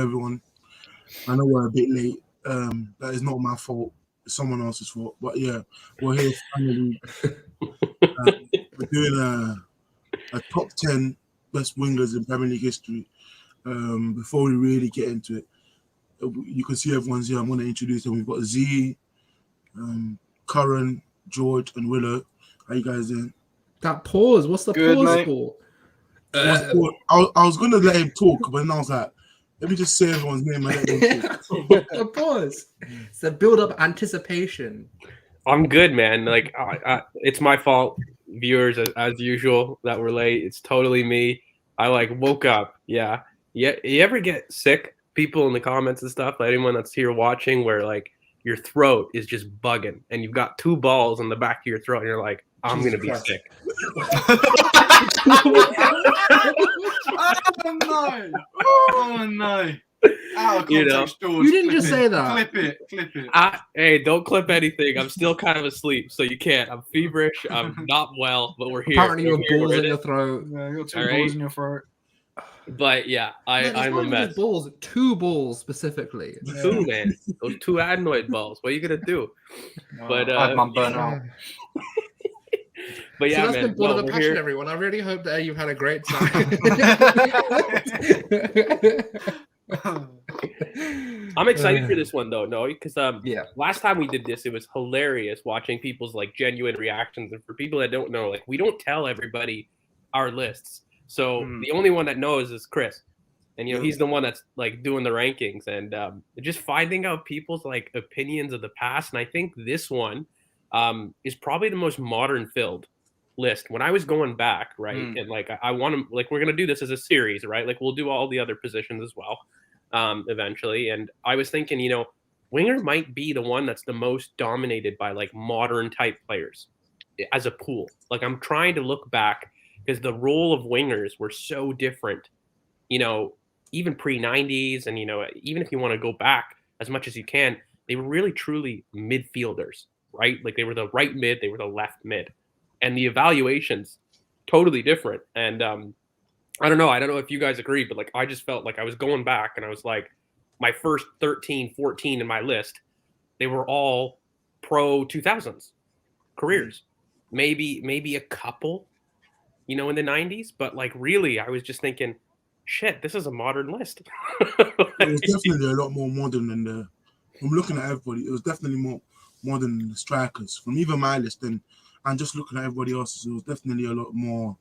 everyone. I know we're a bit late. That is not my fault. It's someone else's fault. But yeah, we're here finally. We're doing a top 10 best wingers in Premier League history. Before we really get into it, you can see everyone's here. I'm going to introduce them. We've got Z, Curran, George, and Wilo. How you guys doing? That pause. What's the Good, pause mate. for? I was going to let him talk, but then I was like, let me just say everyone's name and let them talk. The pause. It's the build-up anticipation. I'm good, man. Like, it's my fault, viewers, as usual, that we're late. It's totally me. I woke up. Yeah. You ever get sick? People in the comments and stuff, anyone that's here watching, where your throat is just bugging and you've got two balls in the back of your throat and you're like, I'm going to be sick. Oh no. Out of context, George. You didn't just say that. Clip it. Hey, don't clip anything. I'm still kind of asleep, so you can't. I'm feverish. I'm not well, but we're here. Apparently, your balls in your throat. Yeah, you got two balls in your throat. But yeah, I'm a mess. Balls, two balls specifically. Two, man. Those two adenoid balls. What are you gonna do? But I had my burnout. But yeah, so that's man. been Blood of the Passion, everyone. I really hope that you've had a great time. I'm excited for this one though, because last time we did this, it was hilarious watching people's genuine reactions. And for people that don't know, we don't tell everybody our lists. So the only one that knows is Chris. And he's the one that's doing the rankings and just finding out people's opinions of the past. And I think this one is probably the most modern filled list. When I was going back, right, and I want to we're gonna do this as a series, right? We'll do all the other positions as well eventually. And I was thinking, winger might be the one that's the most dominated by modern type players as a pool. I'm trying to look back because the role of wingers were so different, even pre-90s and even if you want to go back as much as you can, they were really truly midfielders, right? They were the right mid, they were the left mid, and the evaluations totally different. And I don't know if you guys agree, but I just felt I was going back and I was my first 13, 14 in my list, they were all pro 2000s careers. Maybe a couple, in the 90s, but really I was just thinking, shit, this is a modern list. It was definitely a lot more modern than I'm looking at everybody. It was definitely more modern than the strikers from even my list and just looking at everybody else's. It was definitely a lot more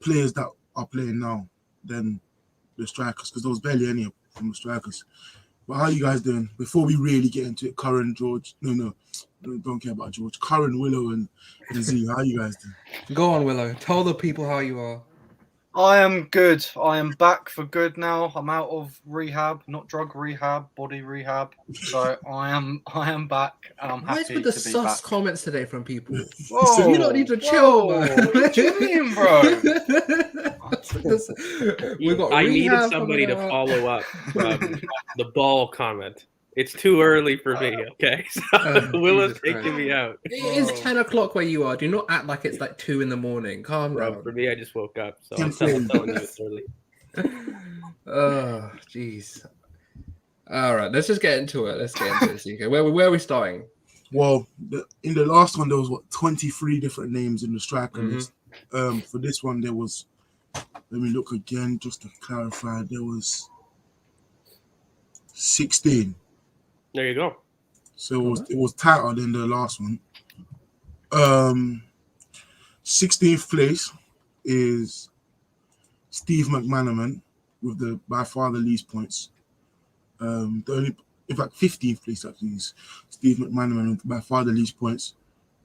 players that are playing now than the strikers because there was barely any from the strikers. But how are you guys doing? Before we really get into it, Curran, George, no, don't care about George. Curran, Wilo, and Z, how are you guys doing? Go on, Wilo. Tell the people how you are. I am good. I am back for good now. I'm out of rehab, not drug rehab, body rehab. So I am back, and I'm happy to be back. Where's with the sus comments today from people? Whoa, you don't need to chill, man. What do you mean, bro? I needed somebody to follow up from the ball comment. It's too early for me, okay? So Willow's taking me out. It is 10 o'clock where you are. Do not act like it's 2 in the morning. Calm down. For me, I just woke up, so I'm telling you it's early. Oh, jeez. All right, let's just get into it. Okay, where are we starting? Well, in the last one, there was 23 different names in the striker list. For this one, there was, let me look again just to clarify, there was 16. There you go. So it was tighter than the last one. 16th place is Steve McManaman with by far the least points. In fact, 15th place actually is Steve McManaman with by far the least points.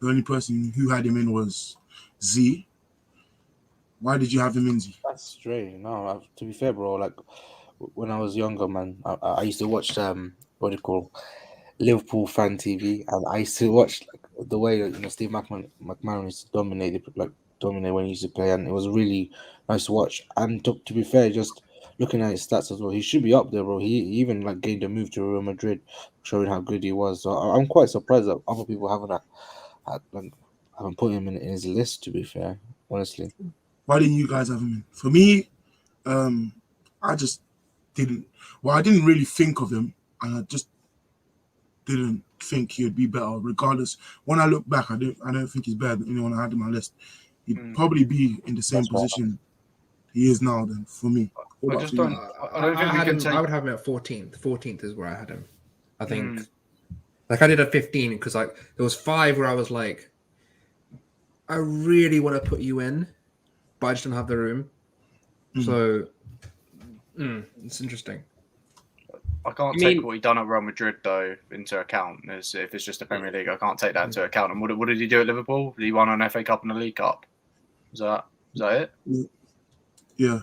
The only person who had him in was Z. Why did you have him in, Z? That's strange. No, to be fair, bro, when I was younger, man, I used to watch what do you call Liverpool fan TV, and I used to watch the way Steve McManaman used to dominate when he used to play, and it was really nice to watch. And to be fair, just looking at his stats as well, he should be up there, bro. He even gained a move to Real Madrid, showing how good he was. So I'm quite surprised that other people haven't put him in his list. To be fair, honestly, why didn't you guys have him in? For me, I just didn't really think of him, and I just didn't think he would be better. Regardless, when I look back, I don't think he's better than anyone I had in my list. He'd probably be in the same position he is now. Then for me, I just don't. I don't think we can take. I would have him at 14th. 14th is where I had him. I think. Like I did a 15 because like there was 5 where I was like, I really want to put you in, but I just don't have the room. So it's interesting. I can't take what he done at Real Madrid though into account. If it's just the Premier League, I can't take that into account. And what did he do at Liverpool? Did he won an FA Cup and a League Cup? Is that it? Yeah.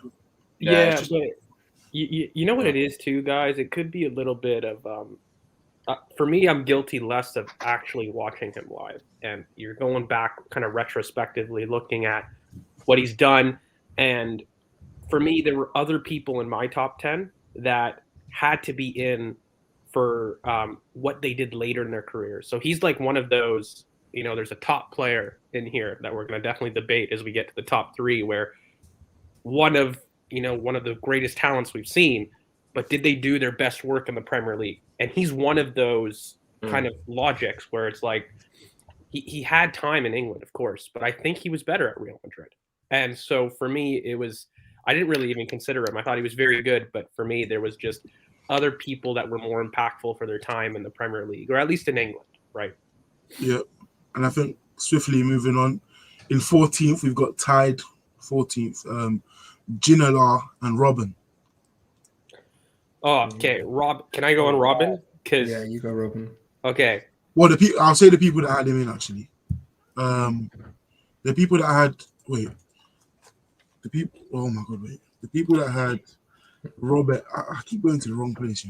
Yeah, but you know what it is too, guys. It could be a little bit of for me. I'm guilty less of actually watching him live, and you're going back kind of retrospectively looking at what he's done. And for me, there were other people in my top 10 that had to be in for what they did later in their career. So he's like one of those, there's a top player in here that we're going to definitely debate as we get to the top 3, where one of the greatest talents we've seen, but did they do their best work in the Premier League? And he's one of those kind of logics where it's like he had time in England, of course, but I think he was better at Real Madrid. And so for me, I didn't really even consider him. I thought he was very good, but for me, there was just other people that were more impactful for their time in the Premier League, or at least in England, right? Yeah, and I think swiftly moving on, in 14th, we've got tied 14th, Ginola and Robin. Oh, okay. Can I go on Robin? Yeah, you go Robin. Okay. Well, I'll say the people that had him in, actually. The people that had... Wait. Oh, my God, wait. The people that had Robert... I keep going to the wrong place,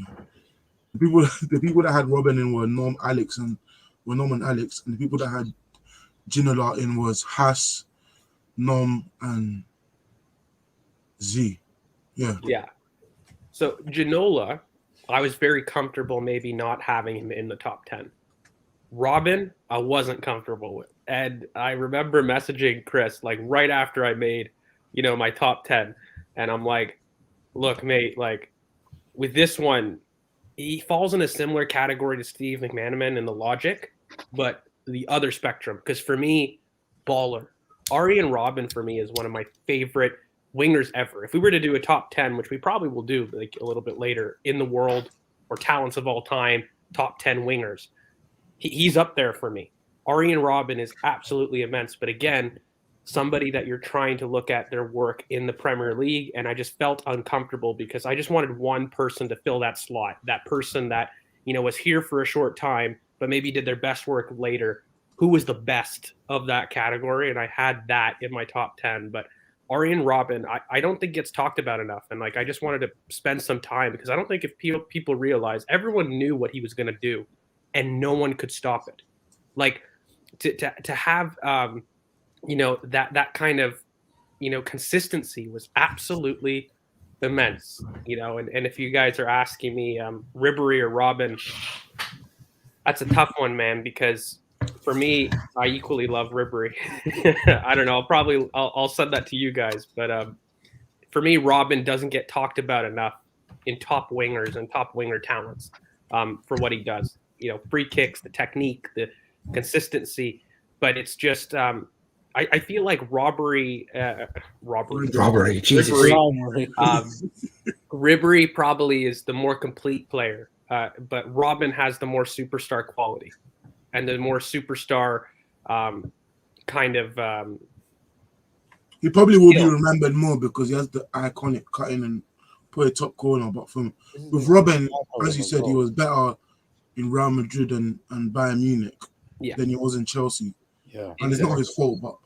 The people that had Robin in were Norm and Alex. And the people that had Ginola in was Haas, Norm, and Z. Yeah. Yeah. So Ginola, I was very comfortable maybe not having him in the top 10. Robin, I wasn't comfortable with. And I remember messaging Chris like right after I made, my top 10. And I'm like, look, mate, like with this one, he falls in a similar category to Steve McManaman in the logic, but the other spectrum. Because for me, baller. Arjen Robben for me is one of my favorite wingers ever. If we were to do a top 10, which we probably will do like a little bit later in the world, or talents of all time, top 10 wingers, he's up there for me. Arjen Robben is absolutely immense, but again, somebody that you're trying to look at their work in the Premier League, and I just felt uncomfortable because I just wanted one person to fill that slot, that person that was here for a short time but maybe did their best work later. Who was the best of that category? And I had that in my top 10, but Arjen Robben, I don't think gets talked about enough. And like, I just wanted to spend some time because I don't think if people realize everyone knew what he was going to do and no one could stop it. Like to have, that kind of, consistency was absolutely immense, and if you guys are asking me, Ribery or Robin, that's a tough one, man, because for me, I equally love Ribery. I don't know. I'll send that to you guys. But for me, Robin doesn't get talked about enough in top wingers and top winger talents for what he does. Free kicks, the technique, the consistency. But it's just I feel like Ribery, Jesus. Ribery probably is the more complete player, but Robin has the more superstar quality. And the more superstar kind of... he probably will be remembered more because he has the iconic cutting and put a top corner. But with Robin, as you said, he was better in Real Madrid and Bayern Munich than he was in Chelsea. Yeah, and it's not his fault, but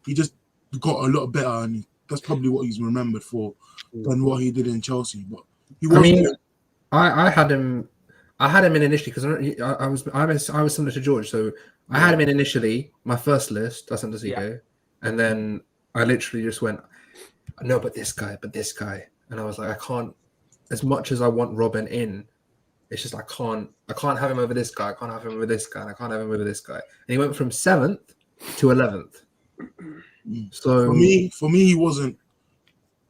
he just got a lot better, and that's probably what he's remembered for than what he did in Chelsea. But he was... I had him in initially because I was similar to George, so I had him in initially. My first list, I sent to Zico, and then I literally just went, no, but this guy, and I was like, I can't. As much as I want Robin in, it's just I can't have him over this guy. I can't have him over this guy. And I can't have him over this guy. And he went from 7th to 11th. So for me, he was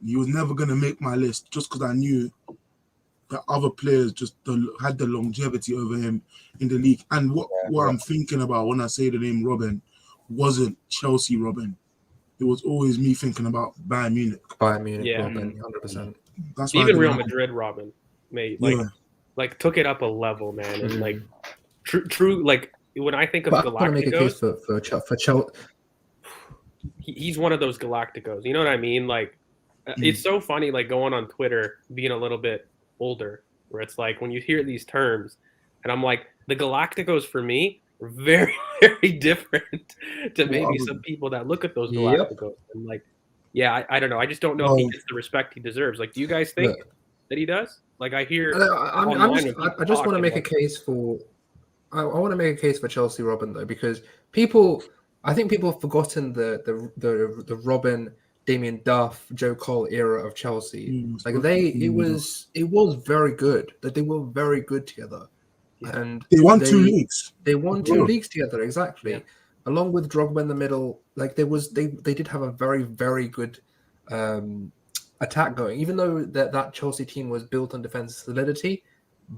never gonna make my list just because I knew that other players just had the longevity over him in the league. And what I'm thinking about when I say the name Robin wasn't Chelsea Robin. It was always me thinking about Bayern Munich. Robin, 100%. That's why even Real Madrid Robin, mate, like took it up a level, man, and like true. Like when I think of Galacticos, I want to make a case for Chelsea. He's one of those Galacticos. You know what I mean? Like it's so funny, like going on Twitter, being a little bit older, where it's like when you hear these terms, and I'm like, the Galacticos for me are very, very different to maybe some people that look at those Galacticos and like, I don't know. I just don't know if he gets the respect he deserves. Like, do you guys think that he does? Like, I hear. I just want to make a case for. I want to make a case for Chelsea Robin though, because I think people have forgotten the Robin, Damien Duff, Joe Cole era of Chelsea. It was very good. That they were very good together, and they won 2 leagues. They won 2 leagues together, exactly. Yeah. Along with Drogba in the middle, like they did have a very, very good attack going. Even though that Chelsea team was built on defensive solidity,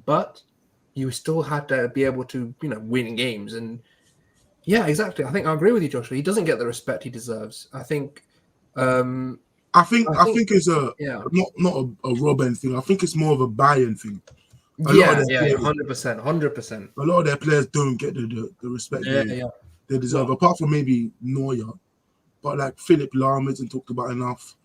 but you still had to be able to win games. And yeah, exactly. I think I agree with you, Joshua. He doesn't get the respect he deserves. I think it's not a Robin thing. I think it's more of a Bayern thing. 100%. A lot of their players don't get the respect they deserve, apart from maybe Neuer. But like Philip Lahm isn't talked about enough.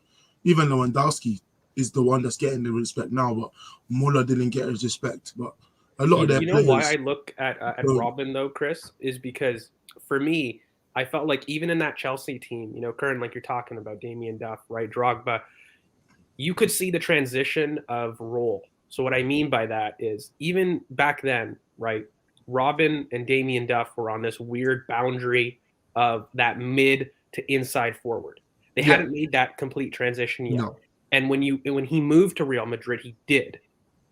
Even Lewandowski is the one that's getting the respect now, but Muller didn't get his respect. But a lot of their players. Why I look at Robin though, Chris, is because for me, I felt like even in that Chelsea team, Curran, like you're talking about, Damien Duff, right, Drogba, you could see the transition of role. So what I mean by that is even back then, right, Robin and Damien Duff were on this weird boundary of that mid to inside forward. They hadn't made that complete transition yet. No. And when he moved to Real Madrid, he did,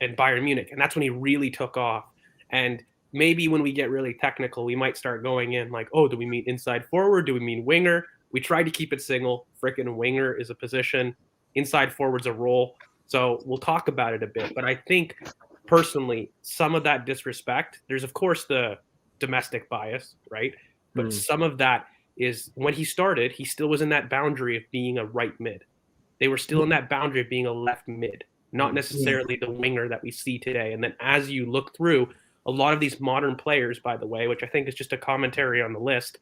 and Bayern Munich, and that's when he really took off. And maybe when we get really technical, we might start going in like, oh, do we mean inside forward? Do we mean winger? We try to keep it single. Frickin' winger is a position. Inside forward's a role. So we'll talk about it a bit. But I think personally, some of that disrespect, there's of course the domestic bias, right? But some of that is when he started, he still was in that boundary of being a right mid. They were still in that boundary of being a left mid, not necessarily the winger that we see today. And then as you look through, a lot of these modern players, by the way, which I think is just a commentary on the list,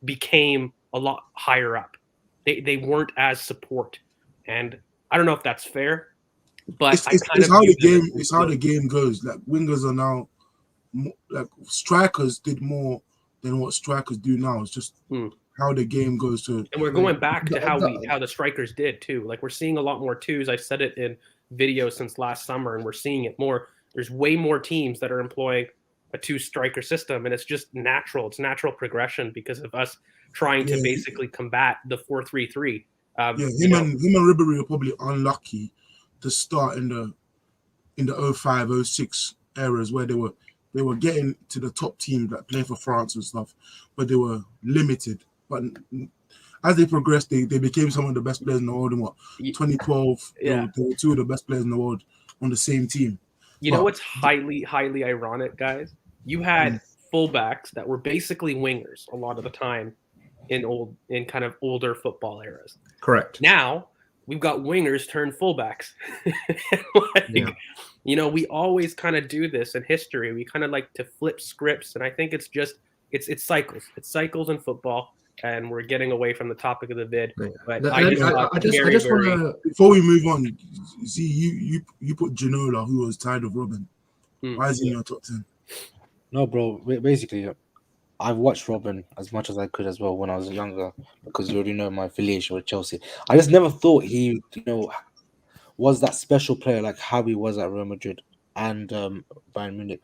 became a lot higher up. They weren't as support. And I don't know if that's fair, but it's how the game goes. Like wingers are now, like strikers did more than what strikers do now. It's just how the game goes to. And we're going back to how the strikers did too. Like we're seeing a lot more twos. I've said it in videos since last summer, and we're seeing it more. There's way more teams that are employing a 2-striker system, and it's just natural. It's natural progression because of us trying to basically combat the 4-3-3. Him and Ribery are probably unlucky to start in the 05-06 eras where they were getting to the top team that play for France and stuff, but they were limited. But as they progressed, they became some of the best players in the world. In 2012, they were 2 of the best players in the world on the same team. You know what's highly, highly ironic, guys? You had fullbacks that were basically wingers a lot of the time in kind of older football eras. Correct. Now we've got wingers turn fullbacks. We always kind of do this in history. We kind of like to flip scripts, and I think it's cycles. It's cycles in football, and we're getting away from the topic of the vid. But I just want to, before we move on, see you put Ginola, who was tired of Robin. Why is he in your top 10? No, bro. Basically, I've watched Robin as much as I could as well when I was younger, because you already know my affiliation with Chelsea. I just never thought he, was that special player like how he was at Real Madrid and Bayern Munich.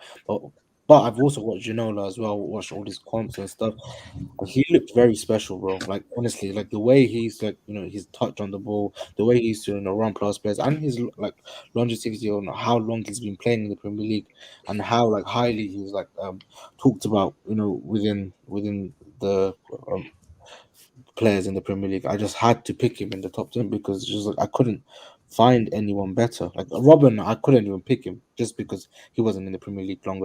But I've also watched Ginola as well, watched all these comps and stuff. And he looked very special, bro. Like honestly, like the way he's like, his touch on the ball, the way he's doing run past players, and his like longevity on how long he's been playing in the Premier League, and how like highly he's like talked about, within the players in the Premier League. I just had to pick him in the top 10 because just like I couldn't find anyone better. Like Robin, I couldn't even pick him just because he wasn't in the Premier League long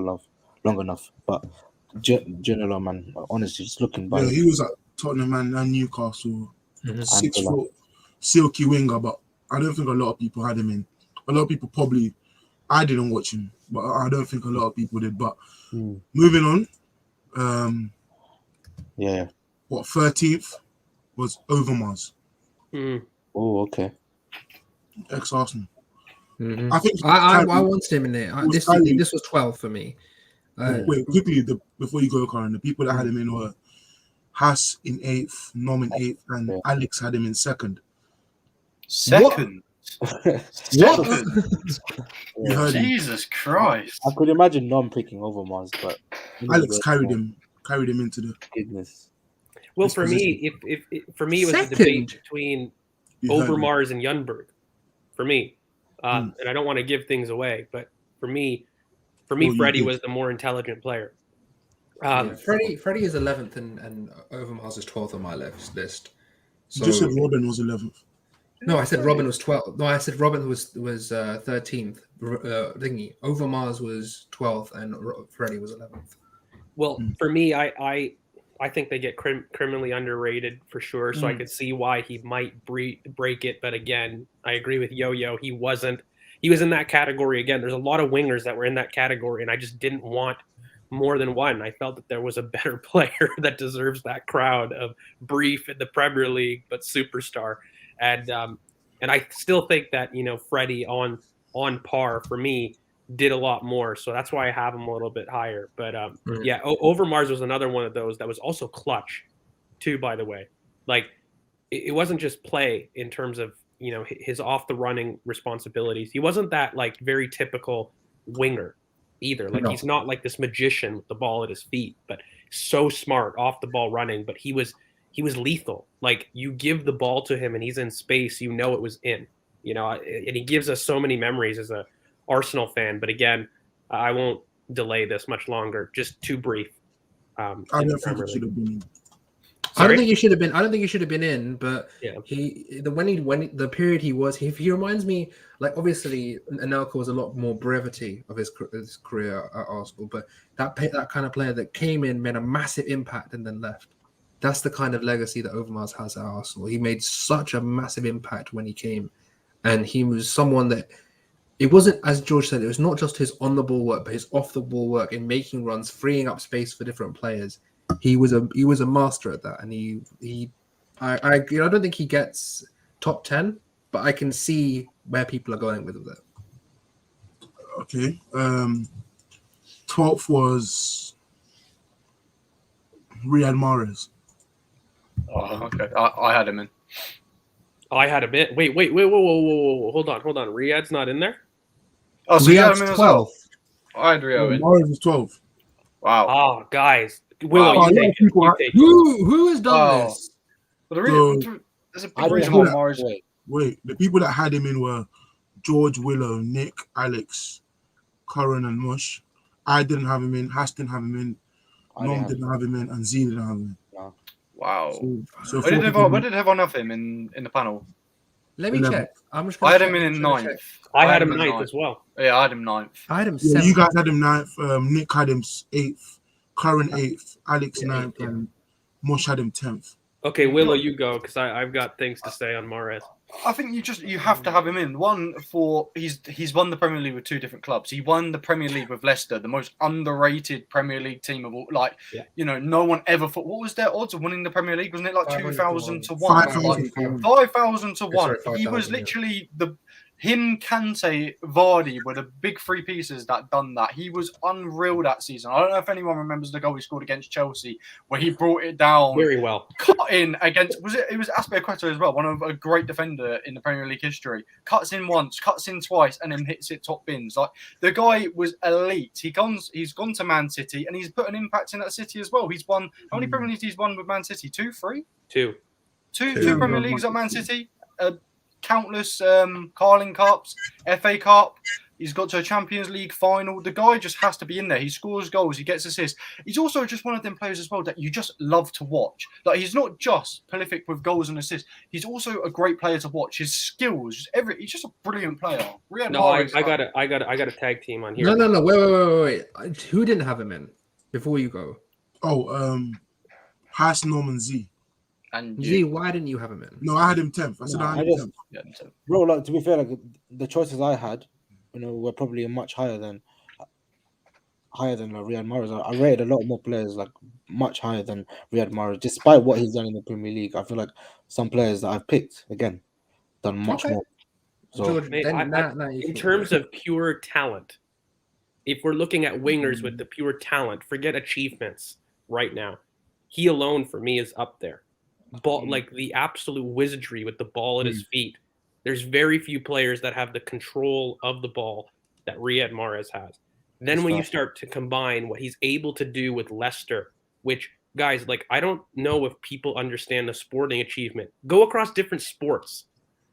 enough. But general man, honestly, just looking by. Yeah, he was at Tottenham and Newcastle, 6 And foot, silky winger. But I don't think a lot of people had him in. A lot of people probably. I didn't watch him, but I don't think a lot of people did. But moving on, what 13th was Overmars. Oh, okay. Ex-Arsenal. I think I wanted him in there. This was 12 for me. Wait, quickly before you go, Curran, the people that had him in were Haas in 8th, Nom in 8th, and Alex had him in 2nd. Second? What? Jesus Christ! I could imagine Nom picking Overmars, but Alex carried him into the goodness. Well, for me, if for me, it was a debate between Overmars and Ljungberg. For me, and I don't want to give things away, but for me, Freddie was the more intelligent player. Freddie is 11th and Overmars is 12th on my list. So, you just said Robin was 11th. No, I said Robin was 12th. No, I said Robin was 13th. Overmars was 12th and Freddie was 11th. Well, for me, I think they get criminally underrated for sure. So I could see why he might break it. But again, I agree with Yo-Yo. He was in that category again. There's a lot of wingers that were in that category, and I just didn't want more than one. I felt that there was a better player that deserves that crowd of brief in the Premier League, but superstar. And I still think that, Freddie on par for me did a lot more. So that's why I have him a little bit higher. But Overmars was another one of those that was also clutch too, by the way. Like it wasn't just play in terms of, his off the running responsibilities. He wasn't that like very typical winger either. Like he's not like this magician with the ball at his feet, but so smart off the ball running, but he was lethal. Like you give the ball to him and he's in space, it was in, and he gives us so many memories as a Arsenal fan. But again, I won't delay this much longer. Just too brief. I don't think it should have been. I don't think he should have been in, but the period he was, he reminds me, like obviously Anelka was a lot more brevity of his career at Arsenal, but that kind of player that came in, made a massive impact and then left. That's the kind of legacy that Overmars has at Arsenal. He made such a massive impact when he came, and he was someone that it wasn't, as George said, it was not just his on the ball work, but his off the ball work in making runs, freeing up space for different players. He was a master at that, and I don't think he gets top 10, but I can see where people are going with it. Okay, 12th was Riyad Mahrez. Oh, okay. I had him in. I had a bit. Wait, whoa. Hold on. Riyad's not in there? Oh, so Riyad's 12th. I had Rio in. Mahrez was 12th. Wow. Oh, guys. Willow, you take it. Who has done this? Well, there's a big reason why Mahrez. Wait, the people that had him in were George, Willow, Nick, Alex, Curran, and Mush. I didn't have him in. Haas didn't have him in. Nom didn't have him in, and Z didn't have him in. No. Wow. So where did everyone have him in the panel? Let me check. I had him in 9th. I had him 9th as well. Yeah, I had him 9th. I had him 7th. You guys had him 9th. Nick had him 8th. Curran 8th. Alex 9th. And Mush had him 10th. Okay, Willow, you go, because I've got things to say on Mahrez. I think you have to have him in. One, for he's won the Premier League with 2 different clubs. He won the Premier League with Leicester, the most underrated Premier League team of all. Like, no one ever thought. What was their odds of winning the Premier League? Wasn't it like 2,000 to 1? 5,000 to 1. He was literally him, Kante, Vardy were the big 3 pieces that done that. He was unreal that season. I don't know if anyone remembers the goal he scored against Chelsea, where he brought it down very well, cut in against. It was Azpilicueta as well, one of a great defender in the Premier League history. Cuts in once, cuts in twice, and then hits it top bins. Like the guy was elite. He's gone to Man City, and he's put an impact in that city as well. He's won how many Premier Leagues he's won with Man City? 2, 3? 2. Two Premier Leagues at Man City. Countless Carling Cups, FA Cup. He's got to a Champions League final. The guy just has to be in there. He scores goals. He gets assists. He's also just one of them players as well that you just love to watch. Like, he's not just prolific with goals and assists. He's also a great player to watch. His skills, he's just a brilliant player. I got a tag team on here. No. Wait. Who didn't have him in before you go? Haas, Norman, Z. And Z, why didn't you have him in? No, I had him 10th. I said I had him 10th. Bro, like, to be fair, like the choices I had, were probably much higher than Riyad Mahrez. I rated a lot more players like much higher than Riyad Mahrez, despite what he's done in the Premier League. I feel like some players that I've picked again done much more. So, George, in terms of pure talent, if we're looking at wingers with the pure talent, forget achievements right now. He alone for me is up there. Ball, like the absolute wizardry with the ball at his feet. There's very few players that have the control of the ball that Riyad Mahrez has. Then when you start to combine what he's able to do with Leicester, which, guys, like, I don't know if people understand the sporting achievement. Go across different sports.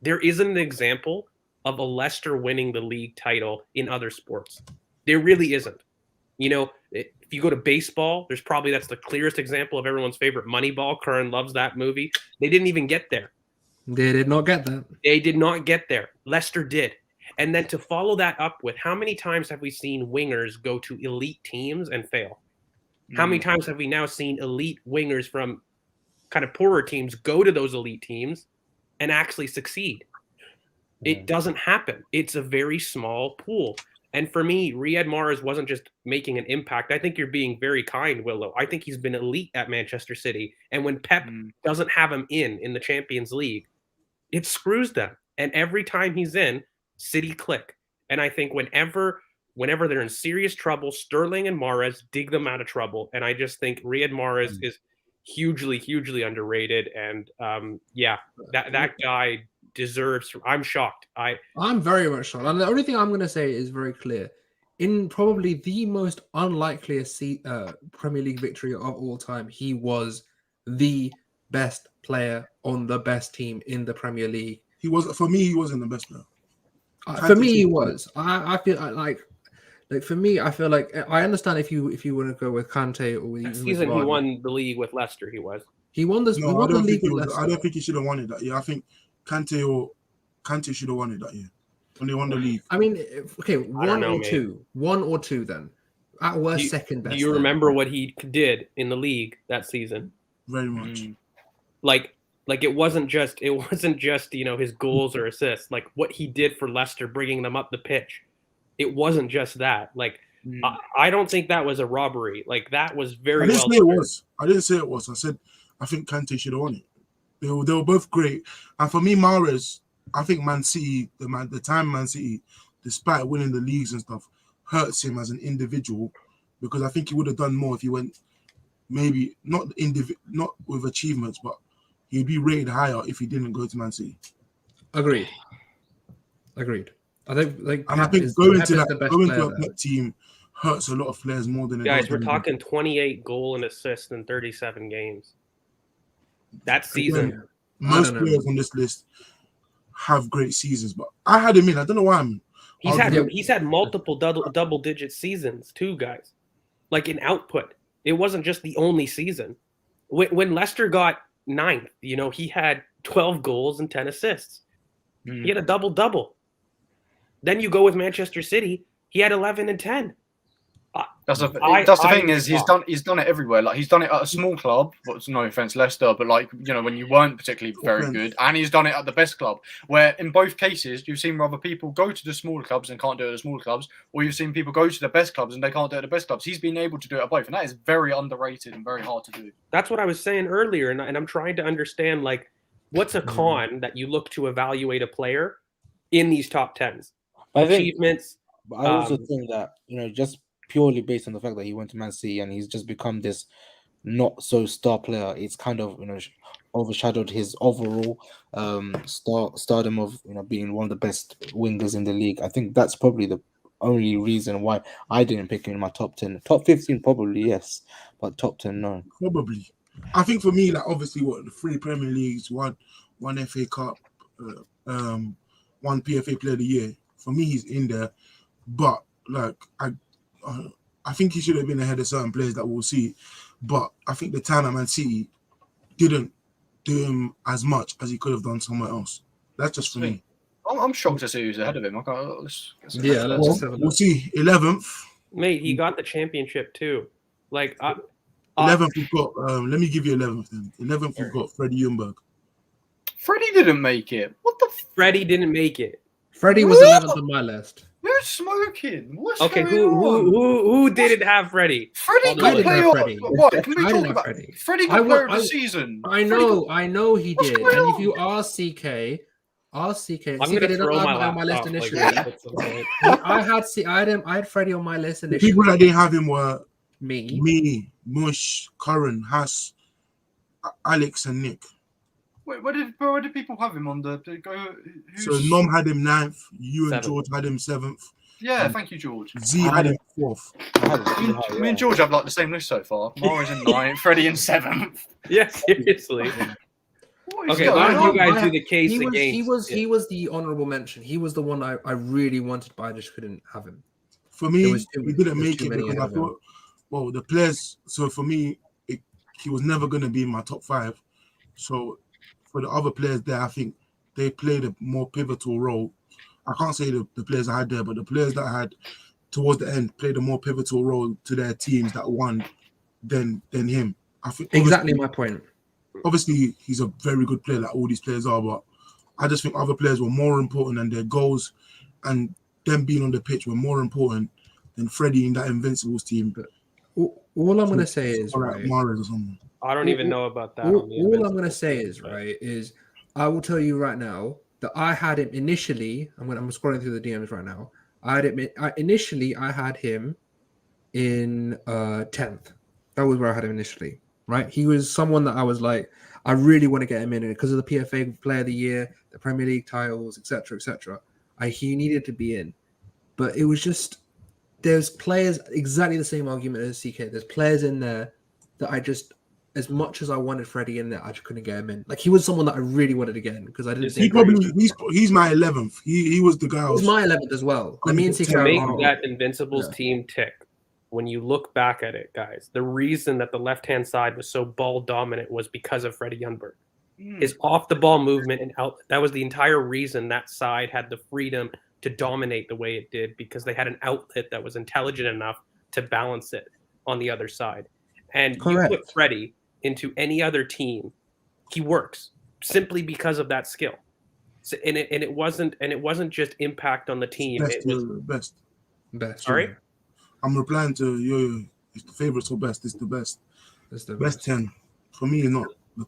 There isn't an example of a Leicester winning the league title in other sports. There really isn't. If you go to baseball, that's the clearest example of everyone's favorite Moneyball. Curran loves that movie. They didn't even get there. They did not get that. They did not get there. Leicester did. And then to follow that up with, how many times have we seen wingers go to elite teams and fail? How many times have we now seen elite wingers from kind of poorer teams go to those elite teams and actually succeed? It doesn't happen. It's a very small pool. And for me, Riyad Mahrez wasn't just making an impact. I think you're being very kind, Wilo. I think he's been elite at Manchester City. And when Pep doesn't have him in the Champions League, it screws them. And every time he's in, City click. And I think whenever they're in serious trouble, Sterling and Mahrez dig them out of trouble. And I just think Riyad Mahrez is hugely, hugely underrated. And that guy deserves. I'm shocked. I'm very much shocked. And the only thing I'm going to say is very clear. In probably the most unlikeliest Premier League victory of all time, he was the best player on the best team in the Premier League. For me, he wasn't the best player. For me, he was. I feel like for me, I feel like I understand if you want to go with Kante or that season he won the league with Leicester. He won this. No, I don't think he should have won it that year. I think Kante should have won it that year when they won the league. I mean, okay, one or two then. At worst, second best. Do you remember what he did in the league that season? Very much. Like it wasn't just his goals or assists. Like what he did for Leicester, bringing them up the pitch. It wasn't just that. Like I don't think that was a robbery. Like that was very. I didn't say it was. I said I think Kante should have won it. They were both great. And for me, Mahrez, I think Man City, the time Man City, despite winning the leagues and stuff, hurts him as an individual, because I think he would have done more if he went, maybe not with achievements, but he'd be rated higher if he didn't go to Man City. Agreed. I think going to a Pep team hurts a lot of players more than guys. We're talking 28 goal and assists in 37 games. That season, again, most players on this list have great seasons, but I had him in. I don't know why he's had multiple double-digit seasons too, guys. Like in output, it wasn't just the only season. When Leicester got 9th, he had 12 goals and 10 assists. He had a double-double. Then you go with Manchester City, he had 11 and 10. That's the thing is he's done it everywhere. Like he's done it at a small club, but no offense, Leicester, but like when you weren't particularly very good, and he's done it at the best club. Where in both cases you've seen other people go to the smaller clubs and can't do it at the smaller clubs, or you've seen people go to the best clubs and they can't do it at the best clubs. He's been able to do it at both, and that is very underrated and very hard to do. That's what I was saying earlier, and I'm trying to understand like what's a con that you look to evaluate a player in these top 10s. Achievements. I also think that just purely based on the fact that he went to Man City and he's just become this not so star player, it's kind of overshadowed his overall stardom of being one of the best wingers in the league. I think that's probably the only reason why I didn't pick him in my top 10. Top 15 probably yes, but top 10 no. Probably. I think for me, like obviously the 3 Premier Leagues, one FA Cup, one PFA Player of the Year. For me, he's in there. but like I think he should have been ahead of certain players that we'll see. But I think the time at Man City didn't do him as much as he could have done somewhere else. That's just for me. I'm shocked to see who's ahead of him. We'll see. 11th. Mate, he got the championship too. Like 11th, we've got. Let me give you 11th. Then 11th, we've got Freddie Ljungberg. Freddie didn't make it. What the? Freddie didn't make it. Freddie was 11th on my list. Who's smoking? What's Okay, going on? who didn't have Freddie? Freddie got player. What? Can we talk about Freddie? Freddie got player of the season. I know he did. And if you ask CK, I'm going to throw my list initially. I had Freddie on my list initially. The people that didn't have him were me, Mush, Curran, Haas, Alex, and Nick. Wait, where did people have him on the go? So Nom had him 9th, you and 7th. George had him 7th. Yeah, thank you, George. Z had him 4th. Me and George have like the same list so far. Mara's in 9th, Freddie in 7th. Yeah, seriously. Okay, why don't you guys do the case against? He was the honourable mention. He was the one I really wanted, but I just couldn't have him. For me, he didn't make it because I thought, well, the players. So for me, he was never going to be in my top 5. So for the other players there, I think they played a more pivotal role. I can't say the players I had there, but the players that I had towards the end played a more pivotal role to their teams that won than him. I think exactly my point. Obviously, he's a very good player, like all these players are, but I just think other players were more important, and their goals and them being on the pitch were more important than Freddie in that Invincibles team. But all I'm going to say is, right, Mahrez or something. I don't even know about that. All I'm going to say is, right, is I will tell you right now that I had him initially. I'm scrolling through the DMs right now. I had him in 10th. That was where I had him initially. Right, he was someone that I was like, I really want to get him in because of the PFA Player of the Year, the Premier League titles, etc., etc. He needed to be in, but it was just there's players exactly the same argument as CK. There's players in there that I just, as much as I wanted Freddie in there, I just couldn't get him in. Like he was someone that I really wanted to get in because I didn't. He's my 11th. He was the guy. He's my 11th as well. I mean, to make that Invincibles team tick. When you look back at it, guys, the reason that the left-hand side was so ball dominant was because of Freddie Ljungberg. His off-the-ball movement and outlet. That was the entire reason that side had the freedom to dominate the way it did, because they had an outlet that was intelligent enough to balance it on the other side. And Correct. You put Freddie into any other team, he works simply because of that skill. So, and it wasn't just impact on the team. Best, it was best. Sorry. I'm replying to you. It's the favorites or best. It's the best. It's the best 10. For me, not the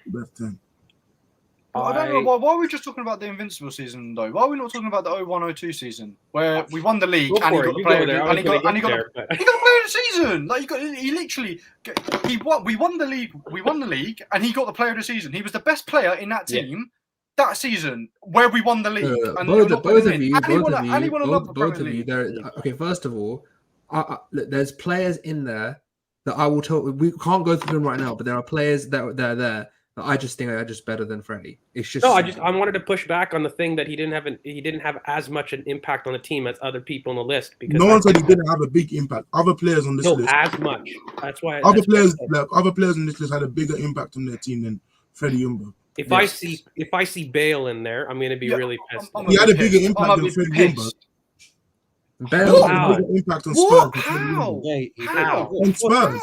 best 10. I don't know. Why are we just talking about the Invincible season, though? Why are we not talking about the 01-02 season where we won the league and he got the player of the season? Like we won the league and he got the player of the season. He was the best player in that team that season where we won the league. And both of you. Okay, first of all, look, there's players in there that I will tell. We can't go through them right now, but there are players that are there that I just think are just better than Freddie. It's just I wanted to push back on the thing that he didn't have as much an impact on the team as other people on the list, because no one said he didn't have a big impact. Other players on this list as much. That's why other players on this list had a bigger impact on their team than Freddie Ljungberg. If I see Bale in there, I'm going to be really pissed. He had a bigger impact than Freddie Ljungberg. Bale had a bigger impact on Spurs. How? On Spurs.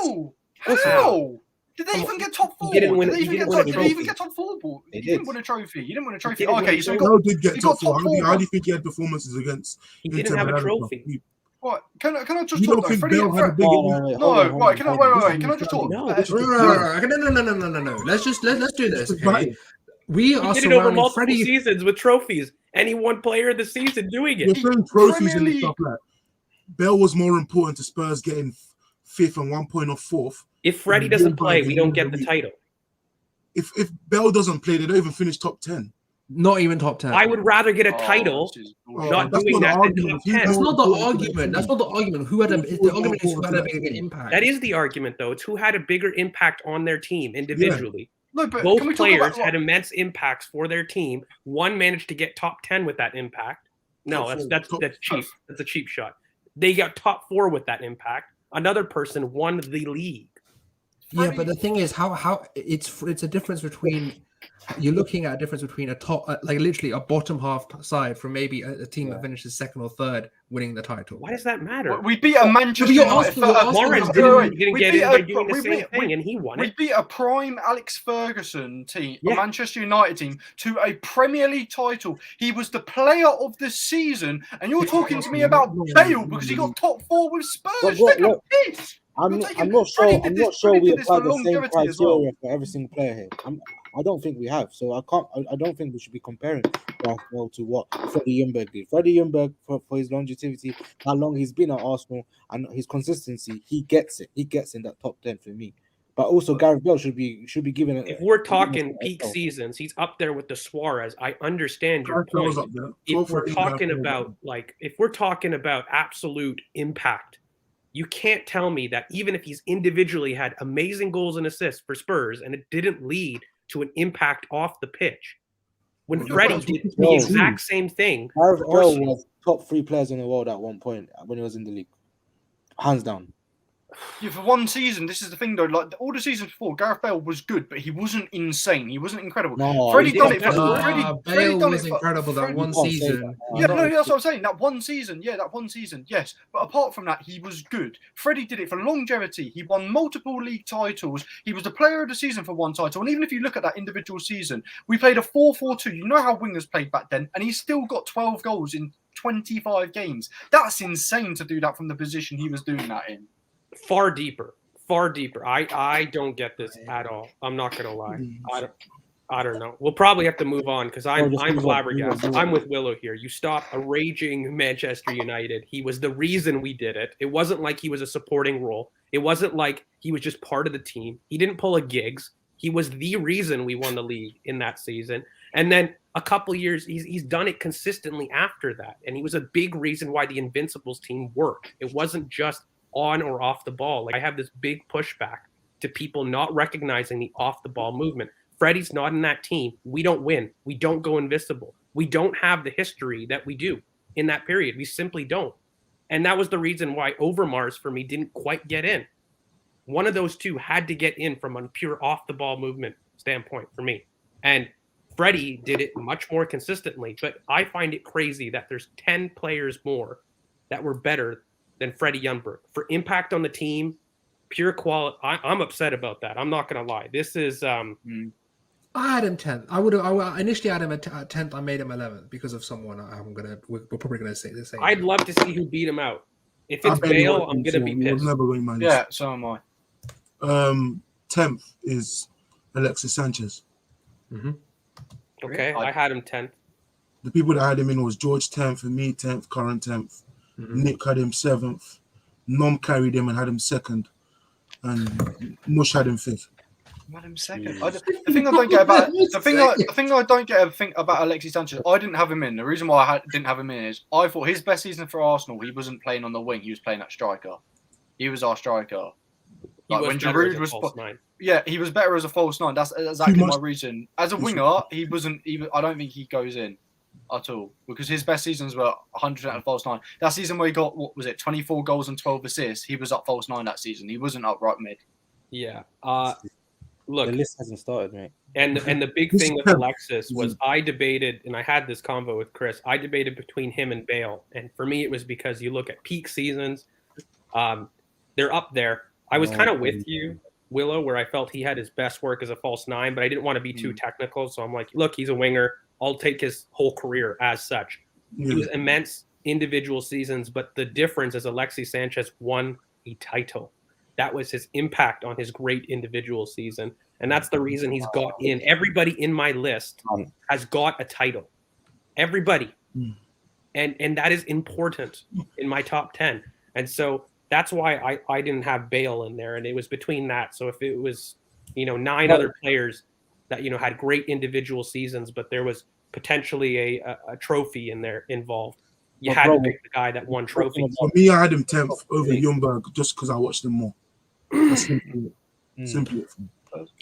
How? Did they even get top 4? Did they even get top 4? He didn't win a trophy. He didn't win a trophy. Okay, so he did get top 4. How do you think he had performances against? He didn't have a trophy. What? Can I just you talk? Don't think Bale had a big impact? No, right. Can I just talk? No. Let's do this. Okay? We are did it over multiple Freddie seasons with trophies. Any one player of the season doing it. You're throwing trophies and stuff like that. Bale was more important to Spurs getting 5th and 1 point off 4th. If Freddie doesn't play, we don't get the title. If Bale doesn't play, they don't even finish top 10. Not even top 10. I would rather get a title not doing that than top 10. That's not the argument. That's not the argument. Who had the argument is who had a bigger impact. That is the argument, though. It's who had a bigger impact on their team individually. No, but both players had immense impacts for their team. One managed to get top 10 with that impact. No, that's cheap. That's a cheap shot. They got top 4 with that impact. Another person won the league. Yeah, but the thing is, how it's a difference between you're looking at a difference between a top, like literally a bottom half side from maybe a team that finishes second or third winning the title. Why does that matter? We beat a Manchester United. Lawrence didn't get in by doing the same thing, and he won it. We beat a prime Alex Ferguson team, a Manchester United team, to a Premier League title. He was the player of the season, and you're talking to me about Bale because he got top 4 with Spurs. Take a piss. I'm not sure we apply the same criteria for every single player here. I don't think we have. So I don't think we should be comparing Arsenal to what Freddie Ljungberg did. Freddie Ljungberg, for his longevity, how long he's been at Arsenal and his consistency, he gets it. He gets in that top 10 for me. But also Gareth Bale should be given it. If we're talking peak seasons, he's up there with the Suarez. I understand your point. If we're talking about absolute impact, you can't tell me that even if he's individually had amazing goals and assists for Spurs and it didn't lead to an impact off the pitch, when Freddie did the exact same thing. Gareth Bale was top 3 players in the world at one point when he was in the league, hands down. Yeah, for one season, this is the thing though. Like all the seasons before, Gareth Bale was good, but he wasn't insane. He wasn't incredible. No, Freddie done it. Bale was incredible that one season. Yeah, no, that's what I'm saying. That one season, yes. But apart from that, he was good. Freddie did it for longevity. He won multiple league titles. He was the player of the season for one title. And even if you look at that individual season, we played a 4-4-2. You know how wingers played back then, and he still got 12 goals in 25 games. That's insane to do that from the position he was doing that in. Far deeper. I don't get this at all. I'm not gonna lie. I don't know. We'll probably have to move on because I'm flabbergasted. I'm with Willow here. You stop a raging Manchester United. He was the reason we did it. It wasn't like he was a supporting role. It wasn't like he was just part of the team. He didn't pull a Giggs. He was the reason we won the league in that season. And then a couple years, he's done it consistently after that. And he was a big reason why the Invincibles team worked. It wasn't just on or off the ball. Like I have this big pushback to people not recognizing the off the ball movement. Freddie's not in that team. We don't win. We don't go invisible. We don't have the history that we do in that period. We simply don't. And that was the reason why Overmars for me didn't quite get in. One of those two had to get in from a pure off the ball movement standpoint for me. And Freddie did it much more consistently, but I find it crazy that there's 10 players more that were better than Freddie Ljungberg for impact on the team, pure quality. I'm upset about that. I'm not going to lie. This is. I had him 10th. I initially had him at 10th. I made him 11th because of someone. We're probably gonna say the same. I'd love to see who beat him out. If it's Bale, I'm gonna be pissed. Yeah, so am I. 10th is Alexis Sanchez. Mm-hmm. Okay, I had him 10th. The people that had him in was George 10th, and me 10th, Curran 10th. Mm-hmm. Nick had him 7th. Nom carried him and had him 2nd, and Mush had him 5th. Had him 2nd. The thing I don't get about the thing I don't get about Alexis Sanchez, I didn't have him in. The reason why I didn't have him in is I thought his best season for Arsenal, he wasn't playing on the wing. He was playing at striker. He was our striker. Like when Giroud was yeah, he was better as a false 9. That's exactly my reason. As a winger, he wasn't even. I don't think he goes in at all because his best seasons were 100% at false 9. That season where he got 24 goals and 12 assists, he was up false 9 that season. He wasn't up right mid. Yeah. Look, the list hasn't started, mate. And the big thing with Alexis was I debated, and I had this convo with Chris. I debated between him and Bale, and for me, it was because you look at peak seasons, they're up there. I was kind of with you, Willow, where I felt he had his best work as a false 9, but I didn't want to be too technical. So I'm like, look, he's a winger. I'll take his whole career as such. He was immense individual seasons, but the difference is Alexis Sanchez won a title. That was his impact on his great individual season. And that's the reason he's got in. Everybody in my list has got a title. Everybody. And that is important in my top 10. And so that's why I didn't have Bale in there. And it was between that. So if it was, 9 other players that, had great individual seasons, but there was potentially a trophy in there involved, you had to pick the guy that won trophy. For me, I had him 10th over Ljungberg just because I watched him more. That's simply it for me.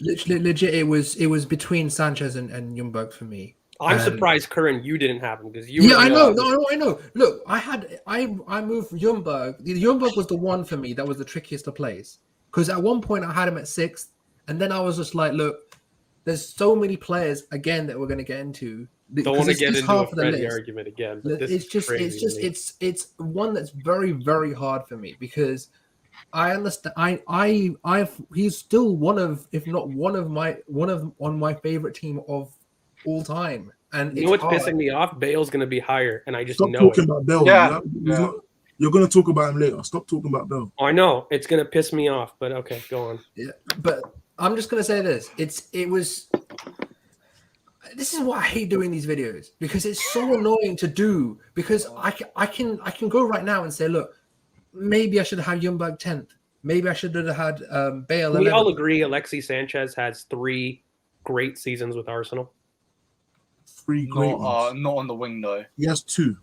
Legit, it was between Sanchez and Ljungberg for me. I'm surprised, Curran, you didn't have him because you. Yeah, I know. No, I know. Look, I moved Ljungberg. Ljungberg was the one for me that was the trickiest to place because at one point I had him at 6th, and then I was just like, look, there's so many players again that we're going to get into. Don't want to get into a Freddie argument again. It's one that's very, very hard for me because I understand. He's still one of, if not one of my favorite team of all time. And you know what's pissing me off? Bale's going to be higher, and I just Stop know talking about Bale. Yeah. You're going to talk about him later. Stop talking about Bale. I know it's going to piss me off, but okay, go on. Yeah, but I'm just going to say this: This is why I hate doing these videos because it's so annoying to do. Because I can go right now and say, look, maybe I should have had Ljungberg 10th. Maybe I should have had Bale. We all agree Alexis Sanchez has 3 great seasons with Arsenal. 3 great ones. Not on the wing though. He has 2.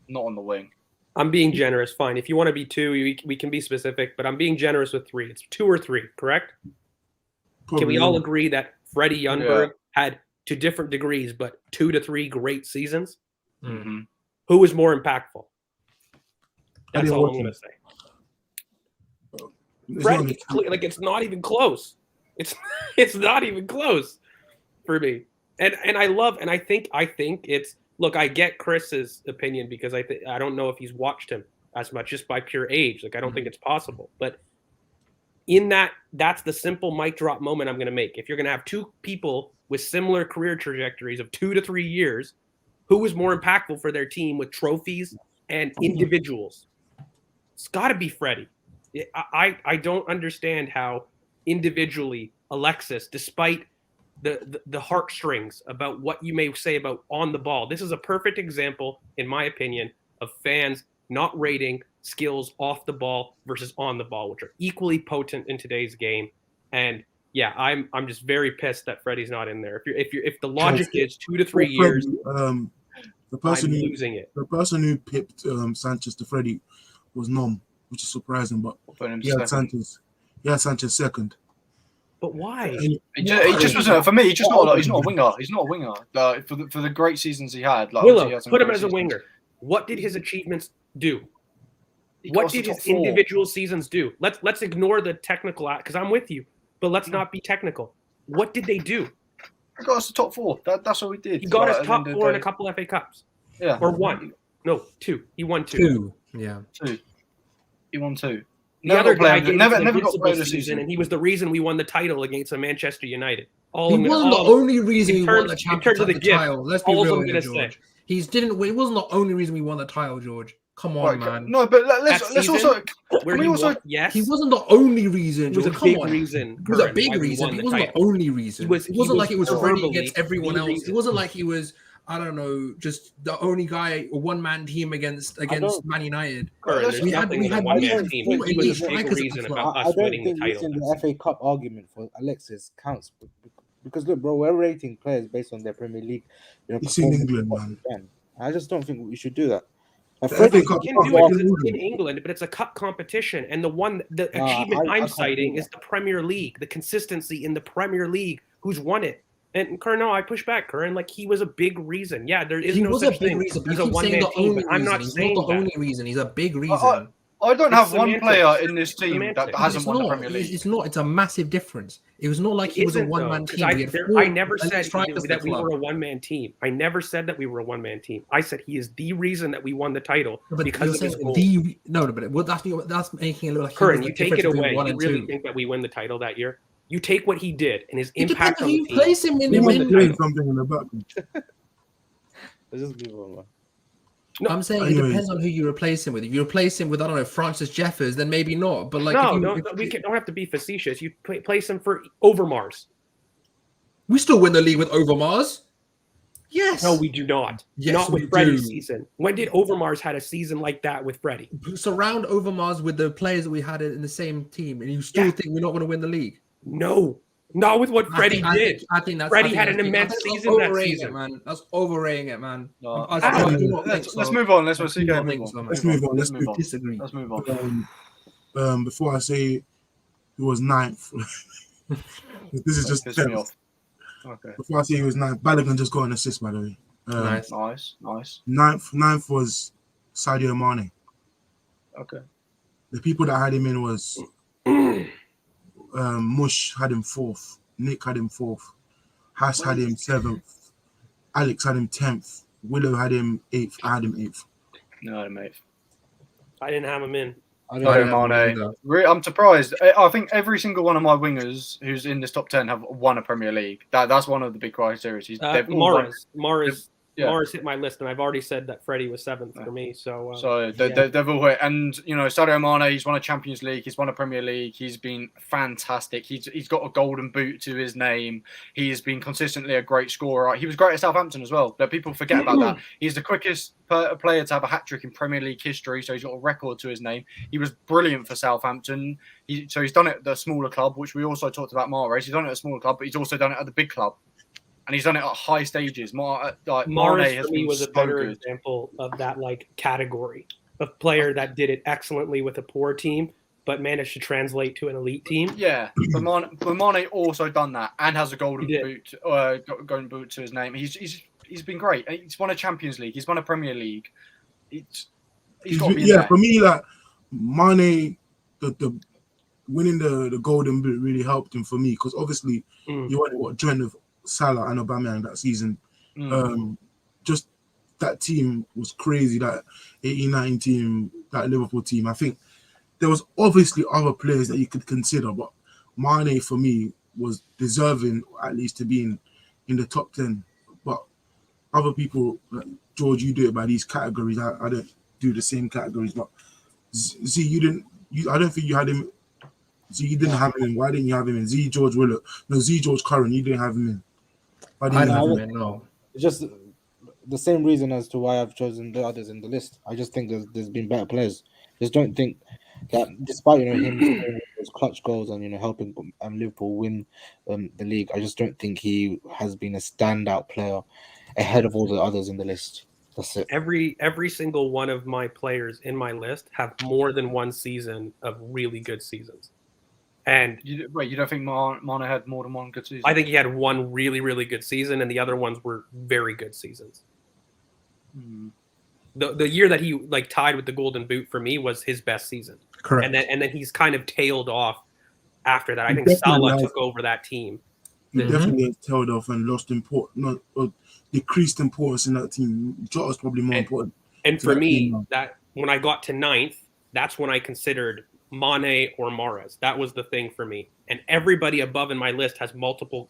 Not on the wing. I'm being generous. Fine. If you want to be 2, we can be specific, but I'm being generous with 3. It's 2 or 3, correct? Probably. Can we all agree that Freddie Ljungberg had, to different degrees, but 2 to 3 great seasons? Mm-hmm. Who was more impactful? That's all I'm going to say. Freddie, like it's not even close. It's not even close for me. And I think it's, look, I get Chris's opinion because I don't know if he's watched him as much just by pure age. Like I don't think it's possible. But in that's the simple mic drop moment I'm going to make. If you're going to have 2 people with similar career trajectories of 2 to 3 years, who was more impactful for their team with trophies and individuals? It's got to be Freddie. I don't understand how individually Alexis, despite the heartstrings about what you may say about on the ball, this is a perfect example, in my opinion, of fans not rating skills off the ball versus on the ball, which are equally potent in today's game. And yeah, I'm just very pissed that Freddie's not in there. If the logic is 2 to 3 years, the person I'm losing it. The person who pipped Sanchez to Freddie was Nom, which is surprising, but he had Sanchez 2nd. But why? It just wasn't for me. He's not a winger. He's not a winger. For the great seasons he had, Wilo, put him as a winger. What did his achievements do? What did his individual seasons do? Let's ignore the technical because I'm with you, but let's not be technical. What did they do? He got us to top 4. That's what we did. He got us top 4 in a couple FA Cups. Yeah. Or 1. No, 2. He won 2. 2. Yeah. 2. He won 2. The other guy never got played this season, and he was the reason we won the title against Manchester United. He wasn't the only reason we won the title. Let's be real here, George. It wasn't the only reason we won the title, George. Come on, man. No, but let's also. Yes, he wasn't the only reason. It was a big reason. It was a big reason. He wasn't the only reason. It wasn't like it was Freddie against everyone else. It wasn't like he was, I don't know, just the only guy, a one-man team against Man United. We had team. He was a big reason about us winning the title. The FA Cup argument for Alexis counts because look, bro, we're rating players based on their Premier League. It's in England, man. I just don't think we should do that. You can do it because it's in England, but it's a cup competition, and the achievement I'm citing is the Premier League, the consistency in the Premier League. Who's won it? And Curran, no, I push back, Curran. Like he was a big reason. Yeah, there is no such thing. He's a one-man team, but I'm not saying the only reason. He's a big reason. I don't have one player in this team that hasn't won the Premier League. It's not. It's a massive difference. It was not like he was a one-man team. I never said that we were a one-man team. I never said that we were a one-man team. I said he is the reason that we won the title because of his goal. That's making it look like. Curran, you take it away. You really think that we win the title that year? You take what he did and his impact on the team. Place him in something in the back. Let's just move on, man. No, I'm saying it depends on who you replace him with. If you replace him with, I don't know, Francis Jeffers, then maybe not. But like, we don't have to be facetious. You place him for Overmars. We still win the league with Overmars. Yes. No, we do not. Yes, not with Freddie's season. When did Overmars had a season like that with Freddie? Surround Overmars with the players that we had in the same team, and you still think we're not going to win the league? No. Not with what Freddie did. I think Freddie had an immense season that season. Man. That's overrating it, man. No, let's move on. Let's move on. Let's disagree. Let's move on. Before I say he was 9th, this is just 10th. Okay. Before I say he was 9th, Balogun just got an assist, by the way. Nice. Nice. Ninth was Sadio Mane. Okay. The people that had him in was Mush had him 4th. Nick had him 4th. Haas had him 7th. Alex had him 10th. Wilo had him 8th. I had him 8th. No, mate. I didn't have him in. Sadio Mane. I'm surprised. I think every single one of my wingers who's in this top 10 have won a Premier League. That's one of the big criteria. Morris hit my list, and I've already said that Freddie was 7th for me. So they've all hit. And, you know, Sadio Mane, he's won a Champions League. He's won a Premier League. He's been fantastic. He's got a golden boot to his name. He has been consistently a great scorer. He was great at Southampton as well. People forget about that. He's the quickest player to have a hat-trick in Premier League history, so he's got a record to his name. He was brilliant for Southampton. So he's done it at the smaller club, which we also talked about Mahrez. He's done it at a smaller club, but he's also done it at the big club. And he's done it at high stages. Mahrez for me was a better example of that category of player that did it excellently with a poor team, but managed to translate to an elite team. Yeah, but Mane also done that and has a golden boot to his name. He's been great. He's won a Champions League. He's won a Premier League. He's got to be there. For me, Mane, the winning the golden boot really helped him for me because obviously you wanted what joined with Salah and Aubameyang that season. Just that team was crazy. That 18-19 team, that Liverpool team. I think there was obviously other players that you could consider, but Mane for me was deserving at least to be in the top 10. But other people, like George, you do it by these categories. I don't do the same categories. But Z, you didn't. I don't think you had him. Z, you didn't have him in. Why didn't you have him in? Z, George Willock. No, Z, George Curran. You didn't have him in. I didn't have him in. No. It's just the same reason as to why I've chosen the others in the list. I just think there's been better players. Just don't think that despite him scoring those clutch goals and helping Liverpool win the league, I just don't think he has been a standout player ahead of all the others in the list. That's it. Every single one of my players in my list have more than one season of really good seasons. And you don't think Mane had more than one good season? I think he had one really, really good season, and the other ones were very good seasons. The year that he tied with the Golden Boot for me was his best season. Correct. And then he's kind of tailed off after that. I think Salah took over that team. He definitely tailed off and lost decreased importance in that team. Jota's probably more important. And for me, that when I got to 9th, that's when I considered Mane or Mahrez. That was the thing for me. And everybody above in my list has multiple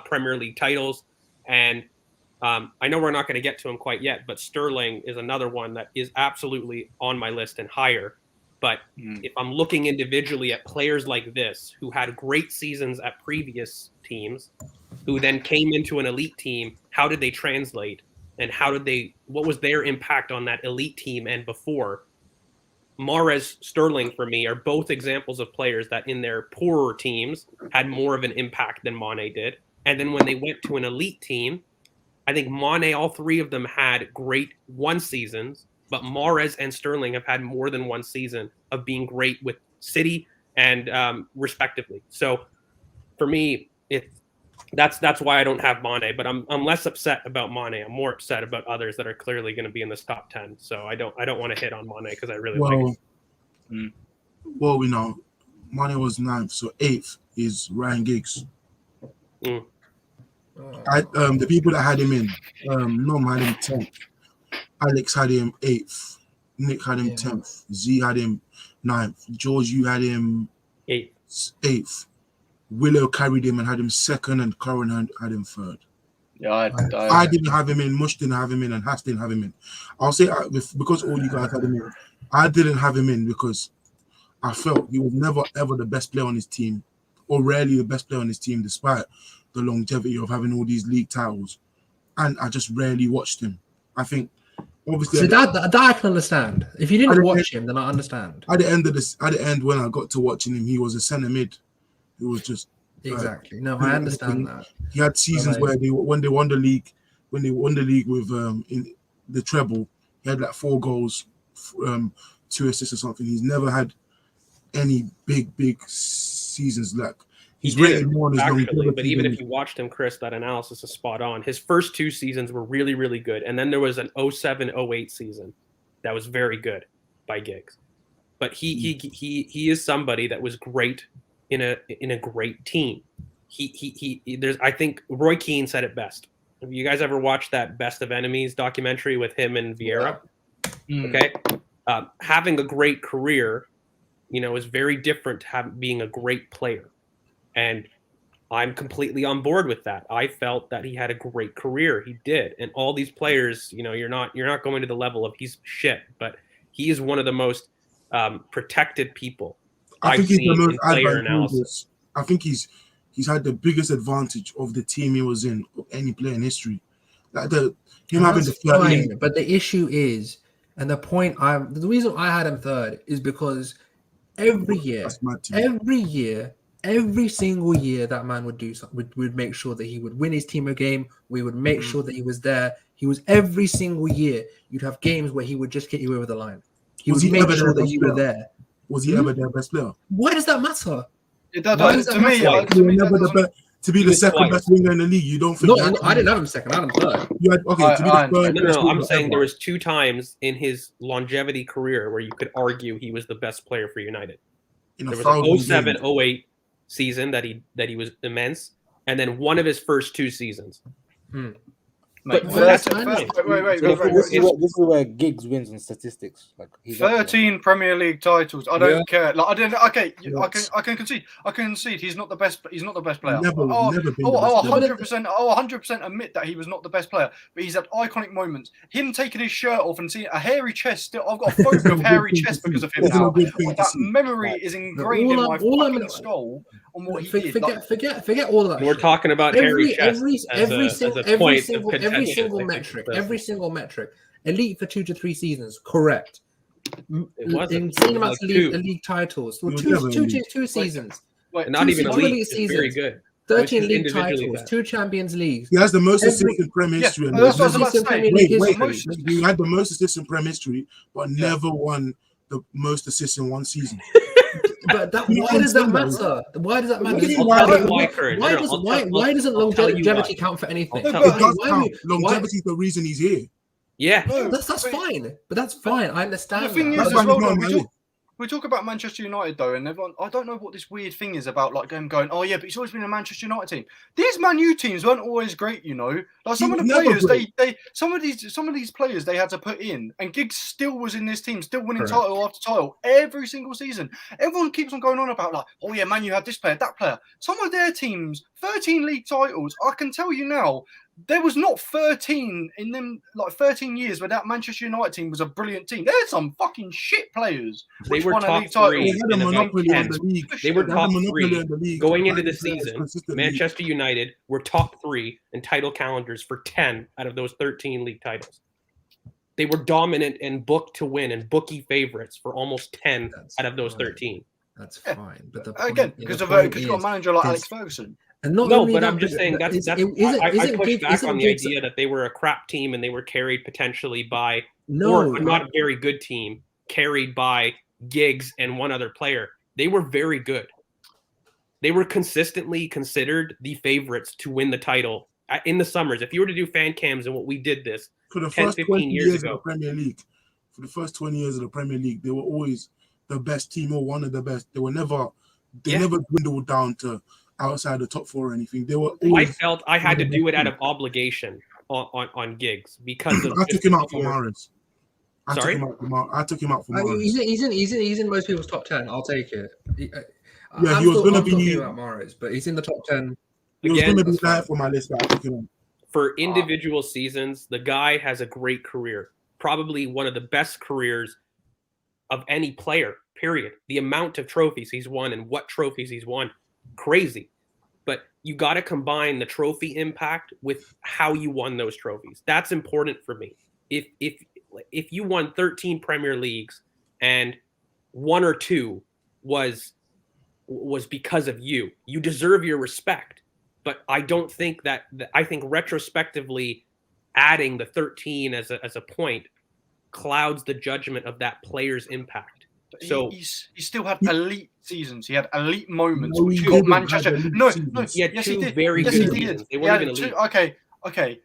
Premier League titles. And I know we're not going to get to him quite yet, but Sterling is another one that is absolutely on my list and higher. But if I'm looking individually at players like this who had great seasons at previous teams, who then came into an elite team, how did they translate? And what was their impact on that elite team and before? Mahrez, Sterling for me are both examples of players that in their poorer teams had more of an impact than Mane did. And then when they went to an elite team, I think Mane, all three of them had great one seasons, but Mahrez and Sterling have had more than one season of being great with City and respectively. So for me, that's why I don't have Mane, but I'm less upset about Mane. I'm more upset about others that are clearly going to be in this top 10. So I don't want to hit on Mane because I really like him. Well, we know Mane was 9th, so 8th is Ryan Giggs. The people that had him in, Nom had him 10th, Alex had him 8th, Nick had him 10th, Z had him 9th, George, you had him 8th. Wilo carried him and had him 2nd, and Curran had him 3rd. Yeah, I didn't have him in, Mush didn't have him in, and Haas didn't have him in. I'll say because all you guys had him in, I didn't have him in because I felt he was never ever the best player on his team, or rarely the best player on his team, despite the longevity of having all these league titles. And I just rarely watched him. I think obviously that I can understand. If you didn't watch him, then I understand. At the end when I got to watching him, he was a centre mid. It was just exactly. No, I understand that. He had seasons where when they won the league with in the treble, he had 4 goals, 2 assists or something. He's never had any big seasons. He's rated more on his actually, longevity. but even if you watched him, Chris, that analysis is spot on. His first 2 seasons were really, really good. And then there was an 07-08 season that was very good by Giggs. But he is somebody that was great in a great team. I think Roy Keane said it best. Have you guys ever watched that Best of Enemies documentary with him and Vieira? Yeah. Okay. Having a great career, is very different to being a great player. And I'm completely on board with that. I felt that he had a great career. He did. And all these players, you're not going to the level of he's shit, but he is one of the most protected people I've seen in player analysis. I think he's had the biggest advantage of the team he was in of any player in history. Like having the 13. But the issue is, and the reason I had him third is because every year, every single year, that man would do something. Would make sure that he would win his team a game. We would make sure that he was there. He was every single year. You'd have games where he would just get you over the line. He would make sure that you were there. Was he ever their best player? Why does that matter? To be the second best winger in the league, you don't think? No, I didn't have him second. I had him third. I'm saying there was 2 times in his longevity career where you could argue he was the best player for United. There was an 07-08 season that he was immense, and then one of his first 2 seasons. Wait. This is where Giggs wins in statistics. Like 13 Premier League titles. I don't care. Like I don't. Okay, I can concede. He's not the best. He's not the best player. Never been 100%. 100% admit that he was not the best player. But he's had iconic moments. Him taking his shirt off and seeing a hairy chest. Still, I've got a photo of hairy chest because of him now. That memory is ingrained in my fucking skull. On what he did. Forget all of that. We're talking about hairy chest every single metric. Elite for 2 to 3 seasons, correct. Insane amounts of league titles for two seasons. Not even elite. It's very good. 13 league titles, 2 Champions Leagues. He has the most assists in Prem history. He had the most assists in Prem history, but never won the most assists in one season. But why does that matter? Why does that matter? Why doesn't longevity count for anything? It does count. Longevity is the reason he's here. Yeah, that's fine. But that's fine. I understand. The thing is, as well, we talk about Manchester United though, and everyone. I don't know what this weird thing is about, like them going, "Oh yeah, but he's always been a Manchester United team." These Man U teams weren't always great, Like some of the players, some of these players they had to put in, and Giggs still was in this team, still winning title after title every single season. Everyone keeps on going on about like, "Oh yeah, Man U had this player, that player." Some of their teams, 13 league titles. I can tell you now. There was not 13 in them, like 13 years where that Manchester United team was a brilliant team. There's some fucking shit players. They were top 3 in the league. They were top 3 going into the season. Manchester United were top 3 in title calendars for 10 out of those 13 league titles. They were dominant and booked to win and bookie favorites for almost 10 out of those 13. That's fine, but because you've got a manager like Alex Ferguson. But I'm just saying I push back on the idea that they were a crap team and they were carried potentially by or not a very good team carried by Giggs and one other player. They were very good. They were consistently considered the favorites to win the title in the summers. If you were to do fan cams and what we did this for the first 15 years ago, for the first 20 years of the Premier League, they were always the best team or one of the best. They never dwindled down to outside the top 4 or anything. They were. I felt I had to do it out of obligation on Giggs because of. I took him out for Mahrez. I took him out for Mahrez. He's in most people's top 10. I'll take it. He was going to be about Mahrez, but he's in the top 10. He was going to be there for my list. But I took him out. For individual seasons, the guy has a great career. Probably one of the best careers of any player. Period. The amount of trophies he's won and what trophies he's won. Crazy, but you got to combine the trophy impact with how you won those trophies. That's important for me. If you won 13 Premier Leagues and 1 or 2 was because of you deserve your respect. But I don't think that I think retrospectively adding the 13 as a point clouds the judgment of that player's impact. But So he still had elite seasons. He had elite moments No, which he got didn't Manchester. have elite No, seasons. he had yes, two he did. very Yes, good he did. seasons. They He weren't had even two. elite. Okay.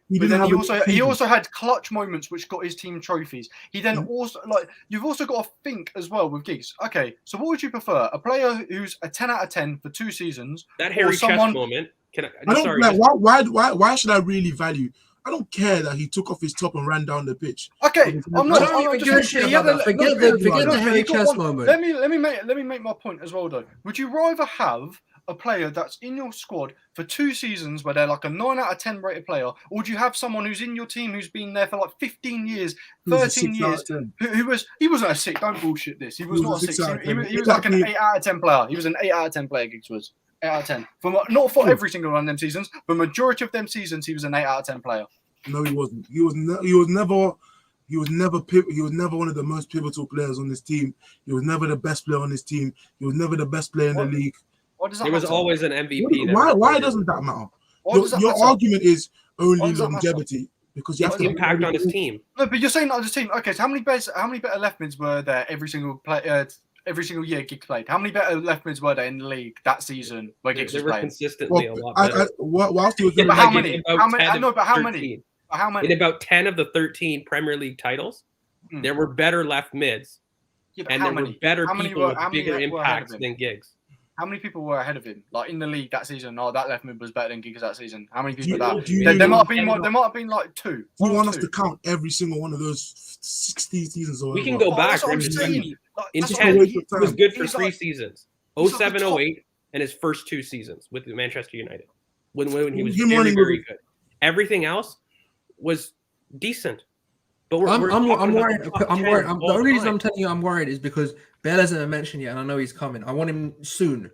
He But didn't then have he elite also seasons. had clutch moments which got his team trophies. He then also you've also got to think as well with Giggs. Okay, so what would you prefer? A player who's a 10 out of 10 for 2 seasons, That or Harry someone? Chess moment. I don't like why should I really value? I don't care that he took off his top and ran down the pitch. Okay, I'm I not. don't even I'm give a just. shit He about had that. a, Forget no, the but Harry he got Chess one. moment. Let me make my point as well, though. Would you rather have a player that's in your squad for 2 seasons where they're like a 9 out of 10 rated player, or would you have someone who's in your team who's been there for like 15 years, He was a 13 6 out years, of 10. he wasn't a 6. Don't bullshit this. He was not a 6. 6 out of 10. He was like an 8 out of 10 player. He was an 8 out of 10 player. Giggs was 8 out of 10. Not for every single one of them seasons, but majority of them seasons he was an 8 out of 10 player. No, he wasn't. He was never one of the most pivotal players on this team. He was never the best player on this team. He was never the best player in the league. What does that There was matter? always an MVP. Why doesn't that matter? Why does that Your matter? argument is only Why does that longevity because you have His to impact on his team. No, but you're saying not his team. Okay, so how many better left mids were there every single year Giggs played? How many better left mids were there in the league that season where Giggs They was were playing? consistently a lot better. Whilst he was Yeah, but how many? In about How many? 10 I know, of but how 13. many? How many? In about 10 of the 13 Premier League titles, there were better left mids, Yeah, but and how there many? were better How many people were- with how many bigger were ahead of impacts him? than Giggs. How many people were ahead of him? Like in the league that season? Oh, that left mid was better than Giggs that season. How many people there might have been like 2. You want us to count every single one of those 60 seasons? Or We can whatever. go back. That's what I'm Richard. saying. In That's what 10, I'm- he was good for he's 3 like- seasons: he's like 07, the top- 08, and his first 2 seasons with Manchester United, when he was Him very, running very with- good. Everything else was decent. But we're I'm talking about worried. the top I'm 10 worried. of The all only reason time. I'm telling you I'm worried is because Bale hasn't mentioned yet, and I know he's coming. I want him soon.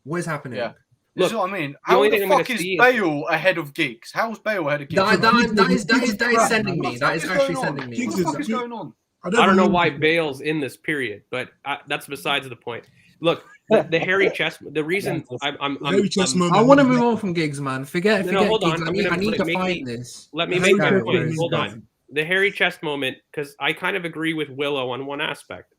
What is happening? Yeah. This is Look, what I mean. the How only the thing I'm gonna fuck is see is- Bale ahead of Giggs? How's Bale ahead of Giggs? That is sending me. That is actually sending me. What the fuck is going on? I don't know why Bale's in this period, but that's besides the point. Look, the Harry Chess. The reason I'm I want to move on from Giggs, man. Forget hold Giggs. on. I need to find this. Let me make my point. Hold on. The Harry Chess moment, because I kind of agree with Willow on one aspect.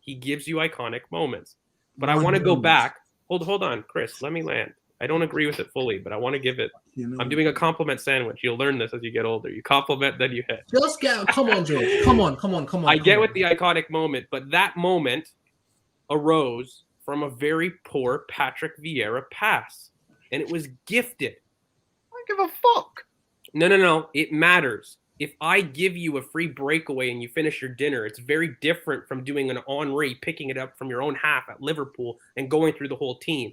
He gives you iconic moments, but I want to go back. Hold on, Chris. Let me land. I don't agree with it fully, but I want to give it. I'm doing a compliment sandwich. You'll learn this as you get older. You compliment, then you hit. Just get. Come on, George. Come on. I get with the iconic moment, but that moment arose from a very poor Patrick Vieira pass, and it was gifted. I don't give a fuck. No. It matters. If I give you a free breakaway and you finish your dinner, it's very different from doing an Henry, picking it up from your own half at Liverpool and going through the whole team.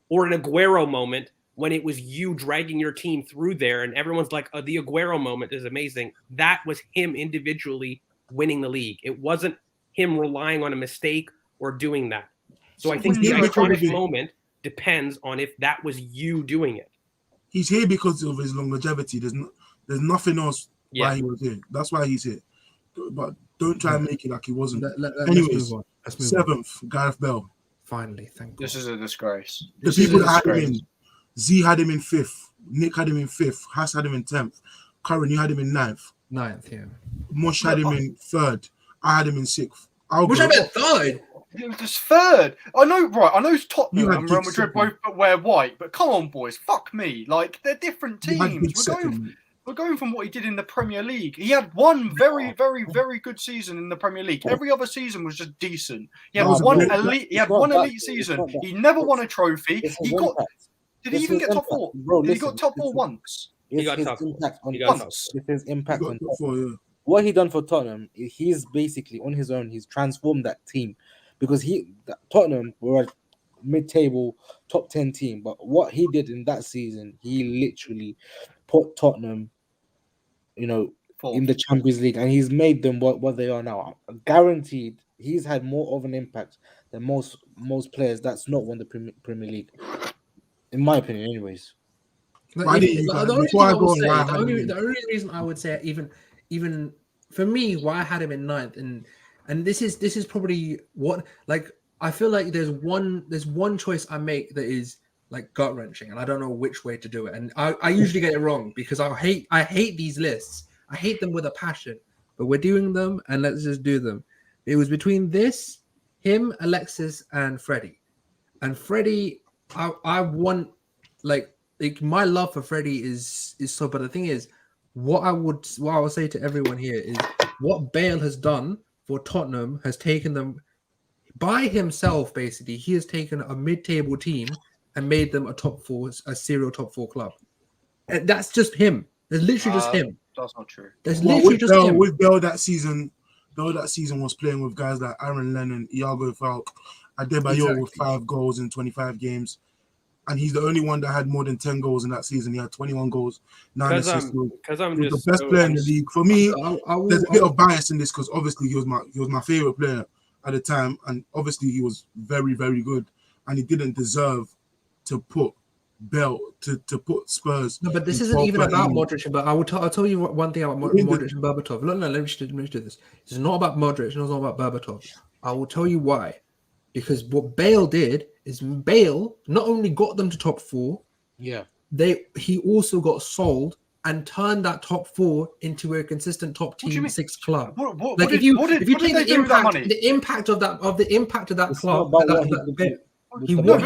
Or an Aguero moment when it was you dragging your team through there and everyone's like, oh, the Aguero moment is amazing. That was him individually winning the league. It wasn't him relying on a mistake or doing that. So I think the iconic moment depends on if that was you doing it. He's here because of his longevity. There's nothing else why he was here. That's why he's here. But don't try and make it like he wasn't. Anyways, let's move on. 7th, Gareth Bale. Finally, thank God. This is a disgrace. The people that had him in, Z had him in 5th, Nick had him in 5th, Haas had him in 10th, Curran, you had him in 9th. 9th, yeah. Mush had him in 3rd. I had him in 6th. Mush had him in 3rd. It was just 3rd. I know Tottenham had and Real Giggs Madrid both wear white, but come on, boys, fuck me. Like they're different teams. We're going from what he did in the Premier League. He had one very, very, very good season in the Premier League. Every other season was just decent. He had one elite season. He never won a trophy. Did he even get top 4? He got top 4 once. He got top 4. His impact on what he done for Tottenham. He's basically on his own. He's transformed that team because Tottenham were a mid-table top 10 team. But what he did in that season, he literally put Tottenham, in the Champions League, and he's made them what they are now. Guaranteed, he's had more of an impact than most players that's not won the Premier League, in my opinion, anyways. The only reason I would say even for me why I had him in 9th, and this is probably what, like, I feel like there's one choice I make that is like gut wrenching, and I don't know which way to do it. And I usually get it wrong because I hate these lists. I hate them with a passion. But we're doing them, and let's just do them. It was between this him, Alexis, and Freddie. And Freddie, I want like my love for Freddie is so. But the thing is, what I would say to everyone here is what Bale has done for Tottenham has taken them by himself. Basically, he has taken a mid-table team and made them a serial top 4 club. And that's just him. That's literally just him. That's not true. That's literally just him. With Bale that season was playing with guys like Aaron Lennon, Iago Falk, Adebayor with 5 goals in 25 games. And he's the only one that had more than 10 goals in that season. He had 21 goals, 9 assists. Because I'm he was just the best player in the league. For me, there's a bit of bias in this because obviously he was my favorite player at the time, and obviously he was very, very good, and he didn't deserve to put Bale to put Spurs. No, but this isn't even about Modric. But I'll tell you one thing about Modric and Berbatov. No, let me do this. It's not about Modric. It's not about Berbatov. I will tell you why. Because what Bale did is Bale not only got them to top 4, he also got sold and turned that top 4 into a consistent top team 6 club. What did they do with that money? The impact of that club.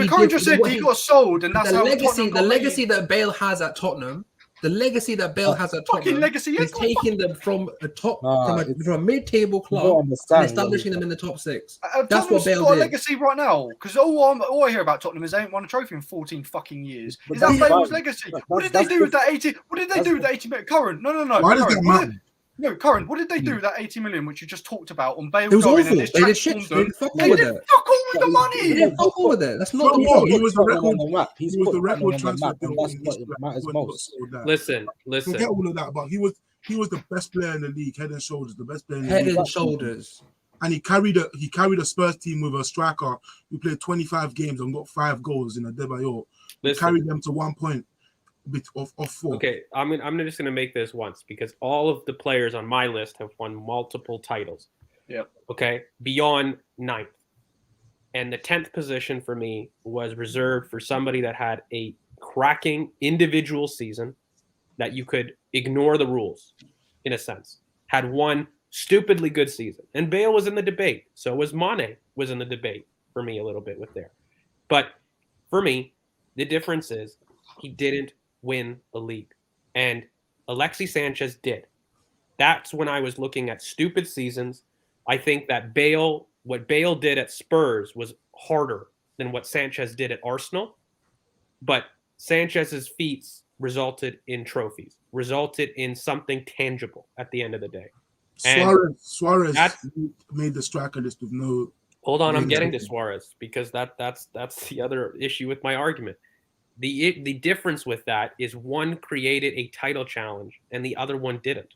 Curran just said he got sold, and that's the legacy that Bale has at Tottenham. The legacy that Bale has at Tottenham is taking them from a mid-table club and establishing them in the top 6. That's what Bale did. Legacy right now, because all I hear about Tottenham is they ain't won a trophy in 14 fucking years. Is that Bale's legacy? What did they do with that 80? What did they do with that 80 million? Curran, no. Why does that matter? No, Curran, what did they do with that 80 million, which you just talked about on Bale? It was awful. They did shit. They did fuck all with it. Fuck all with the money. They did fuck all with it. That's not the He was the record. He was the record transfer deal. Listen. Forget all of that, but he was the best player in the league, head and shoulders, the best player in the league. Head and shoulders. And he carried a Spurs team with a striker who played 25 games and got 5 goals in Adebayor. He carried them to 1 point. Of 4. Okay, I'm just gonna make this once because all of the players on my list have won multiple titles. Yeah. Okay, beyond 9th, and the 10th position for me was reserved for somebody that had a cracking individual season that you could ignore the rules, in a sense. Had one stupidly good season, and Bale was in the debate. So was Mane was in the debate for me a little bit with there, but for me, the difference is he didn't win the league, and Alexis Sanchez did. That's when I was looking at stupid seasons. I think that what Bale did at Spurs was harder than what Sanchez did at Arsenal, but Sanchez's feats resulted in trophies, resulted in something tangible at the end of the day. Suarez made the striker list with no. Hold on, I'm getting to Suarez because that's the other issue with my argument. The difference with that is one created a title challenge and the other one didn't.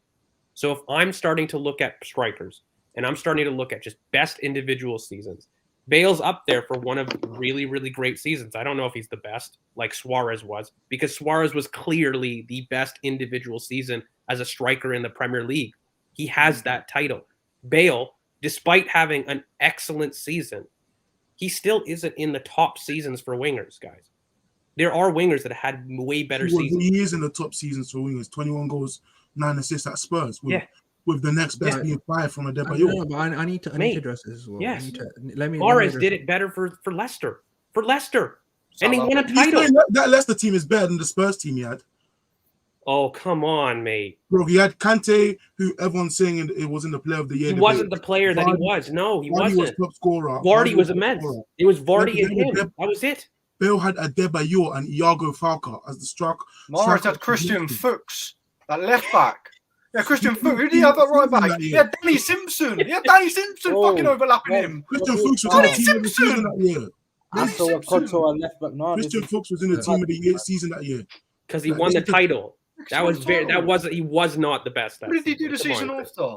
So if I'm starting to look at strikers and I'm starting to look at just best individual seasons, Bale's up there for one of really, really great seasons. I don't know if he's the best like Suarez was, because Suarez was clearly the best individual season as a striker in the Premier League. He has that title. Bale, despite having an excellent season, he still isn't in the top seasons for wingers, guys. There are wingers that had way better seasons. He is in the top seasons for wingers. 21 goals, 9 assists at Spurs. With the next best being 5 from Adebayor. But I need to address this as well. Yes. Mahrez did it better for Leicester. For Leicester. And he won a title. That Leicester team is better than the Spurs team he had. Oh, come on, mate. Bro, he had Kante, who everyone's saying it wasn't the player of the year. He wasn't the player that he was. No, he wasn't. Was top scorer. Vardy was immense. It was Vardy and him. That was it. Bale had Adebayor and Iago Falk as the striker. Mahrez had Christian Fuchs, that left back. Yeah, Christian Fuchs. Who did he have at right back? He had Danny Simpson. Fucking overlapping him. Christian Fuchs was Danny in the team Simpson that year. Christian Fuchs was in the team of the year season that year. Because he won the title. He was not the best. What did he do the season after?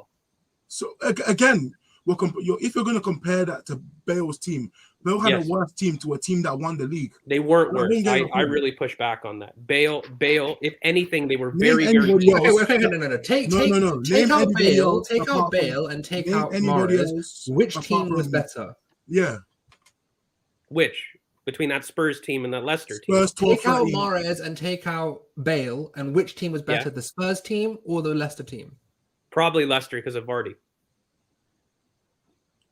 So again, if you're going to compare that to Bale's team, Bale had a worse team to a team that won the league. They weren't worse. I really push back on that. Bale. If anything, they were very, very. No. Take out Bale and take out Mahrez. Which team was better? Yeah. Which? Between that Spurs team and that Leicester team. Take out Mahrez and take out Bale, and which team was better, the Spurs team or the Leicester team? Probably Leicester because of Vardy.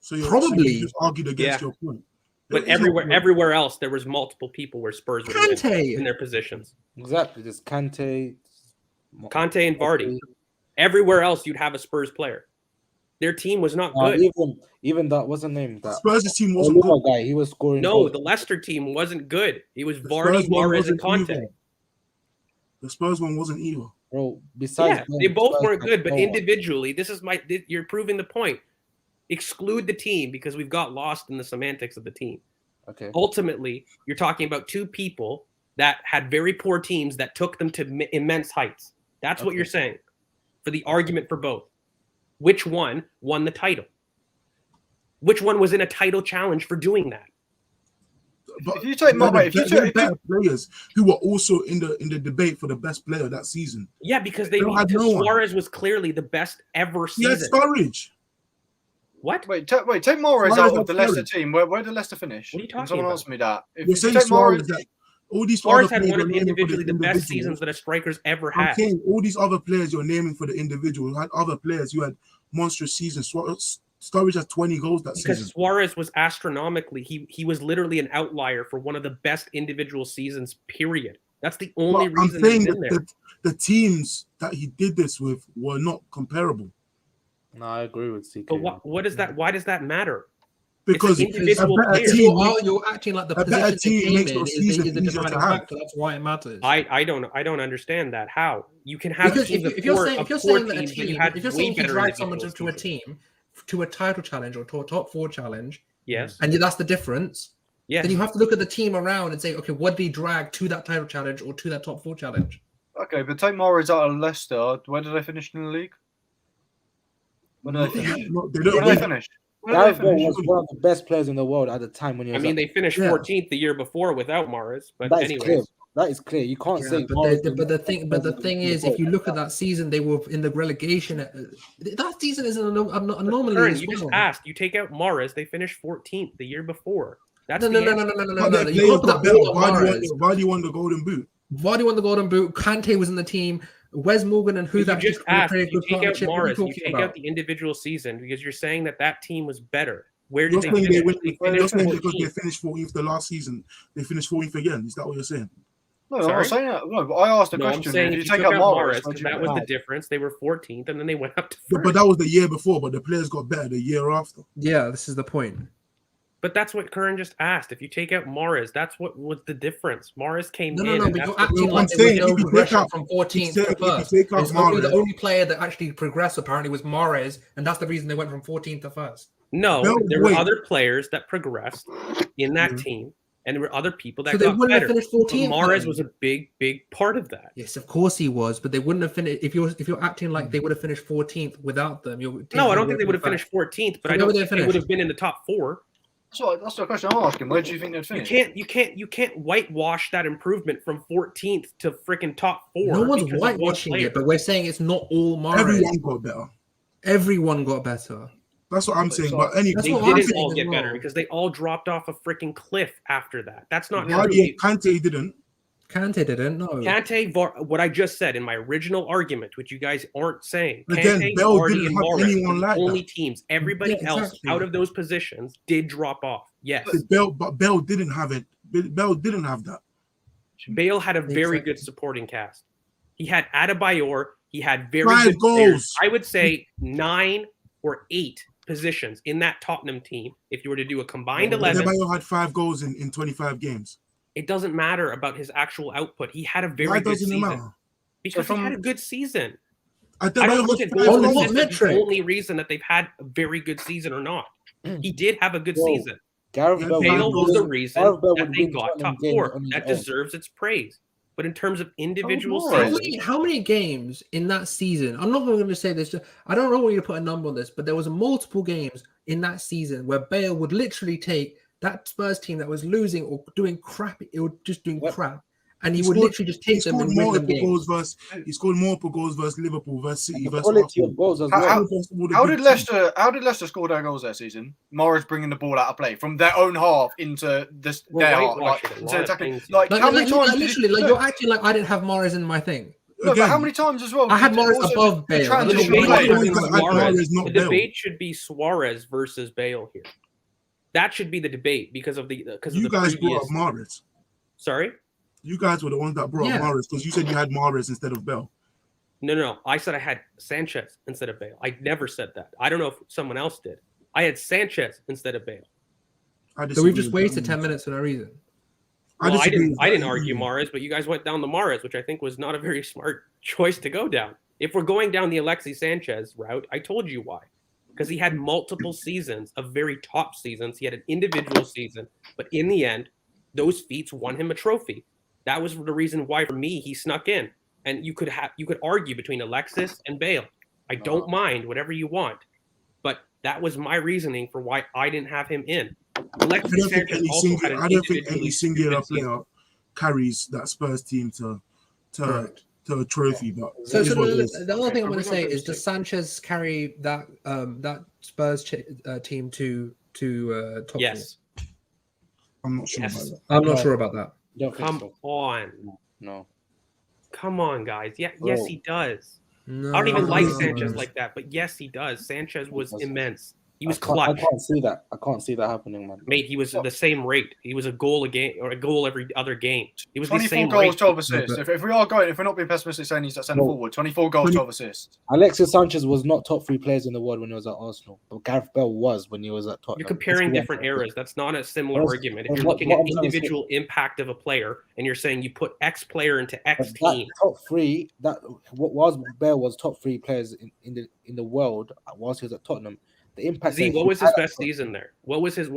So you Probably. just argued against your point. But everywhere else, there was multiple people where Spurs would win in their positions. Exactly. There's Kante and Vardy. Everywhere else, you'd have a Spurs player. Their team was not good. Even that wasn't named that. Spurs' team wasn't good. Guy, he was scoring. No, the Leicester team wasn't good. It was Vardy, Mahrez, and Kante. The Spurs one wasn't either. Bro, besides, they both weren't good, but individually, you're proving the point. Exclude the team because we've got lost in the semantics of the team. Okay. Ultimately, you're talking about two people that had very poor teams that took them to immense heights. That's what you're saying for the argument for both. Which one won the title? Which one was in a title challenge for doing that? But if you take better players who were also in the debate for the best player that season. Yeah, because Suarez was clearly the best ever season. He had Sturridge. What? Wait, take Mahrez out of the Leicester team. Where did Leicester finish? What are you talking Someone about? asked me that. You're saying Suarez that all these Suarez had one of the individually the best seasons that a striker's ever had. I'm saying all these other players you're naming for the individual had other players who had monstrous seasons. Sturridge had 20 goals that season. Because Suarez was astronomically, he was literally an outlier for one of the best individual seasons, period. That's the only reason he's in there. The teams that he did this with were not comparable. No, I agree with CK. But what is that? Why does that matter? Because you're acting like the position team makes your season easier to have. That's why it matters. I don't understand that. How you can have because if you're saying that a team, if you're saying you drag someone to a team, to a title challenge or to a top 4 challenge, yes, and that's the difference. Yes. Then you have to look at the team around and say, okay, what did he drag to that title challenge or to that top 4 challenge? Okay, but take Mahrez out of Leicester. Where did they finish in the league? When did they finish? Where did they finish? Gareth Bale was one of the best players in the world at the time when he was. They finished 14th the year before without Mahrez. But anyways, that is clear. You can't say. But the thing is, if you look at that season, they were in the relegation. That season is an anomaly. Curran, you just asked. You take out Mahrez, they finished 14th the year before. That's no. Vardy won the Golden Boot. Vardy won the Golden Boot. Kante was in the team. Wes Morgan and who that just asked. You take out Mahrez. You take out the individual season because you're saying that team was better. Where did they finish? You're saying because they finished 14th the last season, they finished 14th again. Is that what you're saying? No, I'm not saying that. No, but I asked the question. I'm saying if you take out Mahrez, that was the difference. They were 14th and then they went up to 1st. But that was the year before. But the players got better the year after. Yeah, this is the point. But that's what Curran just asked. If you take out Mahrez, that's what was the difference. Mahrez came in. No, but you're acting like there was no progression from 14th to 1st. The only player that actually progressed apparently was Mahrez, and that's the reason they went from 14th to 1st. No, there were other players that progressed in that team, and there were other people that got better. Finished 14th, Mahrez was a big part of that. Yes, of course he was, but they wouldn't have finished if you're acting like they would have finished 14th without them. No, I don't think they would have finished 14th, but I don't think they would have been in the top 4. That's the question I'm asking. Where do you think they'd finish? You can't whitewash that improvement from 14th to freaking top 4. No one's whitewashing it, but we're saying it's not all Mahrez. Everyone got better. Everyone got better. That's what I'm saying. But anyway, they didn't all get better because they all dropped off a freaking cliff after that. That's not true. Kante didn't. Kante didn't. No. Kante, what I just said in my original argument, which you guys aren't saying. Again, Kante, Bell Vardy, didn't and have Mahrez anyone like that. Only teams. Everybody else out of those positions did drop off. Yes. But Bell didn't have it. Bell didn't have that. Bale had a very good supporting cast. He had Adebayor. He had very 5 good goals. Players. I would say 9 or 8 positions in that Tottenham team. If you were to do a combined 11. Adebayor had 5 goals in 25 games. It doesn't matter about his actual output. He had a very good season. Matter? Because he had a good season. I don't look at the only reason that they've had a very good season or not. He did have a good season. Gareth Bale was the reason that they got top 4. That deserves its praise. But in terms of individual seasons, how many games in that season? I'm not going to say this. I don't know where you put a number on this, but there was multiple games in that season where Bale would literally take that Spurs team that was losing or doing crap, it was just doing crap, and he would literally just take them and win them games. He scored multiple goals versus Liverpool versus City versus quality of goals as well. How did Leicester score their goals that season? Mahrez bringing the ball out of play from their own half into their half, into attacking. Literally, you're acting like I didn't have Mahrez in my thing. No, but how many times as well? I had did Mahrez also above the Bale. transition The play- debate should be Mahrez, not the Bale. debate should be Suarez versus Bale here. That should be the debate because of the You guys brought previous. up Mahrez. Sorry. You guys were the ones that brought up Mahrez because you said you had Mahrez instead of Bell. No. I said I had Sanchez instead of Bale. I never said that. I don't know if someone else did. I had Sanchez instead of Bale. So we've just wasted 10 minutes for no reason. Well, I didn't argue Mahrez, but you guys went down the Mahrez, which I think was not a very smart choice to go down. If we're going down the Alexis Sanchez route, I told you why. Because he had multiple seasons of very top seasons. He had an individual season, but in the end, those feats won him a trophy. That was the reason why, for me, he snuck in. And you could argue between Alexis and Bale. I don't mind whatever you want, but that was my reasoning for why I didn't have him in. I don't think any singular player carries that Spurs team to a trophy. But so the other thing I'm going to say is, does Sanchez carry that Spurs team to top? Yes. I'm not sure about that. I'm not sure about that. Come on. No. Come on, guys. Yeah, yes, he does. No, I don't even like Sanchez like that, but yes, he does. Sanchez was immense. He was clutch. I can't see that. I can't see that happening, man. Mate, he was the same rate. He was a goal a game or a goal every other game. He was 24 the same goals, rate. 12 assists. If we're not being pessimistic saying he's at centre forward, 24 goals, 12 assists. Alexis Sanchez was not top 3 players in the world when he was at Arsenal, but Gareth Bale was when he was at Tottenham. You're comparing different eras. That's not a similar argument. If you're looking at individual impact of a player and you're saying you put X player into X team, top 3, that what Bale was top 3 players in the world whilst he was at Tottenham. The impact. What was his best season there? What was his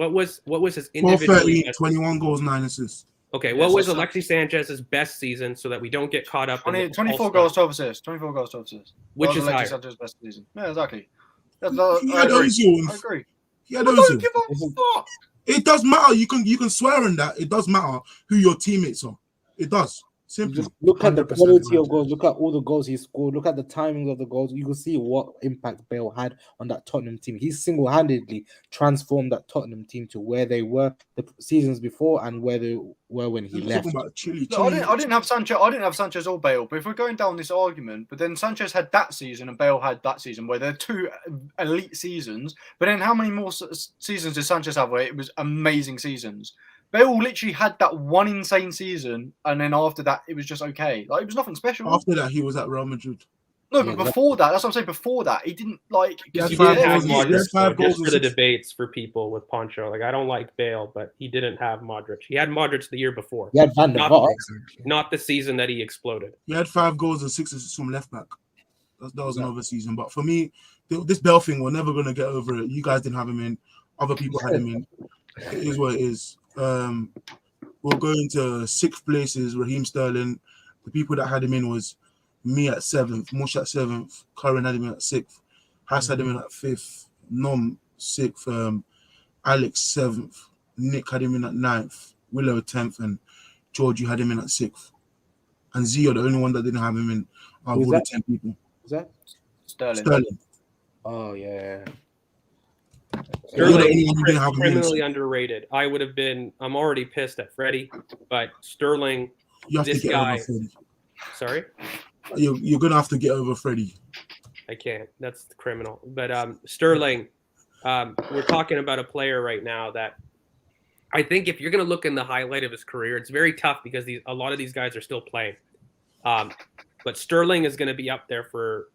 individual? 21 goals, 9 assists. Okay, what was Alexis Sanchez's best season so that we don't get caught up in 24 goals, 12 assists. 24 goals, 12 assists. Which is Alexis higher? Sanchez's best season. Yeah, exactly. He had Ozil. I agree. He had I Ozil. don't give a fuck. It does matter. You can swear in that. It does matter who your teammates are. It does. Simply. Just look at the quality of goals. Look at all the goals he scored. Look at the timings of the goals. You can see what impact Bale had on that Tottenham team. He single-handedly transformed that Tottenham team to where they were the seasons before and where they were when he left. I didn't have Sanchez. I didn't have Sanchez or Bale. But if we're going down this argument, but then Sanchez had that season and Bale had that season, where they're 2 elite seasons. But then how many more seasons did Sanchez have where it was amazing seasons? Bale literally had that one insane season, and then after that, it was just okay. Like, it was nothing special. After that, he was at Real Madrid. No, but before that, that's what I'm saying. Before that, he didn't like. He didn't have Modric. Just for the debates for people with Poncho, like I don't like Bale, but he didn't have Modric. He had Modric the year before. He had Van der Vaart. Not the season that he exploded. He had 5 goals and 6 assists from left back. That was another season. But for me, this Bale thing, we're never gonna get over it. You guys didn't have him in. Other people had him in. It is what it is. We're going to 6th places. Raheem Sterling. The people that had him in was me at 7th, Mush at 7th, Curran had him in at 6th, Haas had him in at 5th, Nom 6th, Alex 7th, Nick had him in at 9th, Wilo 10th, and George, you had him in at 6th. And Zio, the only one that didn't have him in out of all the 10 people. Is that Sterling? Oh yeah. Sterling criminally underrated. I'm already pissed at Freddie, but Sterling, you have this to get guy. Over Freddie. Sorry? You're gonna have to get over Freddie. I can't. That's criminal. But Sterling, we're talking about a player right now that I think if you're gonna look in the highlight of his career, it's very tough because a lot of these guys are still playing. But Sterling is gonna be up there for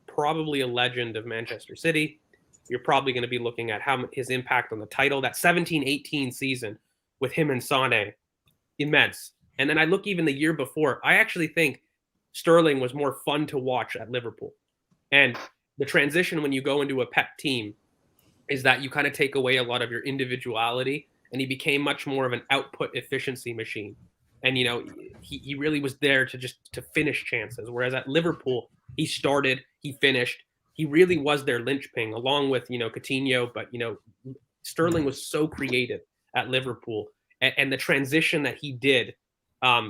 probably a legend of Manchester City. You're probably going to be looking at his impact on the title. That 17-18 season with him and Sané, immense. And then I look even the year before. I actually think Sterling was more fun to watch at Liverpool. And the transition when you go into a Pep team is that you kind of take away a lot of your individuality, and he became much more of an output efficiency machine. And, you know, he really was there to finish chances. Whereas at Liverpool, he started, he finished. He really was their linchpin, along with, Coutinho. But, Sterling was so creative at Liverpool. And the transition that he did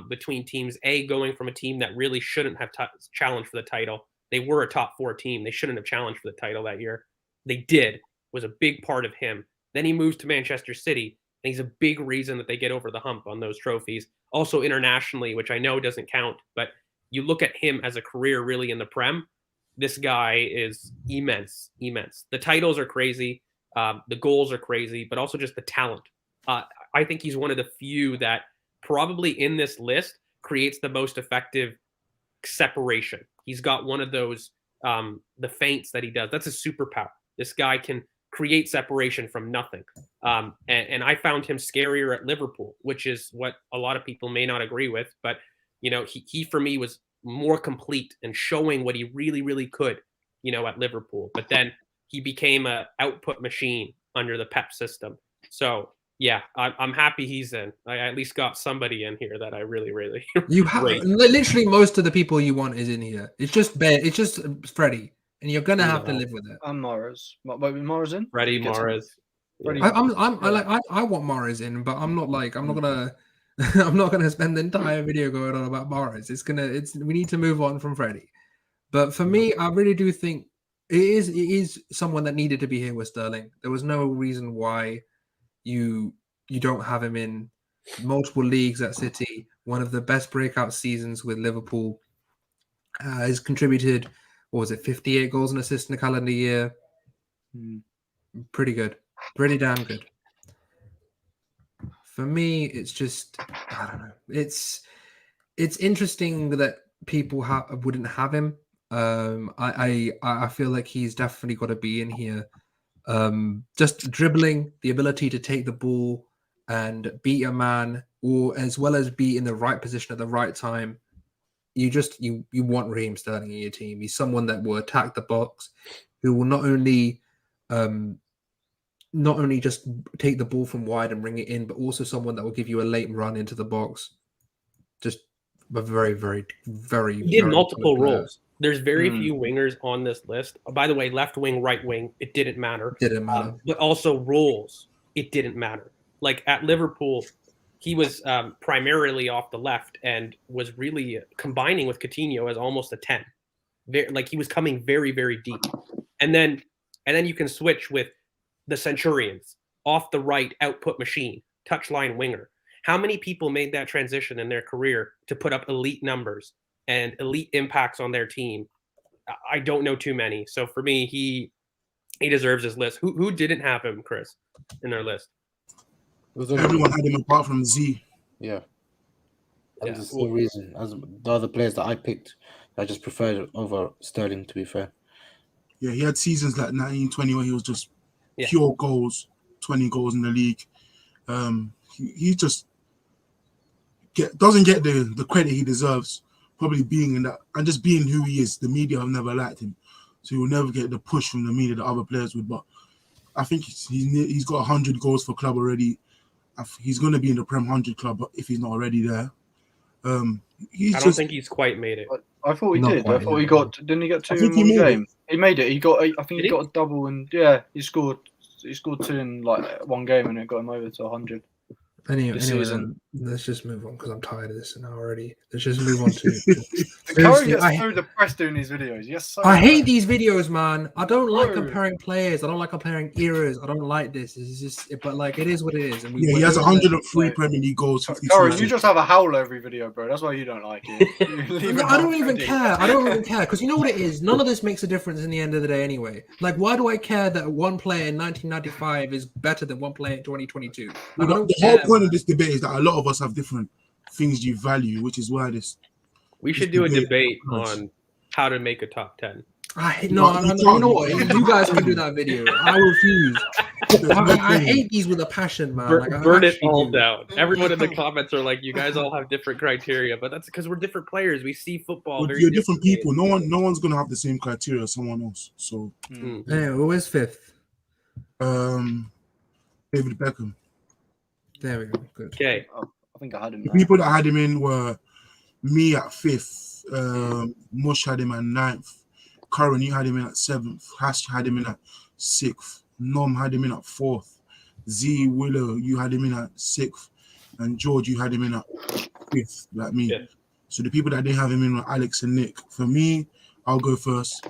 between teams, going from a team that really shouldn't have challenged for the title. They were a top 4 team. They shouldn't have challenged for the title that year. They did. Was a big part of him. Then he moves to Manchester City. And he's a big reason that they get over the hump on those trophies. Also internationally, which I know doesn't count. But you look at him as a career really in the Prem, this guy is immense. The titles are crazy. The goals are crazy, but also just the talent. I think he's one of the few that probably in this list creates the most effective separation. He's got one of those, the feints that he does. That's a superpower. This guy can create separation from nothing. And I found him scarier at Liverpool, which is what a lot of people may not agree with. But, he for me was more complete and showing what he really, really could, at Liverpool. But then he became an output machine under the Pep system. So, yeah, I'm happy he's in. I at least got somebody in here that I really, really you have literally most of the people you want is in here. It's just Freddie, and you're gonna have to live with it. And Mahrez. Mahrez in? Freddie, Mahrez. Freddie. I want Mahrez in, but I'm not gonna I'm not gonna spend the entire video going on about Mahrez. We need to move on from Freddie. But for me, I really do think it is someone that needed to be here with Sterling. There was no reason why you don't have him in multiple leagues at City. One of the best breakout seasons with Liverpool. Has contributed, 58 goals and assists in a calendar year. Pretty good. Pretty damn good. For me, it's just, I don't know. It's interesting that people wouldn't have him. I feel like he's definitely got to be in here. Just dribbling, the ability to take the ball and beat a man, or as well as be in the right position at the right time. You want Raheem Sterling in your team. He's someone that will attack the box, who will not only just take the ball from wide and bring it in, but also someone that will give you a late run into the box. Just a very, very, very. He did multiple roles. There's very few wingers on this list. By the way, left wing, right wing, it didn't matter. But also roles, it didn't matter. Like at Liverpool, he was primarily off the left and was really combining with Coutinho as almost a 10. Like he was coming very, very deep. And then you can switch with the Centurions, off the right, output machine, touchline winger. How many people made that transition in their career to put up elite numbers and elite impacts on their team? I don't know too many. So for me, he deserves his list. Who didn't have him, Chris, in their list? Everyone had him apart from Z. Yeah. That's the same reason as the other players that I picked. I just preferred over Sterling, to be fair. Yeah, he had seasons like 1920 where he was just pure goals, 20 goals in the league. He just doesn't get the credit he deserves, probably being in that and just being who he is. The media have never liked him, so he will never get the push from the media that other players would. But I think he's got 100 goals for club already. He's going to be in the Prem 100 club if he's not already there. I don't think he's quite made it. I thought he did. I thought he got. Didn't he get 2 in one game? He made it. He got. I think he got a double, and he scored 2 in like one game, and it got him over to 100. Anyway, let's just move on because I'm tired of this now already. Let's just move on to. Curran gets so depressed doing these videos. Yes, I hate these videos, man. I don't like comparing players. I don't like comparing eras. I don't like this. It's just, but like it is what it is. And he has 103 Premier League goals. Curran, you just have a howler every video, bro. That's why you don't like it. I don't even care. I don't even care because you know what it is. None of this makes a difference in the end of the day, anyway. Like, why do I care that one player in 1995 is better than one player in 2022? Like, the whole point of this debate is that a lot of us have different things you value, which is why we should do a debate on how to make a top 10. You know what? You guys can do that video. I refuse. I hate these with a passion, man. Burn it all down. Everyone in the comments are like, you guys all have different criteria, but that's because we're different players. We see football very you're different people. No one's gonna have the same criteria as someone else. So hey, who is fifth? David Beckham. There we go. Good. Okay. I think I had him. The people that had him in were me at 5th. Mush had him at 9th. Curran, you had him in at 7th. Hash had him in at 6th. Nom had him in at 4th. Z, Wilo, you had him in at 6th. And George, you had him in at 5th, like me. Yeah. So the people that didn't have him in were Alex and Nick. For me, I'll go first.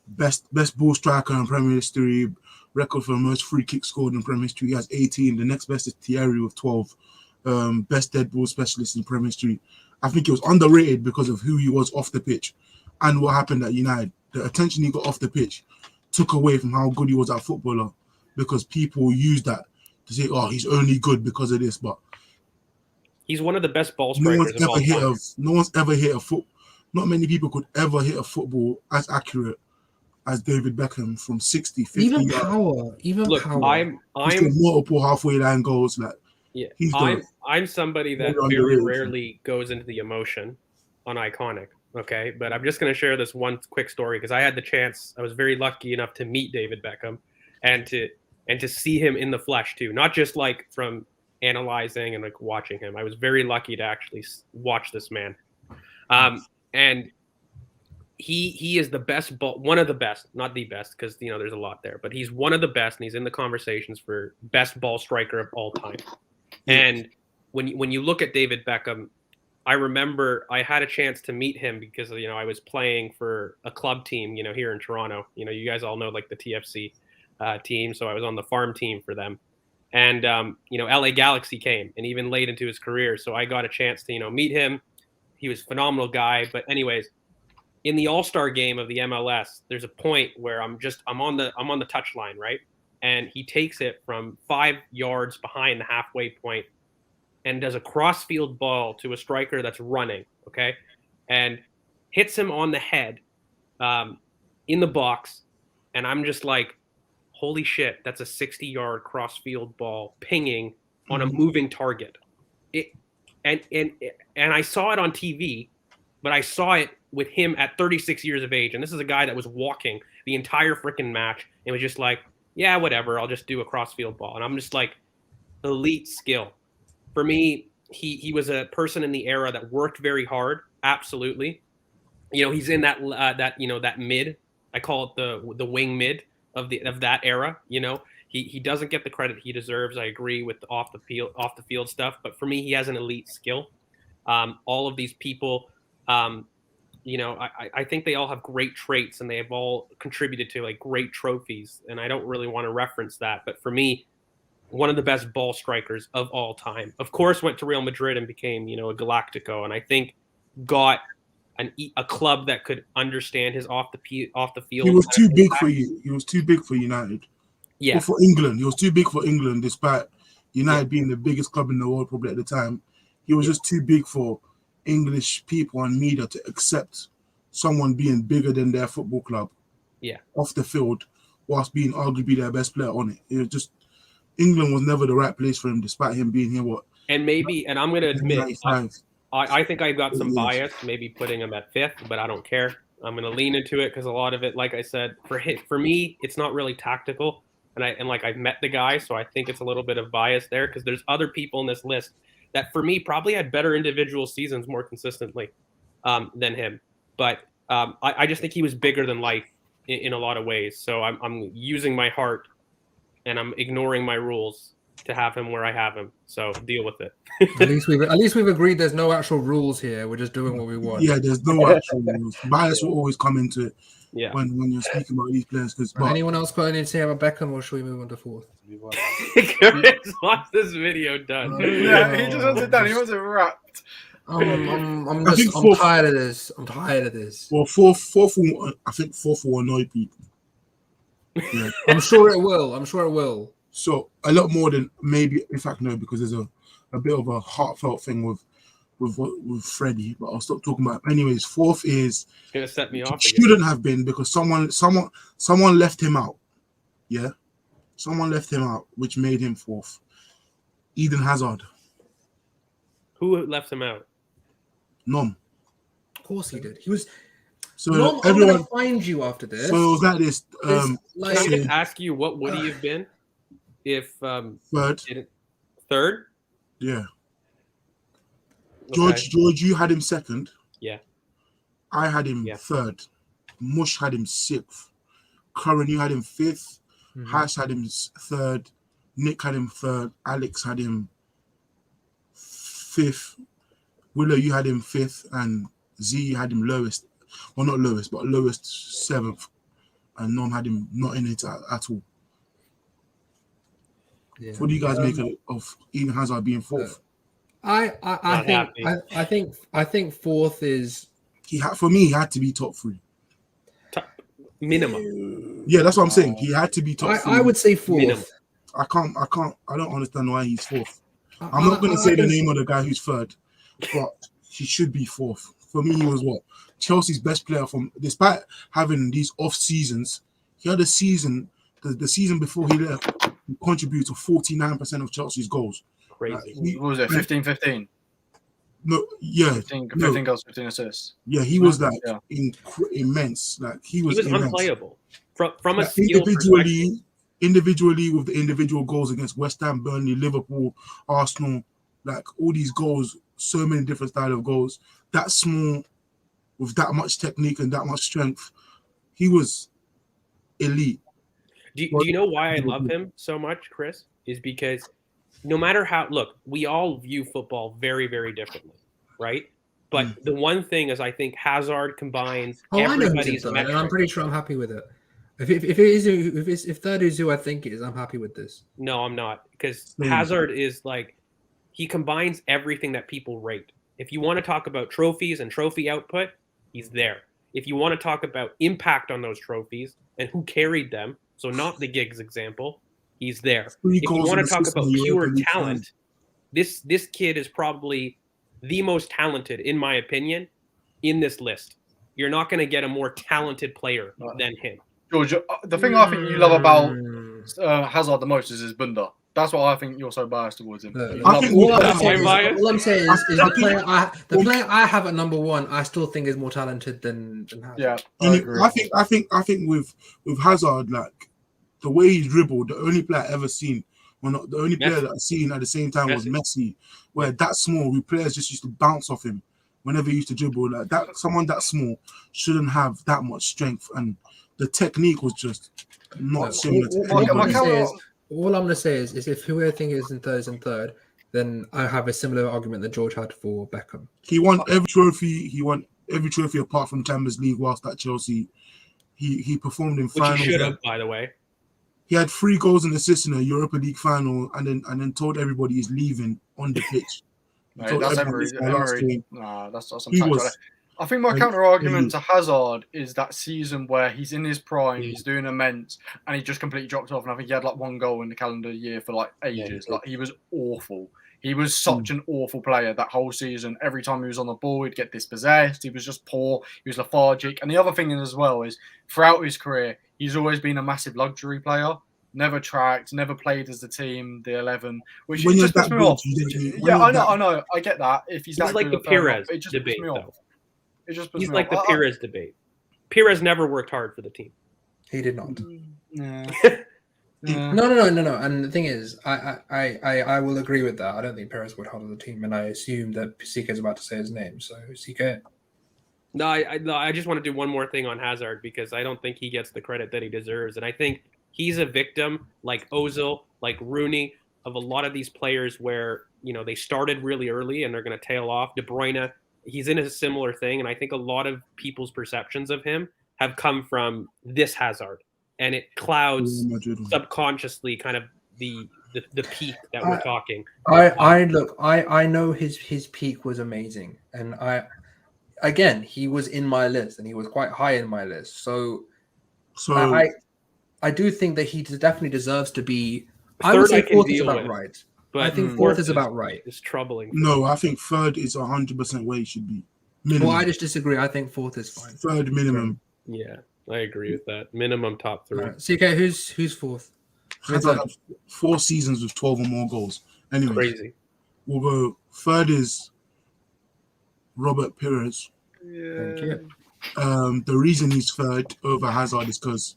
Best ball striker in Premier history. Record for most free kicks scored in Premier history. He has 18. The next best is Thierry with 12. Best dead ball specialist in Premier history. I think he was underrated because of who he was off the pitch and what happened at United. The attention he got off the pitch took away from how good he was at footballer, because people use that to say, oh, he's only good because of this. But he's one of the best ball strikers of all time. No one's ever hit a foot. Not many people could ever hit a football as accurate as David Beckham from 60, 50 even yards. Look, power. I'm multiple halfway line goals. Like, yeah, I'm somebody that very rarely goes into the emotion on iconic. Okay, but I'm just going to share this one quick story because I had the chance. I was very lucky enough to meet David Beckham and to see him in the flesh too, not just like from analyzing and like watching him. I was very lucky to actually watch this man, and he is the best one of the best, not the best, because there's a lot there, but he's one of the best, and he's in the conversations for best ball striker of all time. And when you look at David Beckham, I remember I had a chance to meet him because I was playing for a club team here in Toronto. You guys all know like the TFC team, so I was on the farm team for them. And LA Galaxy came, and even late into his career, so I got a chance to meet him. He was a phenomenal guy. But anyways, in the All-Star game of the MLS, there's a point where I'm on the touch line, right? And he takes it from 5 yards behind the halfway point and does a cross-field ball to a striker that's running, okay? And hits him on the head in the box. And I'm just like, holy shit, that's a 60-yard cross-field ball pinging on a moving target. And I saw it on TV, but I saw it with him at 36 years of age. And this is a guy that was walking the entire freaking match and was just like, yeah, whatever, I'll just do a cross-field ball. And I'm just like, elite skill. For me, he was a person in the era that worked very hard, absolutely. He's in that mid. I call it the wing mid of that era. He doesn't get the credit he deserves. I agree with the off the field stuff, but for me, he has an elite skill. All of these people, I think they all have great traits, and they have all contributed to like great trophies. And I don't really want to reference that, but for me, one of the best ball strikers of all time. Of course, went to Real Madrid and became a Galactico, and I think got a club that could understand his off the field. He was too big for you. He was too big for United. Yeah, or for England. He was too big for England, despite United being the biggest club in the world probably at the time. He was just too big for English people and media to accept someone being bigger than their football club. Yeah, off the field, whilst being arguably their best player on it. It was just England was never the right place for him, despite him being here. And I'm going to admit, I think I got some bias, maybe putting him at 5th, but I don't care. I'm going to lean into it because a lot of it, like I said, for me, it's not really tactical. And I've met the guy, so I think it's a little bit of bias there because there's other people in this list that for me probably had better individual seasons more consistently than him. But I just think he was bigger than life in a lot of ways. So I'm using my heart and I'm ignoring my rules to have him where I have him. So deal with it. at least we've agreed there's no actual rules here. We're just doing what we want. Yeah, there's no actual rules. Bias will always come into it. Yeah. When you're speaking about these players, anyone else got anything to say about Beckham, or should we move on to 4th? Curran's wants this video done. Yeah, he just wants it done. He wants it wrapped. I'm tired of this. I'm tired of this. Well, fourth will annoy people. Yeah. I'm sure it will. So a lot more than maybe, in fact, no, because there's a bit of a heartfelt thing with Freddie, but I'll stop talking about it. Anyways, 4th is it's gonna set me off. Shouldn't have been because someone left him out. Yeah, someone left him out, which made him 4th. Eden Hazard. Who left him out? Nom. Of course he did. He was. So Nom, everyone I'm gonna find you after this. So it was like this. Can I just ask you what would he have been if third? Yeah. Okay. George, you had him 2nd. Yeah. I had him 3rd. Mush had him 6th. Curran, you had him 5th. Haas had him 3rd. Nick had him 3rd. Alex had him 5th. Wilo, you had him 5th. And Z, you had him lowest. Well, not lowest, but lowest 7th. And Nom had him not in it at all. Yeah. What do you guys make of Eden Hazard being 4th? I think fourth is for me. He had to be top 3. Minimum. Yeah, that's what I'm saying. He had to be top 3. I would say fourth. Minimum. I don't understand why he's 4th. I'm not going to say the name of the guy who's 3rd, but he should be 4th. For me, he was Chelsea's best player despite having these off seasons. He had a season, the season before he left, he contributed to 49% of Chelsea's goals. Crazy. What was it, 15-15? No, yeah. 15 goals, 15 assists. Yeah, he was immense. Like he was unplayable. From a individually with the individual goals against West Ham, Burnley, Liverpool, Arsenal, like all these goals, so many different style of goals. That small, with that much technique and that much strength, he was elite. Do you know why I love him so much, Chris? Is because no matter we all view football very, very differently, right? But the one thing is, I think Hazard combines everybody's metrics. And I'm pretty sure I'm happy with it. If third is who I think it is, I'm happy with this. No, I'm not, because Hazard is he combines everything that people rate. If you want to talk about trophies and trophy output, he's there. If you want to talk about impact on those trophies and who carried them, so not the Giggs example, he's there. If you want to talk about pure talent, this kid is probably the most talented, in my opinion, in this list. You're not going to get a more talented player than him. George, the thing I think you love about Hazard the most is his bunda. That's why I think you're so biased towards him. All I'm saying is the player I have at number 1, I still think is more talented than Hazard. Yeah, I think with Hazard, like the way he dribbled, the only player I've ever seen, the only player that I've seen at the same time was Messi, where that small, we players just used to bounce off him whenever he used to dribble. Like that, someone that small shouldn't have that much strength, and the technique was just not similar to anybody. All I'm going to say is if who I think is in third, then I have a similar argument that George had for Beckham. He won every trophy. He won every trophy apart from Champions League whilst at Chelsea. He performed in finals. Which he should have, by the way. He had 3 goals and assists in a Europa League final, and then told everybody he's leaving on the pitch. That's I think my counter argument to Hazard is that season where he's in his prime, he's doing immense, and he just completely dropped off. And I think he had 1 goal in the calendar year for ages. He was awful. He was such an awful player that whole season. Every time he was on the ball, he'd get dispossessed. He was just poor. He was lethargic. And the other thing as well is throughout his career, he's always been a massive luxury player. Never tracked, never played as the team, the 11, which just puts me off. I know. I get that. If he's like the Perez debate, though. He's like the Perez debate. Perez never worked hard for the team. He did not. No. And the thing is, I will agree with that. I don't think Perez worked hard on the team, and I assume that CK is about to say his name. So CK. No, I just want to do one more thing on Hazard because I don't think he gets the credit that he deserves, and I think he's a victim, like Ozil, like Rooney, of a lot of these players where they started really early and they're going to tail off. De Bruyne. He's in a similar thing, and I think a lot of people's perceptions of him have come from this Hazard, and it clouds subconsciously kind of the peak that we're talking. I know his peak was amazing, and he was in my list, and he was quite high in my list. So I do think that he definitely deserves to be. I would say 4th is about right. But I think 4th is about right. It's troubling. No, I think 3rd is 100% where he should be. Minimum. Well, I just disagree. I think 4th is fine. 3rd minimum. Yeah, I agree with that. Minimum top 3. Right. CK, who's 4th? Hazard had 4 seasons with 12 or more goals. Anyway, crazy. We'll go. 3rd is Robert Pires. Yeah. Thank you. The reason he's 3rd over Hazard is because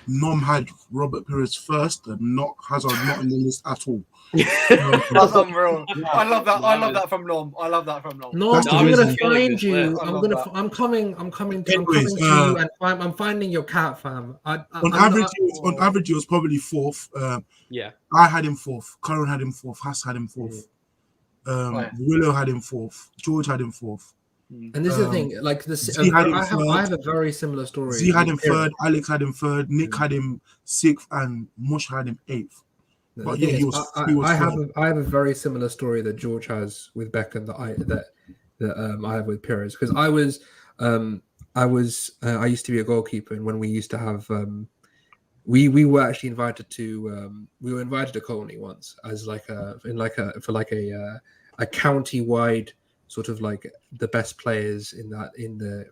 Nom had Robert Pires 1st, and not Hazard not in the list at all. That's unreal. I love that. I love that from Nom. No, I'm gonna find you. I'm coming to you, and I'm finding your cat, fam. On average, he was probably 4th. I had him 4th. Curran had him 4th. Haas had him 4th. Wilo had him 4th. George had him 4th. And this is the thing, I have a very similar story. Z had him 3rd, Alex had him 3rd, Nick had him 6th, and Mush had him 8th. But yeah, he was. I have a very similar story that George has with Beckham that I have with Pires, because I used to be a goalkeeper, and when we used to have we were actually invited to Colney once as a county-wide sort of like the best players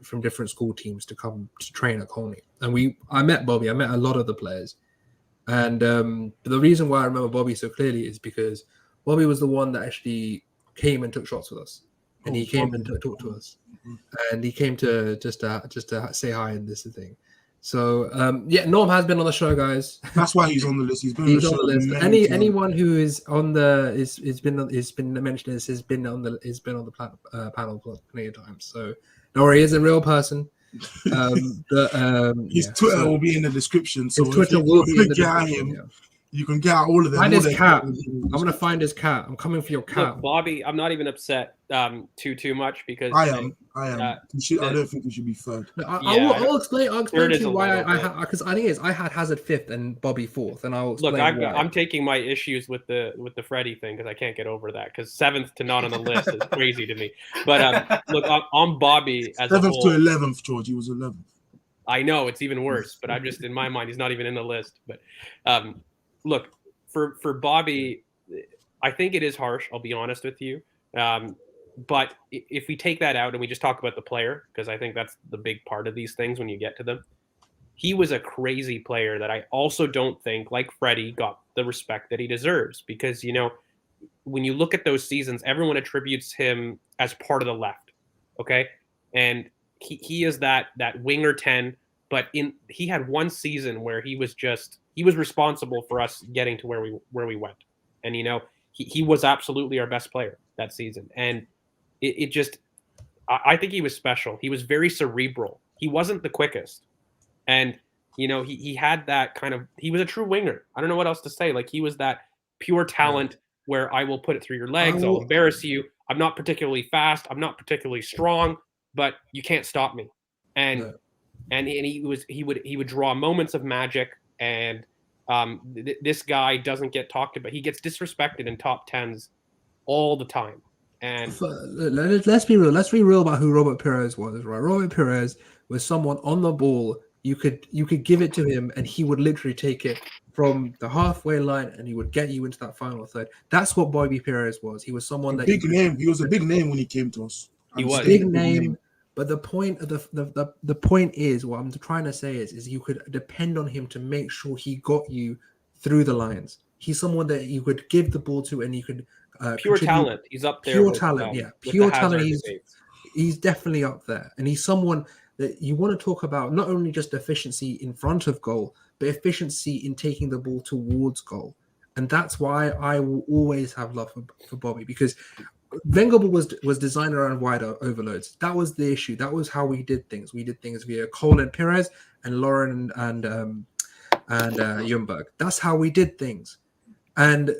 from different school teams to come to train at Colney. And I met Bobby, I met a lot of the players. And the reason why I remember Bobby so clearly is because Bobby was the one that actually came and took shots with us. And he came and talked to us. And he came to just to say hi and this thing. So Norm has been on the show, guys. That's why he's on the list. He's on the list. Anyone who is on the has been mentioned has been on the panel plenty of times. So don't worry, he is a real person. His Twitter will be in the description. So his Twitter will be in the description. Yeah. You can get out all of them. Find his cat. I'm gonna find his cat. I'm coming for your cat. Look, Bobby, I'm not even upset too much because I am. I don't think he should be third. I'll explain to you why because I think I had Hazard fifth and Bobby fourth, and I'll explain why. I'm taking my issues with the Freddie thing because I can't get over that, because seventh to not on the list is crazy to me. But look, on Bobby as seventh a whole, to 11th, George. He was 11th. I know it's even worse, but I'm just, in my mind, he's not even in the list. But look, for Bobby, I think it is harsh. I'll be honest with you. But if we take that out and we just talk about the player, because I think that's the big part of these things when you get to them, he was a crazy player that I also don't think, like Freddie, got the respect that he deserves. Because, when you look at those seasons, everyone attributes him as part of the left, okay? And he is that winger 10, but he had one season where he was responsible for us getting to where we went. And, he was absolutely our best player that season. And I think he was special. He was very cerebral. He wasn't the quickest. And, he had that kind of, he was a true winger. I don't know what else to say. Like, he was that pure talent where I will put it through your legs. I'll embarrass you. I'm not particularly fast. I'm not particularly strong, but you can't stop me. And he would draw moments of magic. And this guy doesn't get talked about. He gets disrespected in top 10s all the time. And let's be real. Let's be real about who Robert Pires was, right? Robert Pires was someone on the ball. You could give it to him, and he would literally take it from the halfway line, and he would get you into that final third. That's what Bobby Pires was. He was someone big name. He was a big name when he came to us. He was a big name. But the point of the point is, what I'm trying to say is you could depend on him to make sure he got you through the lines. He's someone that you could give the ball to, and you could pure talent. He's up there. Pure talent, yeah. Pure talent. He's definitely up there, and he's someone that you want to talk about not only just efficiency in front of goal, but efficiency in taking the ball towards goal. And that's why I will always have love for Bobby, because Wenger was designed around wider overloads. That was the issue. That was how we did things. We did things via Cole and Pires and Lauren and Ljungberg. That's how we did things. And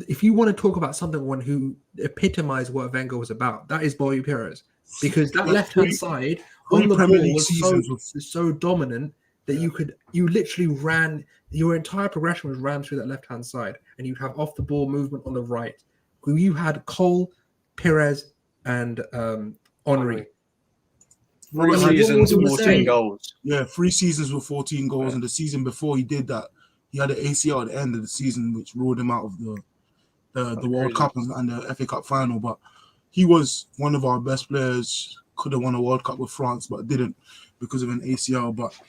if you want to talk about someone who epitomized what Wenger was about, that is Bobby Pires, because that left-hand side on the ball was so dominant that you literally ran, your entire progression was ran through that left-hand side, and you'd have off the ball movement on the right. You had Cole, Pires, and Henry. 3 seasons, 14 goals. Yeah, 3 seasons with 14 goals, and the season before he did that, he had an ACL at the end of the season, which ruled him out of the World Cup and the FA Cup final. But he was one of our best players. Could have won a World Cup with France, but didn't because of an ACL. But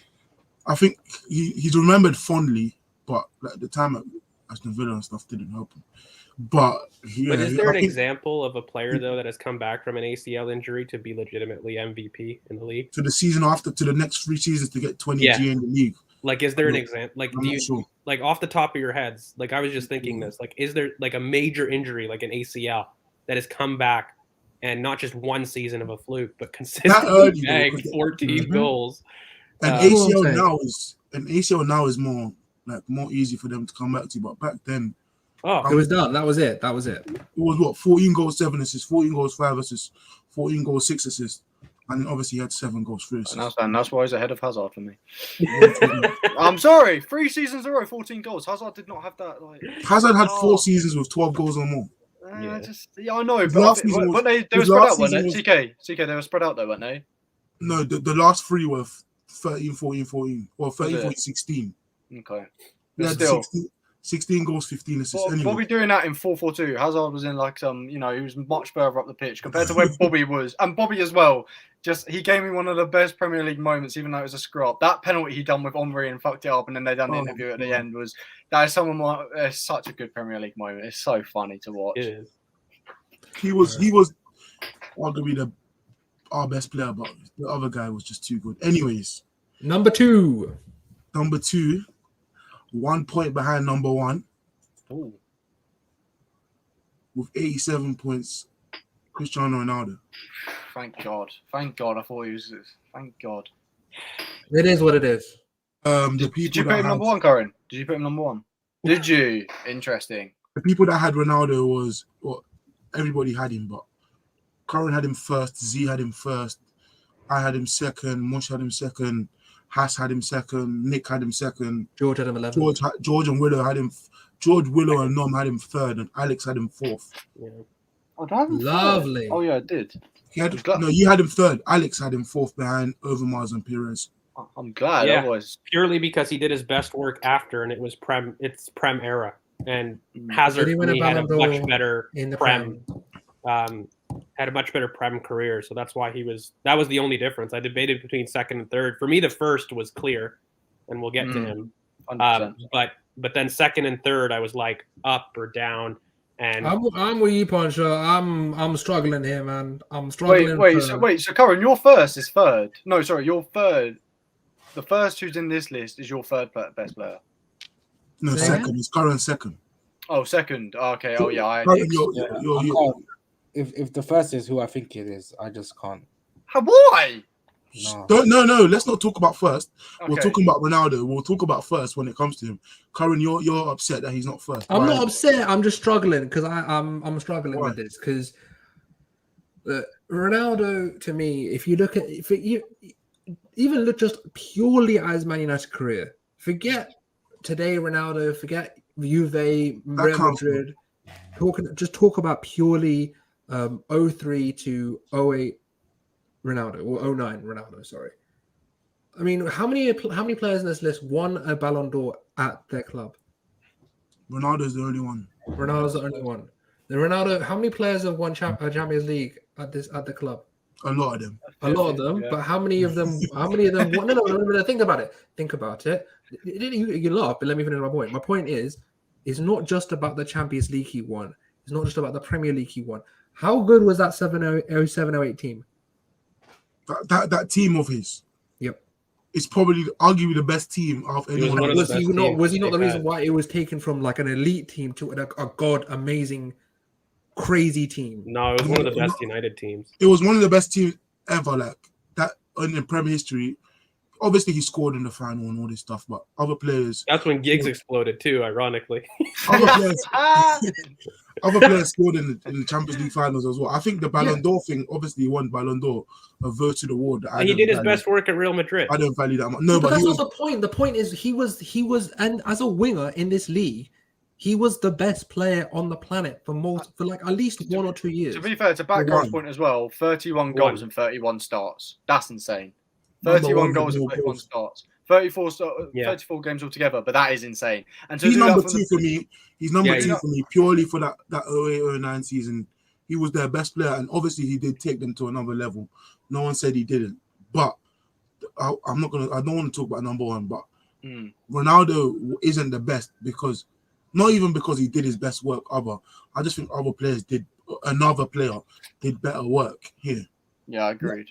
I think he's remembered fondly, but like the time at Aston Villa and stuff didn't help him. But is there an example of a player though that has come back from an ACL injury to be legitimately MVP in the league? To the season after, to the next 3 seasons to get 20 G in the league. Like, is there an example? Like, like off the top of your heads? Like, I was just thinking this. Like, is there like a major injury, like an ACL, that has come back and not just one season of a fluke, but consistently bagged 14 goals? And ACL now is more easy for them to come back to. But back then, it was done. That was it. It was what, 14 goals, 7 assists, 14 goals, 5 assists, 14 goals, 6 assists. And then obviously he had 7 goals, 3 assists. And that's why he's ahead of Hazard for me. I'm sorry. 3 seasons in a row, 14 goals. Hazard did not have that. Like Hazard had 4 seasons with 12 goals or more. I know, His but last season but was- they were his spread last out, weren't they? season CK, they were spread out though, weren't they? No, the last 3 were 13, 14, 14. Or 13, Was it? 14, 16. Okay. He But had still, 16 goals, 15 assists. Anyway. Bobby doing that in 4-4-2. Hazard was in like some, he was much further up the pitch compared to where Bobby was, and Bobby as well. Just he gave me one of the best Premier League moments, even though it was a screw up. That penalty he done with Henry and fucked it up, and then they done the interview at the end it's such a good Premier League moment. It's so funny to watch. It is. He was arguably our best player, but the other guy was just too good. Anyways, Number 2. 1 point behind number 1. Ooh. With 87 points, Cristiano Ronaldo. Thank God. Thank God. I thought he was. Thank God. It is what it is. Did you put him number 1, Curran? Did you put him number 1? Did you? Interesting. The people that had Ronaldo was everybody had him, but Curran had him first, Z had him first, I had him second, Mush had him second, Haas had him second, Nick had him second, George had him 11. George and Wilo had him. George, Wilo, and Nom had him third, and Alex had him 4th. Yeah. Oh, did I have him Lovely. third? Oh yeah, I did. You had him third. Alex had him 4th behind Overmars and Perez. I'm glad. Yeah. Otherwise, Purely because he did his best work after, and it was Prem. It's Prem era, and Hazard Did he win for a me had a Ballon d'Or much better in the Prem. Had a much better Prem career, so that's why that was the only difference. I debated between second and third. For me, the first was clear, and we'll get to him. 100%. But then second and third, I was like up or down. And I'm with you, Poncho. I'm struggling here, man. I'm struggling. So Curran, your first is third. No, sorry, your third. The first who's in this list is your third best player. No, second. It's Curran second. Oh, second. Okay. Oh, yeah. If the first is who I think it is, I just can't. Why? No. Let's not talk about first. Okay. We're talking about Ronaldo. We'll talk about first when it comes to him. Curran, you're upset that he's not first. I'm not upset. I'm just struggling because I'm struggling with this because Ronaldo, to me, if you look at even look just purely at his Man United career, forget today Ronaldo, forget Juve, Real Madrid. Talk about purely 03 to 08 Ronaldo or 09 Ronaldo. Sorry, I mean how many players in this list won a Ballon d'Or at their club? Ronaldo's the only one. Ronaldo's the only one. How many players have won Champions League at the club? A lot of them. A lot of them, but how many of them? No. Think about it. You laugh, but let me finish my point. My point is, it's not just about the Champions League he won. It's not just about the Premier League he won. How good was that 07-08 team? That team of his. Yep. It's probably arguably the best team of anyone. Was he not the reason why it was taken from like an elite team to a amazing, crazy team? No, it was one of the best United teams. It was one of the best teams ever, like that in Premier history. Obviously, he scored in the final and all this stuff, but other players. That's when Giggs exploded too, ironically. Other players scored in the Champions League finals as well. I think the Ballon d'Or thing, obviously, he won Ballon d'Or, a voted award. He did his best work at Real Madrid. I don't value that much. No, but that's not the point. The point is he was, and as a winger in this league, he was the best player on the planet for like at least 1 or 2 years. To be fair, to back Curran's point as well, 31 goals and 31 starts. That's insane. 31 goals and 31 starts. 34 games altogether, but that is insane. And he's number 2 for me. He's number 2 for me purely for that 08-09 season. He was their best player, and obviously he did take them to another level. No one said he didn't, but I don't want to talk about number 1. But Ronaldo isn't the best because not even because he did his best work. I just think another player did better work here. Yeah, agreed.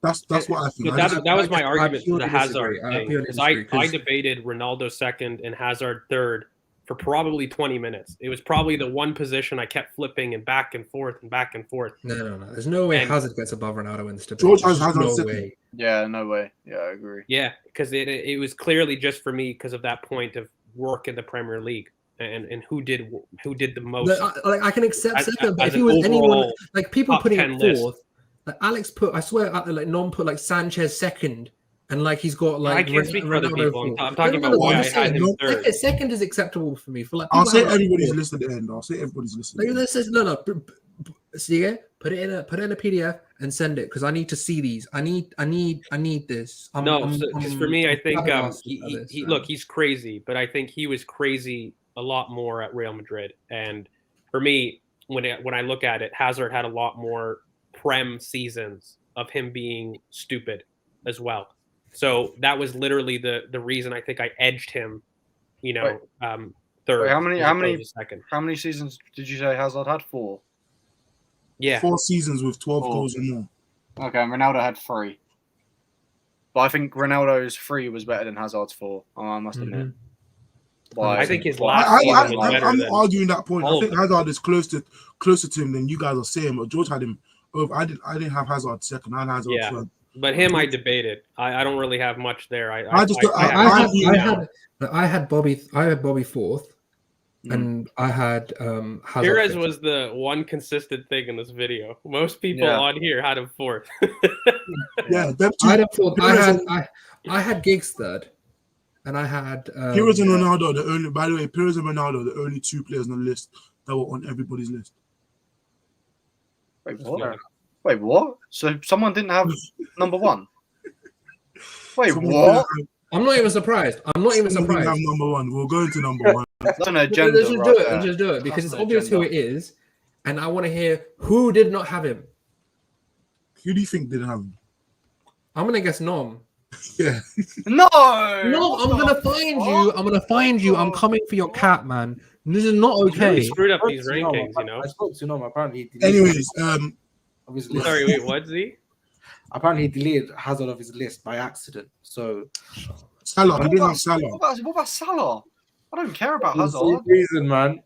That's what I think. That was my argument for the Hazard thing. Because I debated Ronaldo second and Hazard third for probably 20 minutes. It was probably the one position I kept flipping and back and forth and back and forth. No. There's no way Hazard gets above Ronaldo in this debate. George has Hazard no second. way. Yeah, no way. Yeah, I agree. Yeah, because it was clearly just for me because of that point of work in the Premier League. And who did the most? I can accept second, but if he was anyone, like people putting it fourth, like Alex put, I swear, like Non put like Sanchez second And like he's got like I can't speak for other Ronaldo people. I'm fourth. talking No, about no, why I'm I just had saying, him third. second is acceptable for me. For like, I'll people say have everybody's fourth. list at the end. I'll say everybody's list. No, this is no. See it? Put it in a PDF and send it because I need to see these. I need this. Because for me, I think flabbergasted he look, he's crazy, but I think he was crazy a lot more at Real Madrid. And for me, when I look at it, Hazard had a lot more Prem seasons of him being stupid as well. So that was literally the reason I think I edged him, third. Wait, how many second? How many seasons did you say Hazard had? 4. Yeah, 4 seasons with 12 goals or more. Okay, and Ronaldo had 3. But I think Ronaldo's 3 was better than Hazard's 4. I must admit. I think his last season was better I'm than arguing that point. I think them. Hazard is closer to him than you guys are saying. But George had him over. I didn't have Hazard second. I had Hazard third. But him, I debated. I don't really have much there. I had Bobby fourth, and I had Hazard. Perez was the one consistent thing in this video. Most people on here had him fourth. Yeah, I had him fourth. I had Giggs third, and I had Perez and Ronaldo. The only, by the way, Perez and Ronaldo, the only 2 players on the list that were on everybody's list. Wait, what? Wait, what? So someone didn't have number 1? Wait, what? I'm not even surprised. Someone didn't have number 1. We'll go into number 1. That's an agenda. Let's just do it because it's obvious who it is, and I want to hear who did not have him. Who do you think didn't have him? I'm gonna guess Nom. Yeah. No, I'm gonna find you. I'm gonna find you. I'm coming for your cat, man. This is not okay. You screwed up these rankings, I spoke to Nom. Apparently, anyways, of his list. Sorry, wait, what, Z? Apparently, he deleted Hazard off his list by accident. So, Salah, he didn't have Salah. What about Salah? I don't care about Hazard. Reason, man.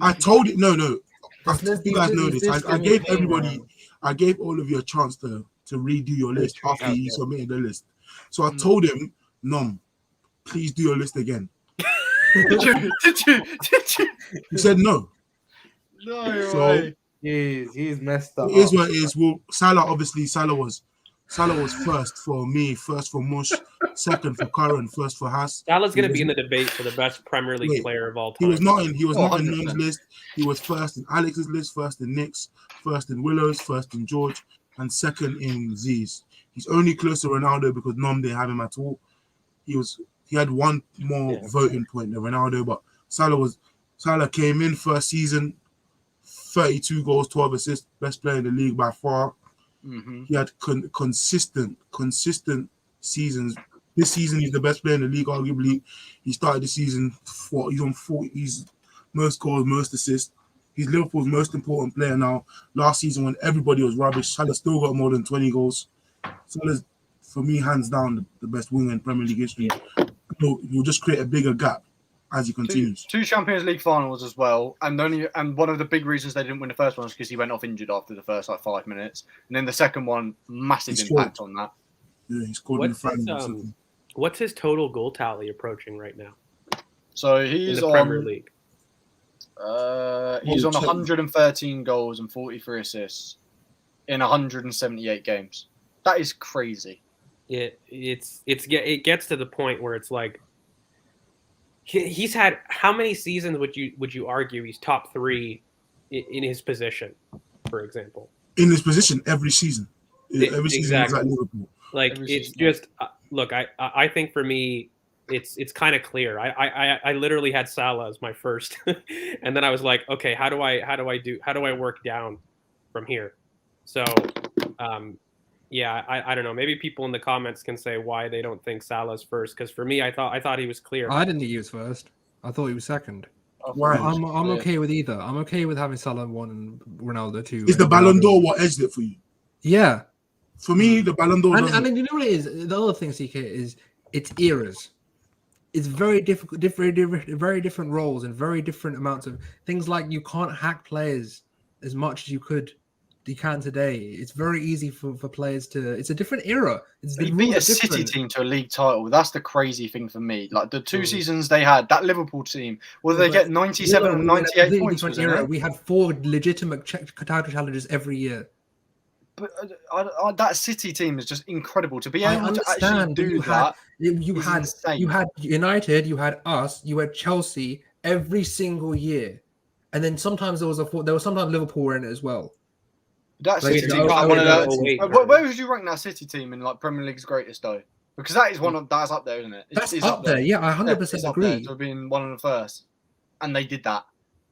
I told it. No. You guys know this. I gave everybody. I gave all of you a chance to redo your list after you submitted the list. So I told him, Nom, please do your list again. Did you? He said no. No So way. He's messed up. it is what it is. Well, Salah was first for me, first for Mush, second for Curran, first for Haas. Salah's going to be in the debate for the best Premier League player of all time. He was not in Nom's list. He was first in Alex's list, first in Nick's, first in Willow's, first in George, and second in Z's. He's only close to Ronaldo because Nom didn't have him at all. He had one more voting point than Ronaldo, but Salah came in first season, 32 goals, 12 assists, best player in the league by far. Mm-hmm. He had consistent seasons. This season, he's the best player in the league, arguably. He started the season, he's on 40, he's most goals, most assists. He's Liverpool's most important player now. Last season, when everybody was rubbish, Salah still got more than 20 goals. Salah's, for me, hands down, the best winger in Premier League history. He'll just create a bigger gap as he continues. Two Champions League finals as well, and one of the big reasons they didn't win the first one was because he went off injured after the first 5 minutes, and then the second one, massive impact on that. Yeah, he scored in the final. What's his total goal tally approaching right now? So he's in the Premier League. He's on 113 goals and 43 assists in 178 games. That is crazy. It gets to the point where it's like he's had how many seasons would you argue he's top 3 in his position, for example? In his position, every season. Every season is like Liverpool. Like it's just look. I think for me, it's kind of clear. I literally had Salah as my first, and then I was like, okay, how do I work down from here? So, I don't know. Maybe people in the comments can say why they don't think Salah's first. Because for me, I thought he was clear. I didn't think he was first. I thought he was second. Why? I'm okay with either. I'm okay with having Salah 1 and Ronaldo 2. Is the Ballon d'Or what edged it for you? Yeah. For me, the Ballon d'Or. And then you know what it is? The other thing, CK, is it's eras. It's very difficult, very different roles and very different amounts of things. Like you can't hack players as much as you can today. It's very easy for players to. It's a different era. He beat a City team to a league title. That's the crazy thing for me. Like the 2 seasons they had, that Liverpool team, whether they get 97 and 98 points. We had 4 legitimate title challenges every year. But that City team is just incredible to be I able to actually understand, but do you that. you is had insane. you had United, you had us, you had Chelsea every single year, and then sometimes there was sometimes Liverpool were in it as well. That Like, City the team, oh- one of oh- the. 08, Where would you rank that City team in like Premier League's greatest though? Because that is that's up there, isn't it? That's It's up there. Yeah, I 100% it's up there agree. to being one of the first, and they did that,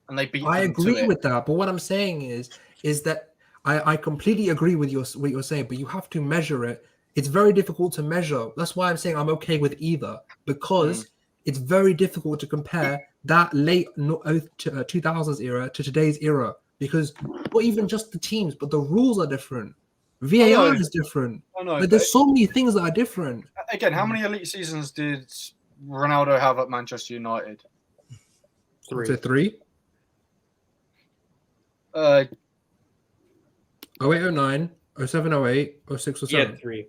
and they beat. I them agree to it. with that, but what I'm saying is that I completely agree with what you're saying, but you have to measure it. It's very difficult to measure. That's why I'm saying I'm okay with either, because it's very difficult to compare that late 2000s era to today's era, because not even just the teams, but the rules are different. VAR is different. I know, But there's so many things that are different. Again, how many elite seasons did Ronaldo have at Manchester United? 3. Is it 3? 08, 08, 09, 07, 08, 06, 07. Yeah, 3.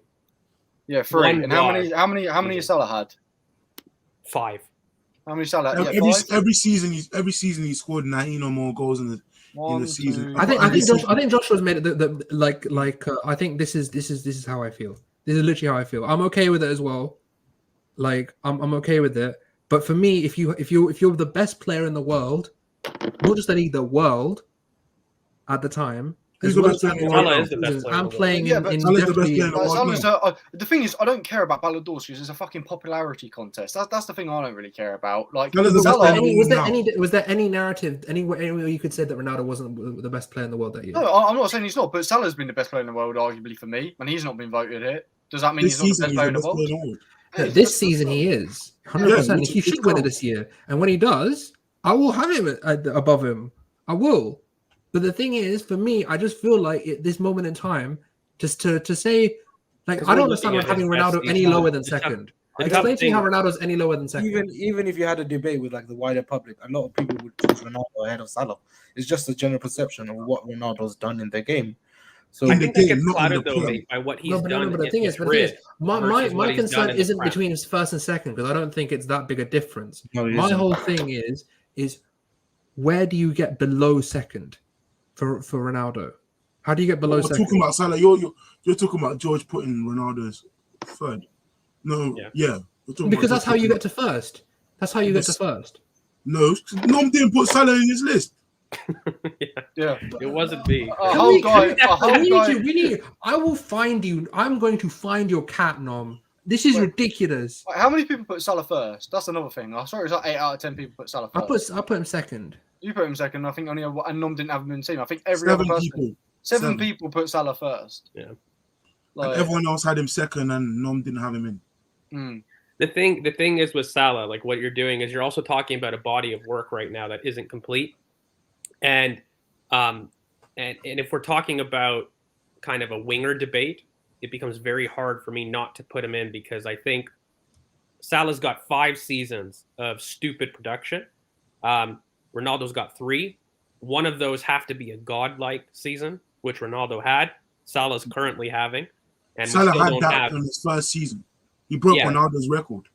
Yeah, 3. One And God. how many Salah had? 5. How many Salah? Yeah, every season he scored 19 or more goals in the season. I think Joshua's made it I think this is how I feel. This is literally how I feel. I'm okay with it as well. Like I'm okay with it. But for me, if you're the best player in the world, not just the world at the time, Who's the best player in the world? Salah is the best player in I'm the world. playing Yeah, in but Salah's the best definitely. player in the world. The thing is, I don't care about Ballon d'Ors because it's a fucking popularity contest. That's the thing I don't really care about. Like, Salah's the best player in the world Was there any narrative anywhere you could say that Ronaldo wasn't the best player in the world that year? no, I'm not saying he's not, but Salah's been the best player in the world, arguably for me, and he's not been voted it. Does that mean This he's not the season best he's player the in the best player world? in the world. This season he is 100%. Yeah, He should win it this year, and when he does, I will have him above him. I will. But the thing is, for me, I just feel like at this moment in time, just to say, like, I don't understand having Ronaldo any lower than second. Explain to me how Ronaldo's any lower than second. Even if you had a debate with like the wider public, a lot of people would choose Ronaldo ahead of Salah. It's just a general perception of what Ronaldo's done in their game. So I think that gets clouded though by what he's done. But the thing is, my concern isn't between his first and second, because I don't think it's that big a difference. My whole thing is where do you get below second for Ronaldo? How do you get below second? Talking about Salah, you're talking about George putting Ronaldo's third. No, yeah. Because that's how you get to first. That's how you get to first. No, Nom didn't put Salah in his list. Yeah, it wasn't me. We need. I will find you. I'm going to find your cat, Nom. This is ridiculous. How many people put Salah first? That's another thing. I saw it was like 8 out of 10 people put Salah first. I put him second. You put him second. I think only and Nom didn't have him in the team. I think every other person. Seven people put Salah first. Yeah. Like, and everyone else had him second, and Nom didn't have him in. The thing is with Salah, like what you're doing is you're also talking about a body of work right now that isn't complete, and if we're talking about kind of a winger debate, it becomes very hard for me not to put him in, because I think Salah's got 5 seasons of stupid production. Ronaldo's got 3. One of those have to be a godlike season, which Ronaldo had. Salah's currently having, and Salah had that in his first season. He broke Ronaldo's record.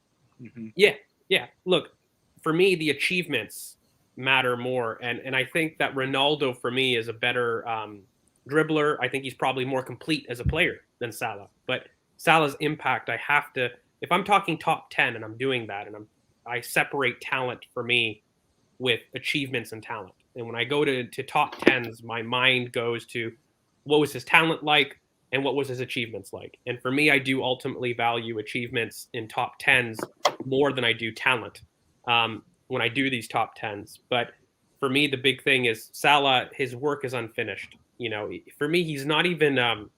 Yeah. Look, for me, the achievements matter more, and I think that Ronaldo for me is a better dribbler. I think he's probably more complete as a player than Salah. But Salah's impact, I have to. If I'm talking top 10 and I'm doing that, and I separate talent for me with achievements and talent. And when I go to top 10s, my mind goes to what was his talent like and what was his achievements like. And for me, I do ultimately value achievements in top 10s more than I do talent when I do these top 10s. But for me, the big thing is Salah, his work is unfinished. You know, for me, he's not even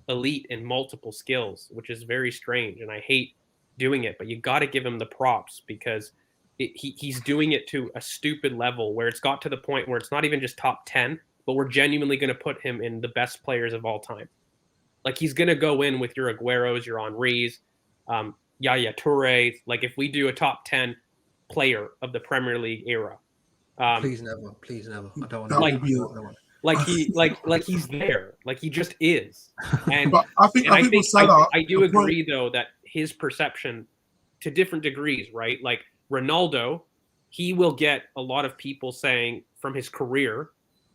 elite in multiple skills, which is very strange. And I hate doing it, but you got to give him the props, because he's doing it to a stupid level where it's got to the point where it's not even just top 10, but we're genuinely going to put him in the best players of all time. Like, he's going to go in with your Agueros, your Henrys, Yaya Toure. Like, if we do a top 10 player of the Premier League era. Please never. I don't want to. Like he's there. Like, he just is. And but I think with Salah, I do agree, though, that his perception to different degrees, right? Like, Ronaldo, he will get a lot of people saying from his career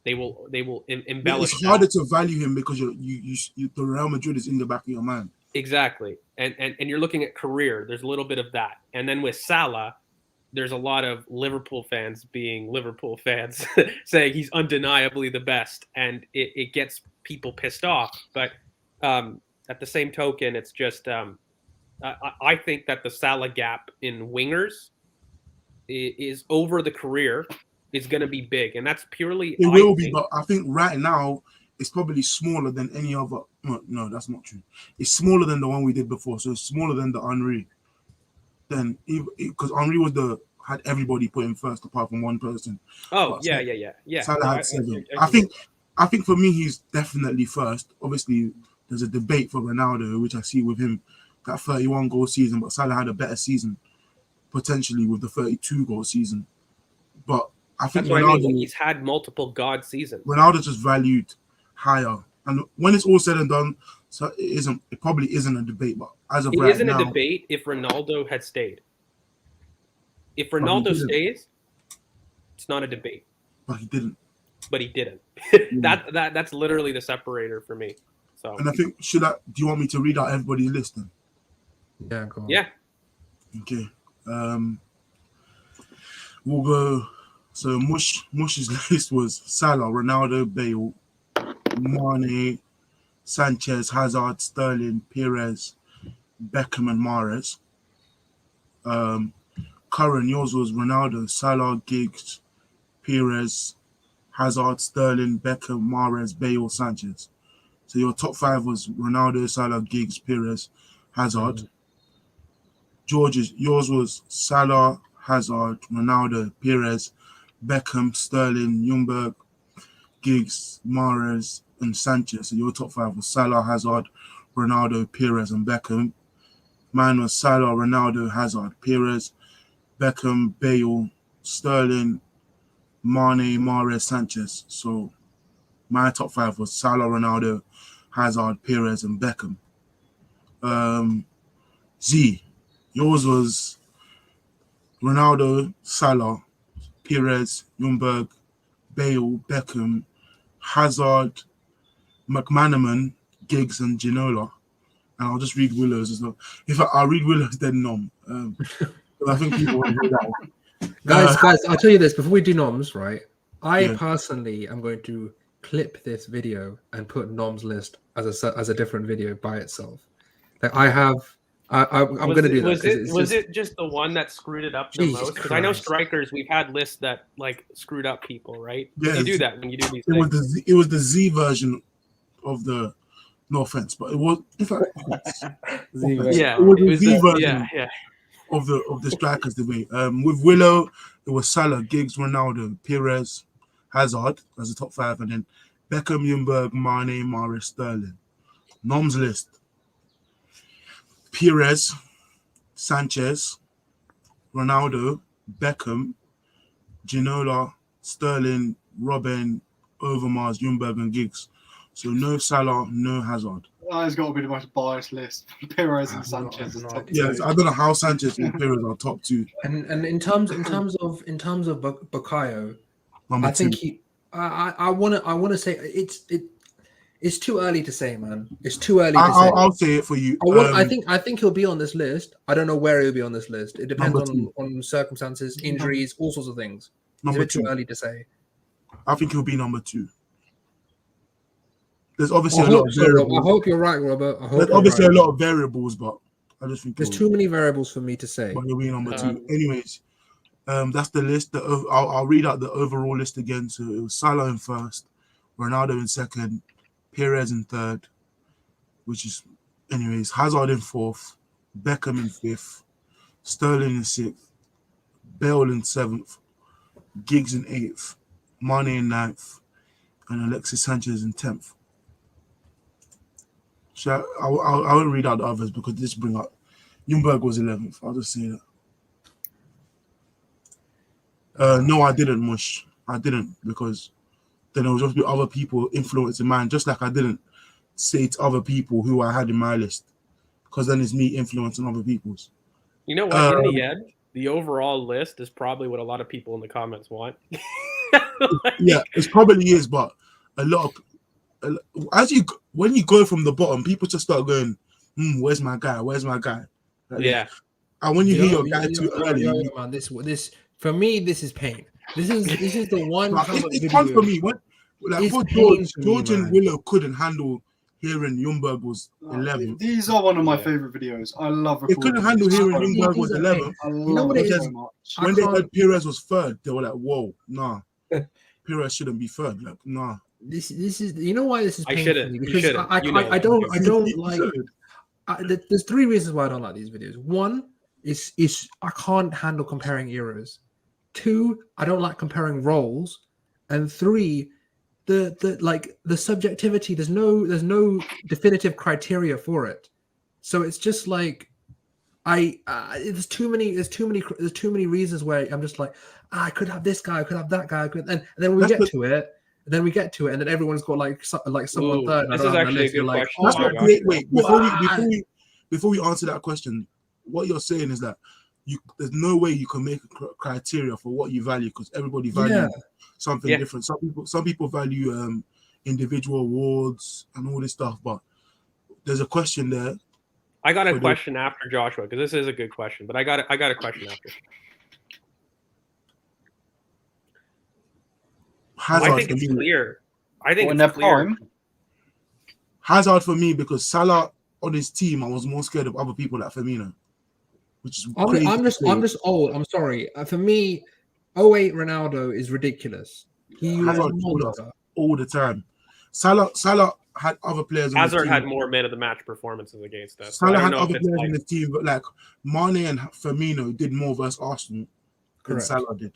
They will embellish. It's harder to value him because you the Real Madrid is in the back of your mind. Exactly, and you're looking at career. There's a little bit of that, and then with Salah, there's a lot of Liverpool fans being Liverpool fans saying he's undeniably the best, and it gets people pissed off. But at the same token, it's just I think that the Salah gap in wingers is over the career is going to be big, and that's purely. It will be, but I think right now it's probably smaller than any other. No, that's not true. It's smaller than the one we did before, so it's smaller than the Henry. Then, because Henry had everybody put him first apart from one person. Oh, but yeah. Salah had 7. I think for me he's definitely first. Obviously, there's a debate for Ronaldo, which I see with him that 31 goal season, but Salah had a better season potentially with the 32 goal season. But I think that's Ronaldo, what I mean. He's had multiple God seasons. Ronaldo just valued higher, and when it's all said and done, so it probably isn't a debate. But as of right now, it isn't a debate if Ronaldo had stayed. If Ronaldo stays, it's not a debate. But he didn't. That's literally the separator for me. So. And I think do you want me to read out everybody's list then? Yeah, go on. Yeah. Okay. We'll go. So Mush's list was Salah, Ronaldo, Bale, Mane, Sanchez, Hazard, Sterling, Perez, Beckham, and Mahrez. Curran, yours was Ronaldo, Salah, Giggs, Perez, Hazard, Sterling, Beckham, Mahrez, Bale, Sanchez. So your top 5 was Ronaldo, Salah, Giggs, Perez, Hazard. George's, yours was Salah, Hazard, Ronaldo, Perez, Beckham, Sterling, Ljungberg, Giggs, Mahrez, and Sanchez. So your top 5 was Salah, Hazard, Ronaldo, Perez, and Beckham. Mine was Salah, Ronaldo, Hazard, Perez, Beckham, Bale, Sterling, Mane, Mahrez, Sanchez. So my top 5 was Salah, Ronaldo, Hazard, Perez, and Beckham. Z, yours was Ronaldo, Salah, Perez, Ljungberg, Bale, Beckham, Hazard, McManaman, Giggs, and Ginola. And I'll just read Willow's as well. If I'll read Willow's, then Nom. I think people want to read that one. Guys, I'll tell you this before we do Noms, right? I personally am going to clip this video and put Nom's list as a different video by itself. Like I'm going to do that. Was it just the one that screwed it up the most? Because I know strikers, we've had lists that like screwed up people, right? Yeah, you do that when you do these things. It was the Z version of the. No offense, but it was. In fact, it was the Z version of the strikers debate. With Willow, it was Salah, Giggs, Ronaldo, Perez, Hazard as the top 5, and then Beckham, Ljungberg, Mane, Mahrez, Sterling. Nom's list: Perez, Sanchez, Ronaldo, Beckham, Ginola, Sterling, Robben, Overmars, Ljungberg, and Giggs. So no Salah, no Hazard. That has got to be the most biased list. Perez and Sanchez. Yes, I don't know how Sanchez and Perez are top 2. And in terms of Bukayo, Number 2. Think I want to say it's too early to say, man. It's too early to say. I'll say it for you. I think he'll be on this list. I don't know where he'll be on this list. It depends on circumstances, injuries, all sorts of things. It's a bit too early to say. I think he'll be number 2. There's obviously a lot of variables. I hope you're right, Robert. There's obviously a lot of variables, but I just think there's too many variables for me to say. But he'll be number 2. Anyways, that's the list. I'll read out the overall list again. So it was Salah in first, Ronaldo in second, Perez in third, which is, anyways, Hazard in fourth, Beckham in fifth, Sterling in sixth, Bale in seventh, Giggs in eighth, Mane in ninth, and Alexis Sanchez in 10th. So I won't read out the others because this bring up Ljungberg was 11th. I'll just say that. No, I didn't, Mush. I didn't, because then there will just be other people influencing mine, just like I didn't say to other people who I had in my list, because then it's me influencing other people's. You know what? In the end, the overall list is probably what a lot of people in the comments want. Yeah, it probably is, but a lot of when you go from the bottom, people just start going, where's my guy? Where's my guy? Like, Yeah. And when you hear your guy too early, man, this for me, this is pain. This is the one type of it's video. fun for me. For George and Wilo couldn't handle hearing Ljungberg was 11. These are one of my favorite videos. I love recording. They couldn't handle hearing Ljungberg was 11. I love it so much. When they heard Perez was third, they were like, "Whoa, nah, Perez shouldn't be third." Like, nah. This is why this is painful for me, because I don't like. There's three reasons why I don't like these videos. One is I can't handle comparing eras. Two, I don't like comparing roles, and three, the subjectivity. There's no definitive criteria for it, so it's just like there's too many reasons where I'm just like I could have this guy, I could have that guy, and then we get to it. Then we get to it, and then everyone's got like someone third. This is actually a good question. That's not great. Wait, before we answer that question, what you're saying is that there's no way you can make a criteria for what you value, because everybody values something different. Some people value individual awards and all this stuff, but there's a question there. I got a question after Joshua, because this is a good question, but I got a question after. Hazard, I think it's clear. I think it's clear. Hazard for me, because Salah on his team, I was more scared of other people like Firmino, which is crazy. I'm just old. I'm sorry. For me, 08 Ronaldo is ridiculous. He Hazard all the time. Salah had other players. Hazard had more man of the match performances against us. Salah had other players in the team, but like Mane and Firmino did more versus Arsenal than Salah did.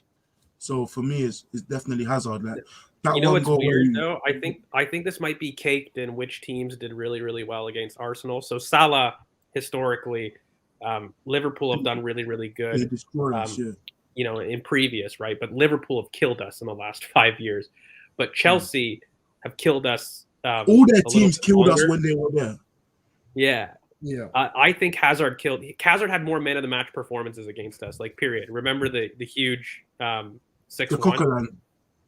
So for me, it's definitely Hazard. Like that. You know what's weird though? I think this might be caked in which teams did really, really well against Arsenal. So Salah, historically, Liverpool have done really, really good. They destroyed us, you know, in previous, right? But Liverpool have killed us in the last 5 years. But Chelsea have killed us. All their teams killed us when they were there. Yeah. Yeah. I think Hazard had more man of the match performances against us, like period. Remember the huge 6-1? The Coquelin.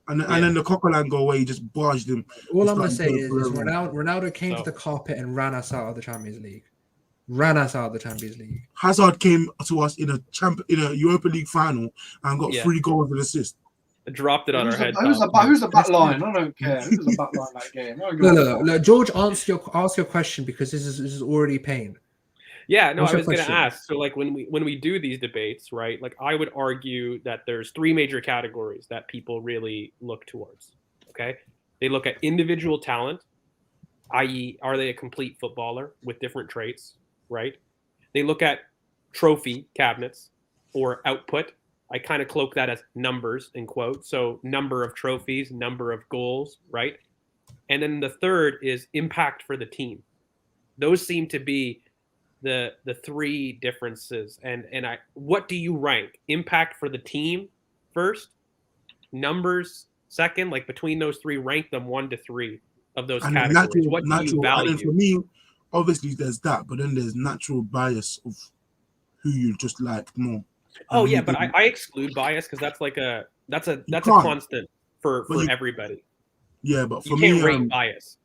And then the Coquelin go away, he just barged him. All I'm going to say is Ronaldo came to the carpet and ran us out of the Champions League. Hazard came to us in a Europa League final and got 3 goals and assists. Dropped it on our head. Who's the back line? I don't care. Who's the back line that game? No. George, ask your question, because this is already pain. Yeah, no, I was going to ask. So, like, when we do these debates, right? Like, I would argue that there's 3 major categories that people really look towards. Okay, they look at individual talent, i.e., are they a complete footballer with different traits, right? They look at trophy cabinets or output. I kind of cloak that as numbers in quotes. So number of trophies, number of goals, right? And then the third is impact for the team. Those seem to be the 3 differences. And what do you rank? Impact for the team first, numbers second, like between those 3, rank them 1 to 3 of those categories. What do you value? And for me, obviously there's that, but then there's natural bias of who you just like more. Oh yeah, but I exclude bias, because that's a constant for everybody. Yeah, but for you me, can't rate bias.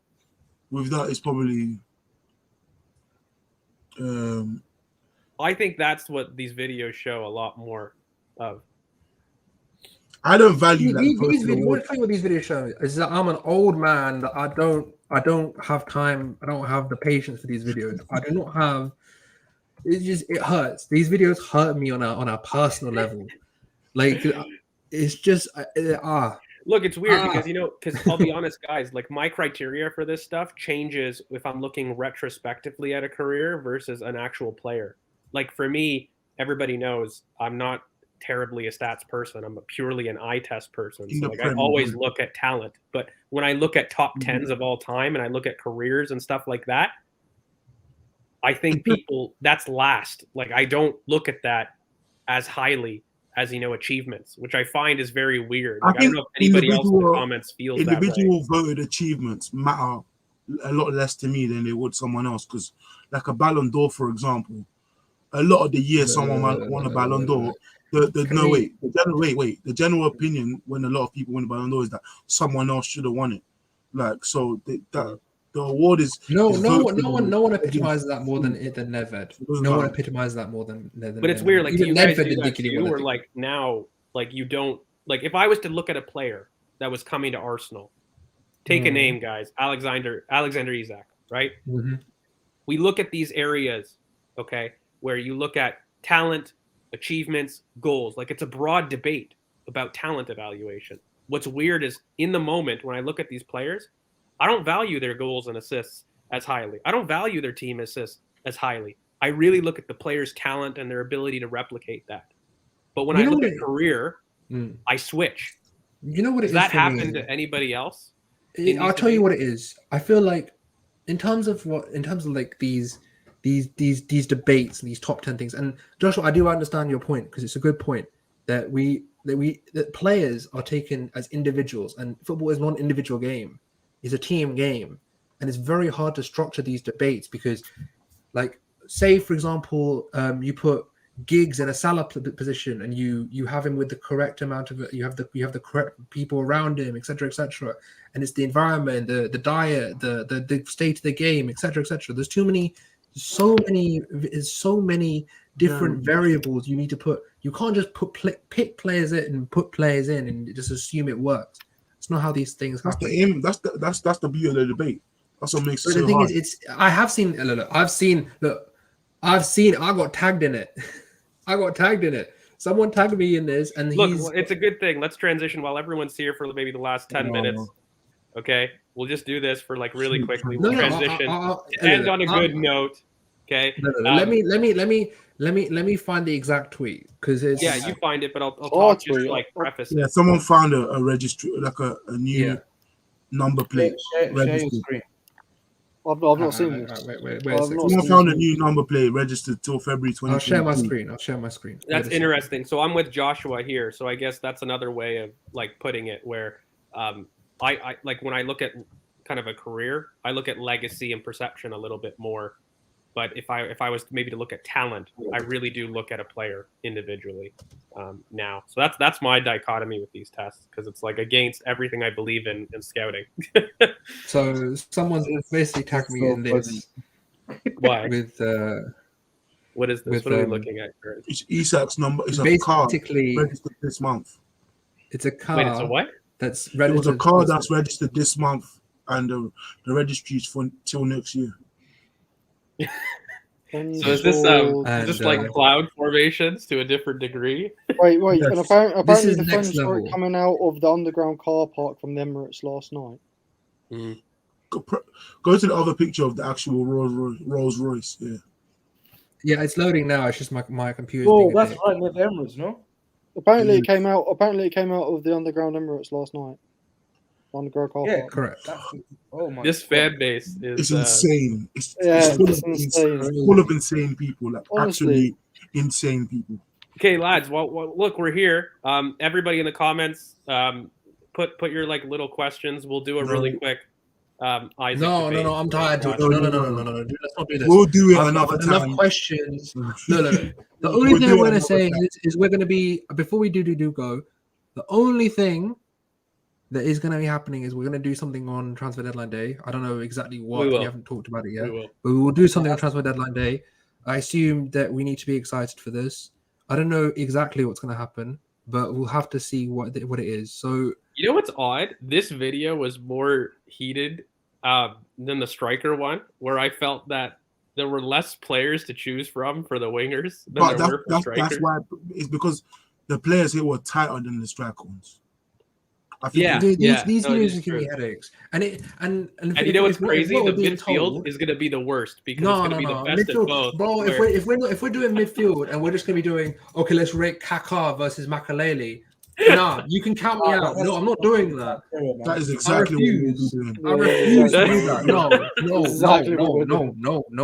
With that, it's probably. I think that's what these videos show a lot more of. I don't value that. One thing with these videos show is that I'm an old man that I don't have time. I don't have the patience for these videos. I do not have. It hurts. These videos hurt me on a personal level. Like, it's just Look, it's weird because I'll be honest, guys. Like, my criteria for this stuff changes if I'm looking retrospectively at a career versus an actual player. Like, for me, everybody knows I'm not terribly a stats person. I'm purely an eye test person. So like, I always look at talent. But when I look at top 10s of all time and I look at careers and stuff like that, I think that's last. Like, I don't look at that as highly as, achievements, which I find is very weird. Like, I don't know if anybody else in the comments feels that way. Individual voted achievements matter a lot less to me than they would someone else, because like a Ballon d'Or, for example, a lot of the year someone might won a Ballon d'Or, The general opinion when a lot of people win the Ballon d'Or is that someone else should have won it. Like, so the award is no one epitomizes that more than Nedved. No one epitomizes that more than Nedved. But it's weird. Like, even you guys Nedved do that didn't too, or like now, like you don't like. If I was to look at a player that was coming to Arsenal, take a name, guys. Alexander Isak, right? Mm-hmm. We look at these areas, okay, where you look at talent, achievements, goals. Like, it's a broad debate about talent evaluation. What's weird is in the moment when I look at these players, I don't value their goals and assists as highly. I don't value their team assists as highly. I really look at the player's talent and their ability to replicate that. But when I look at career, I switch. You know what it is? Does that happen to anybody else? I'll tell you what it is. I feel like in terms of like these debates, these top 10 things, and Joshua, I do understand your point because it's a good point that that players are taken as individuals, and football is not an individual game. It's a team game, and it's very hard to structure these debates because, like, say for example, you put Giggs in a Salah position, and you have him with the correct amount of you have the correct people around him, etc., and it's the environment, the diet, the state of the game, etc. There's so many different variables you need to put. You can't just pick players in and put players in and just assume it works. It's not how these things happen. That's the aim. That's the beauty of the debate. That's what makes it so the thing hard. is, I got tagged in it. I got tagged in it. Someone tagged me in this, and it's a good thing. Let's transition while everyone's here for maybe the last 10 minutes. Okay, we'll just do this for like really quickly. We'll transition. End on a good note. Okay. Let me find the exact tweet because it's you find it, but I'll talk just to, like, preface it. Yeah, someone found a registry, like a new number plate. Share your screen. I've not seen this. Someone found a new number plate registered till February 2022. I'll share my screen. That's interesting. So I'm with Joshua here. So I guess that's another way of like putting it where I like when I look at kind of a career, I look at legacy and perception a little bit more. But if I was maybe to look at talent, I really do look at a player individually now. So that's my dichotomy with these tests because it's like against everything I believe in scouting. So someone's basically tagged me in this. Why? With what is this? What are we looking at? It's Isak's number. It's a car registered this month. It's a car. Wait, it's a what? That's registered. It was a car that's registered this month, and the registry is for till next year. So is this like cloud formations to a different degree? Wait, Yes. and apparently the next funds were level. coming out of the underground car park from the Emirates last night. Mm. Go to the other picture of the actual Rolls Royce. Yeah, it's loading now. It's just my computer. Oh, that's right near the Emirates, no? Apparently it came out of the underground Emirates last night. Underground car park. Correct. Oh my! This fan base is It's insane. It's full of insane people. Like Honestly. actually insane people. Okay, lads. Well, look, we're here. Everybody in the comments, put your like little questions. We'll do a really quick. Isaac No, debate. I'm tired. No. Dude, let's not do this. We'll do it I've another got enough time. questions. No. The only thing I'm going to say is we're going to be before we do go. The only thing that is going to be happening is we're going to do something on transfer deadline day. I don't know exactly what. We haven't talked about it yet. But we will do something on transfer deadline day. I assume that we need to be excited for this. I don't know exactly what's going to happen, but we'll have to see what it is. So you know what's odd? This video was more heated than the striker one, where I felt that there were less players to choose from for the wingers than there were for strikers. That's why it's because the players here were tighter than the striker ones. I think these videos give me headaches. And you know what's crazy? The midfield is going to be the worst because it's going to be the best of both. Bro, if we're doing midfield and we're just going to be doing let's rate Kaká versus Makaleli. Nah, you can count me out. No, I'm not doing that. That is exactly what we're doing. I refuse to do that. No.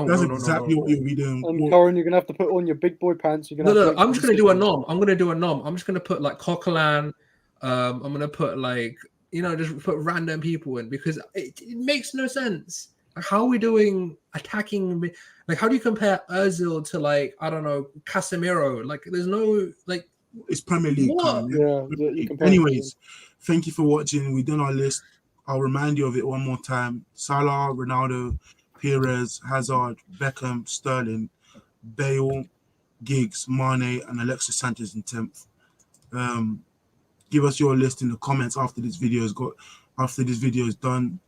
That's exactly what you'll be doing. And Curran, you're gonna have to put on your big boy pants. You're gonna I'm just gonna do a nom. I'm just gonna put like Coquelin. I'm gonna put like just put random people in because it makes no sense. Like, how are we doing attacking? Like, how do you compare Özil to like I don't know Casemiro? Like, there's no like It's Premier League. What? Yeah, you can. Anyways, thank you for watching. We've done our list. I'll remind you of it one more time. Salah, Ronaldo, Perez, Hazard, Beckham, Sterling, Bale, Giggs, Mane, and Alexis Sanchez in 10th. Give us your list in the comments after this video is done.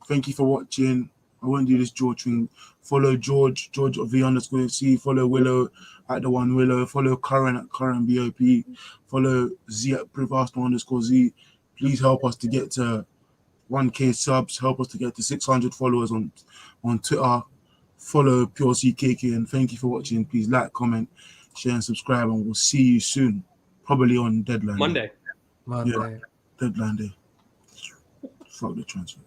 Thank you for watching. I won't do this George thing. Follow George of V_C. Follow Wilo at the one Wilo. Follow Curran at Curran BoP. Follow Z at Privasto_Z. Please help us to get to 1K subs. Help us to get to 600 followers on Twitter. Follow Pure CKK, and thank you for watching. Please like, comment, share, and subscribe, and we'll see you soon. Probably on deadline Monday. Yeah, deadline day. Fuck the transfer.